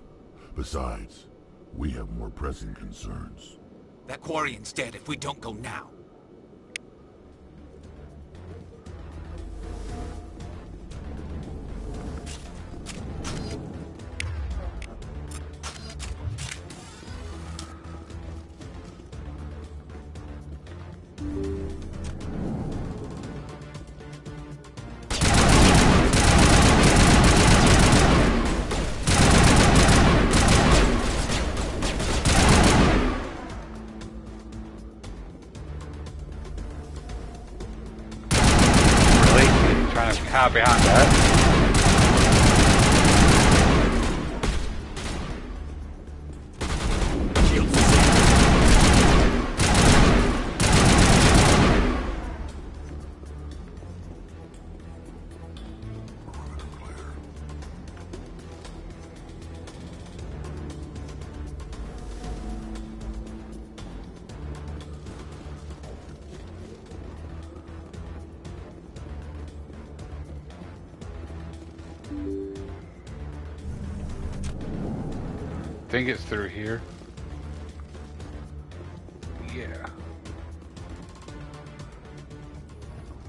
Besides, we have more pressing concerns. That Quarian's dead if we don't go now. hide behind that. I think it's through here. Yeah.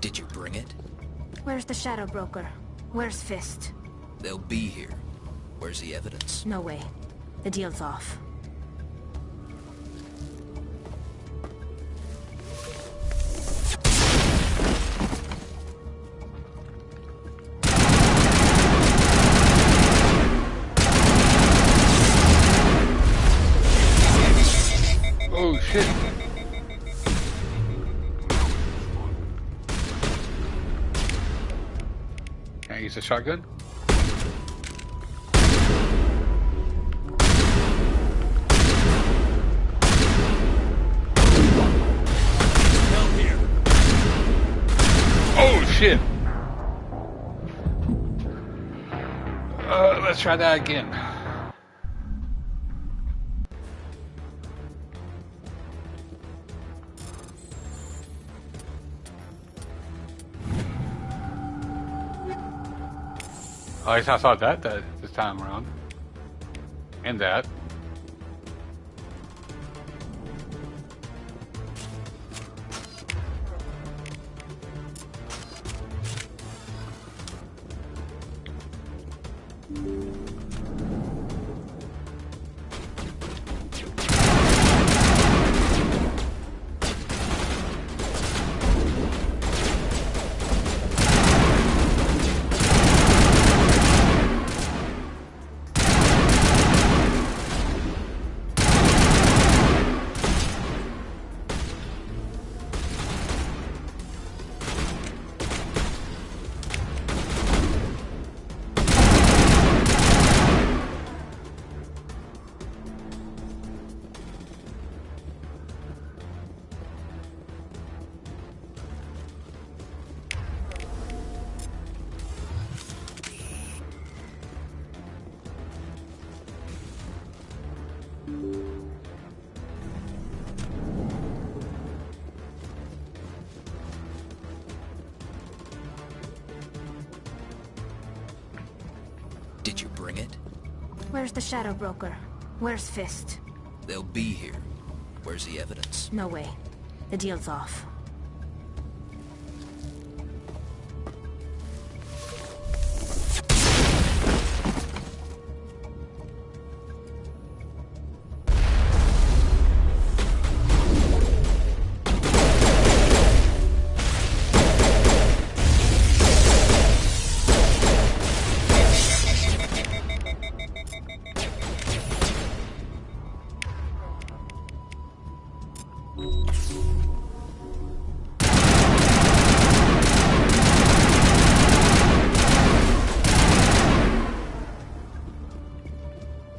Did you bring it? Where's the Shadow Broker? Where's Fist? They'll be here. Where's the evidence? No way. The deal's off. Oh shit. Can I use a shotgun? Oh shit. Let's try that again. At least I saw that this time around. And that. Did you bring it? Where's the Shadow Broker? Where's Fist? They'll be here. Where's the evidence? No way. The deal's off.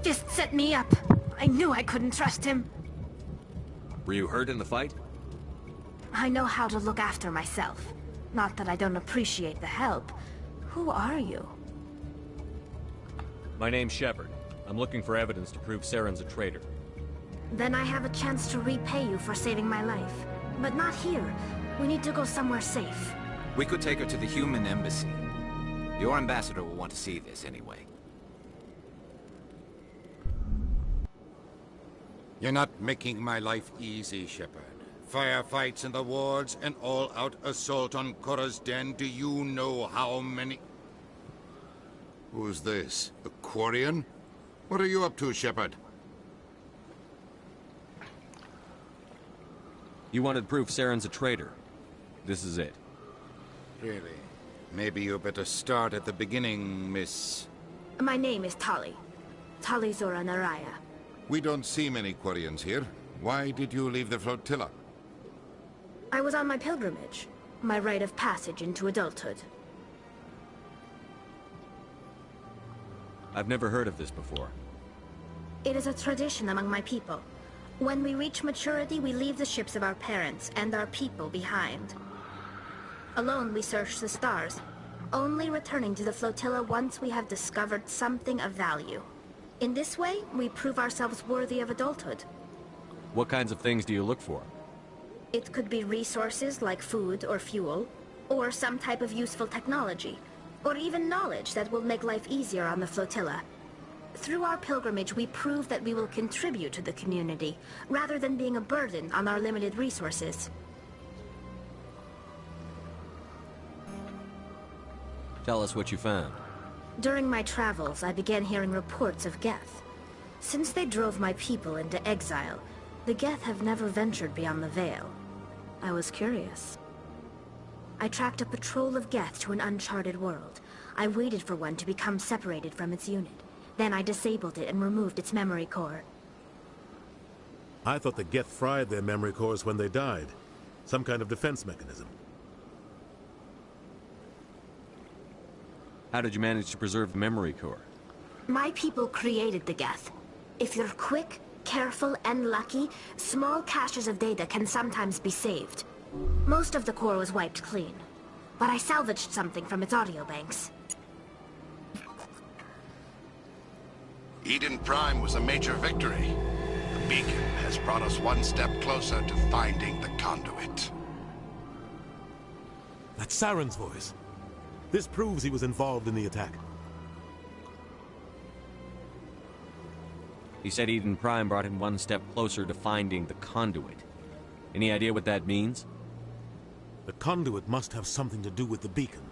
Fist set me up. I knew I couldn't trust him. Were you hurt in the fight? I know how to look after myself. Not that I don't appreciate the help. Who are you? My name's Shepard. I'm looking for evidence to prove Saren's a traitor. Then I have a chance to repay you for saving my life. But not here. We need to go somewhere safe. We could take her to the human embassy. Your ambassador will want to see this anyway. You're not making my life easy, Shepard. Firefights in the wards, an all-out assault on Korra's den. Do you know how many... Who's this? The Quarian? What are you up to, Shepard? You wanted proof Saren's a traitor. This is it. Really? Maybe you better start at the beginning, Miss... My name is Tali. Tali Zora Naraya. We don't see many Quarians here. Why did you leave the flotilla? I was on my pilgrimage. My rite of passage into adulthood. I've never heard of this before. It is a tradition among my people. When we reach maturity, we leave the ships of our parents and our people behind. Alone, we search the stars, only returning to the flotilla once we have discovered something of value. In this way, we prove ourselves worthy of adulthood. What kinds of things do you look for? It could be resources like food or fuel, or some type of useful technology, or even knowledge that will make life easier on the flotilla. Through our pilgrimage, we prove that we will contribute to the community, rather than being a burden on our limited resources. Tell us what you found. During my travels, I began hearing reports of Geth. Since they drove my people into exile, the Geth have never ventured beyond the Veil. I was curious. I tracked a patrol of Geth to an uncharted world. I waited for one to become separated from its unit. Then I disabled it and removed its memory core. I thought the Geth fried their memory cores when they died. Some kind of defense mechanism. How did you manage to preserve the memory core? My people created the Geth. If you're quick, careful, and lucky, small caches of data can sometimes be saved. Most of the core was wiped clean, but I salvaged something from its audio banks. Eden Prime was a major victory. The beacon has brought us one step closer to finding the conduit. That's Saren's voice. This proves he was involved in the attack. He said Eden Prime brought him one step closer to finding the conduit. Any idea what that means? The conduit must have something to do with the beacon.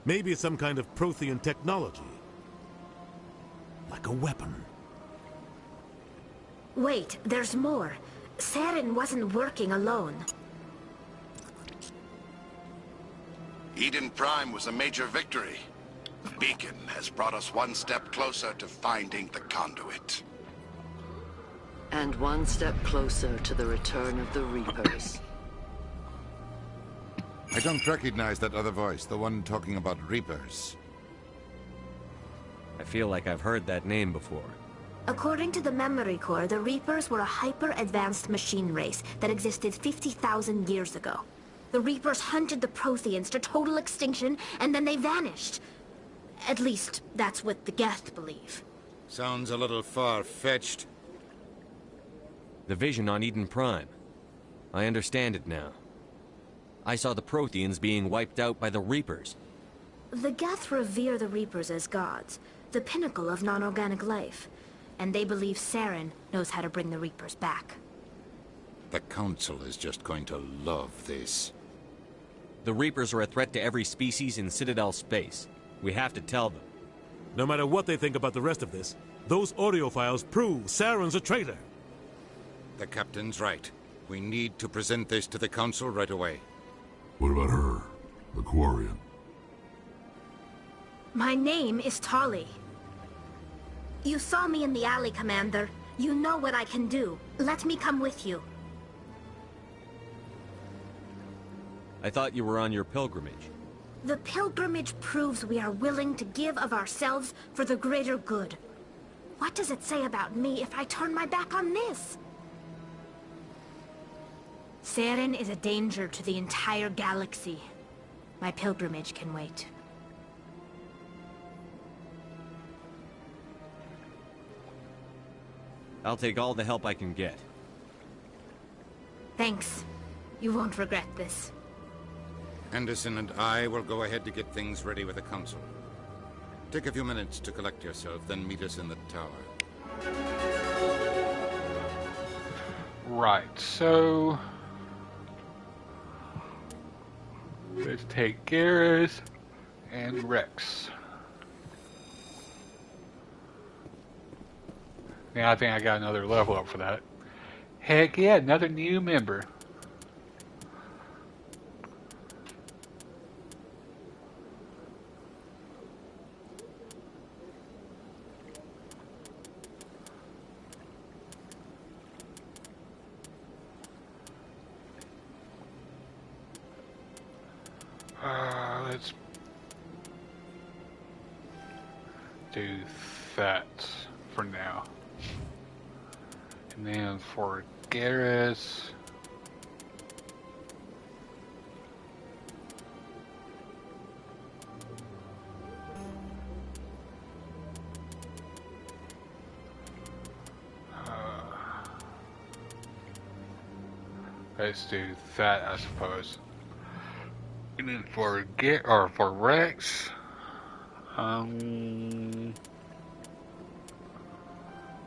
Maybe it's some kind of Prothean technology. Like a weapon. Wait, there's more. Saren wasn't working alone. Eden Prime was a major victory. The beacon has brought us one step closer to finding the conduit. And one step closer to the return of the Reapers. I don't recognize that other voice, the one talking about Reapers. I feel like I've heard that name before. According to the memory core, the Reapers were a hyper-advanced machine race that existed 50,000 years ago. The Reapers hunted the Protheans to total extinction, and then they vanished. At least, that's what the Geth believe. Sounds a little far-fetched. The vision on Eden Prime. I understand it now. I saw the Protheans being wiped out by the Reapers. The Geth revere the Reapers as gods, the pinnacle of non-organic life. And they believe Saren knows how to bring the Reapers back. The Council is just going to love this. The Reapers are a threat to every species in Citadel space. We have to tell them. No matter what they think about the rest of this, those audio files prove Saren's a traitor. The Captain's right. We need to present this to the Council right away. What about her? The Quarian? My name is Tali. You saw me in the alley, Commander. You know what I can do. Let me come with you. I thought you were on your pilgrimage. The pilgrimage proves we are willing to give of ourselves for the greater good. What does it say about me if I turn my back on this? Saren is a danger to the entire galaxy. My pilgrimage can wait. I'll take all the help I can get. Thanks. You won't regret this. Anderson and I will go ahead to get things ready with the Council. Take a few minutes to collect yourself, then meet us in the tower. Right, so... let's take Garrus and Rex. Now I think I got another level up for that. Heck yeah, another new member. Let's do that for now. And then for Garrus, let's do that, I suppose. And then for for Rex,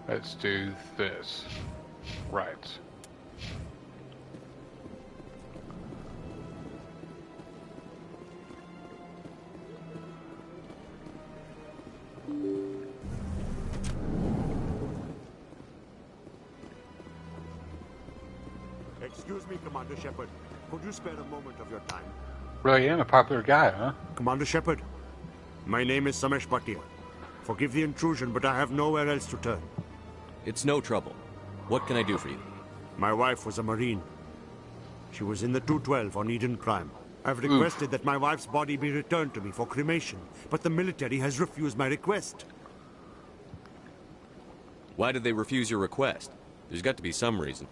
let's do this. Right. Excuse me, Commander Shepard. Could you spare a moment of your time? Really am a popular guy, huh? Commander Shepard, my name is Samesh Bhatia. Forgive the intrusion, but I have nowhere else to turn. It's no trouble. What can I do for you? My wife was a Marine. She was in the 212 on Eden Prime. I've requested that my wife's body be returned to me for cremation, but the military has refused my request. Why did they refuse your request? There's got to be some reason.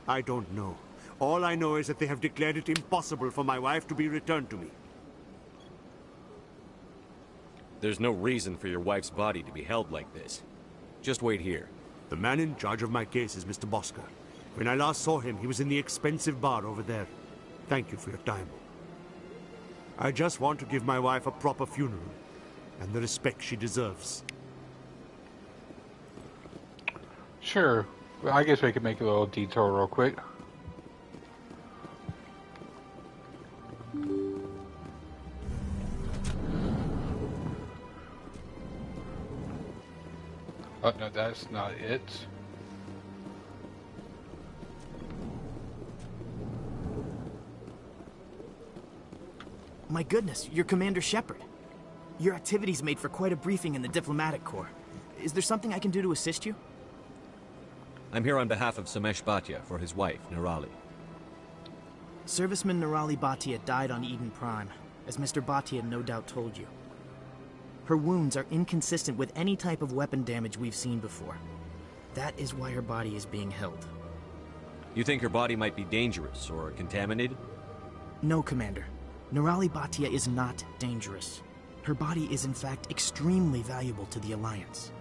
I don't know. All I know is that they have declared it impossible for my wife to be returned to me. There's no reason for your wife's body to be held like this. Just wait here. The man in charge of my case is Mr. Bosker. When I last saw him, he was in the expensive bar over there. Thank you for your time. I just want to give my wife a proper funeral, and the respect she deserves. Sure. Well, I guess we could make a little detour real quick. Oh, no, that's not it. My goodness, you're Commander Shepard. Your activities made for quite a briefing in the Diplomatic Corps. Is there something I can do to assist you? I'm here on behalf of Samesh Bhatia for his wife, Nirali. Serviceman Nirali Bhatia died on Eden Prime, as Mr. Bhatia no doubt told you. Her wounds are inconsistent with any type of weapon damage we've seen before. That is why her body is being held. You think her body might be dangerous or contaminated? No, Commander. Nirali Bhatia is not dangerous. Her body is in fact extremely valuable to the Alliance.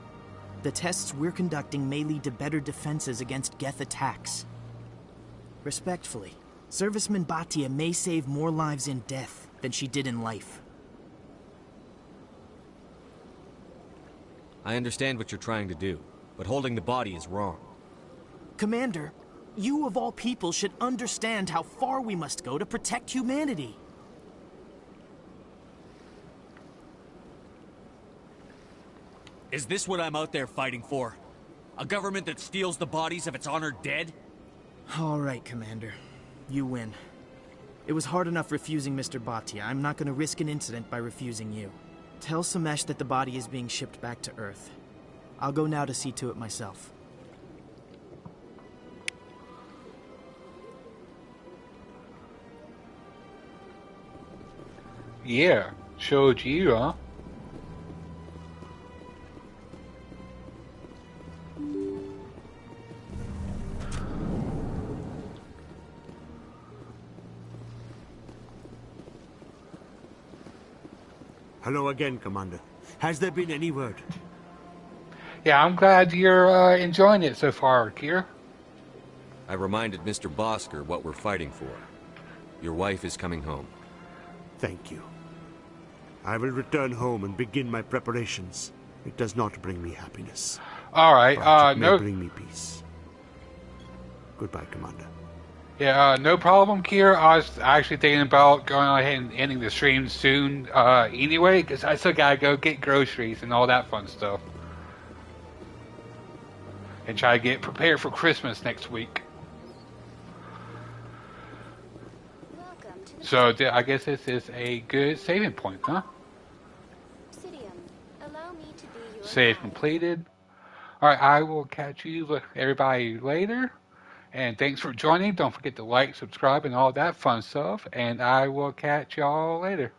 The tests we're conducting may lead to better defenses against Geth attacks. Respectfully, Serviceman Bhatia may save more lives in death than she did in life. I understand what you're trying to do, but holding the body is wrong. Commander, you of all people should understand how far we must go to protect humanity. Is this what I'm out there fighting for? A government that steals the bodies of its honored dead? All right, Commander. You win. It was hard enough refusing Mr. Bhatia. I'm not going to risk an incident by refusing you. Tell Samesh that the body is being shipped back to Earth. I'll go now to see to it myself. Yeah, showed you, huh? Hello again, Commander. Has there been any word? Yeah, I'm glad you're enjoying it so far, Kier. I reminded Mr. Bosker what we're fighting for. Your wife is coming home. Thank you. I will return home and begin my preparations. It does not bring me happiness. All right, but it no. may bring me peace. Goodbye, Commander. Yeah, no problem, Kier. I was actually thinking about going ahead and ending the stream soon anyway, because I still gotta go get groceries and all that fun stuff. And try to get prepared for Christmas next week. So I guess this is a good saving point, huh? Save completed. Alright, I will catch you, everybody, later. And thanks for joining. Don't forget to like, subscribe, and all that fun stuff. And I will catch y'all later.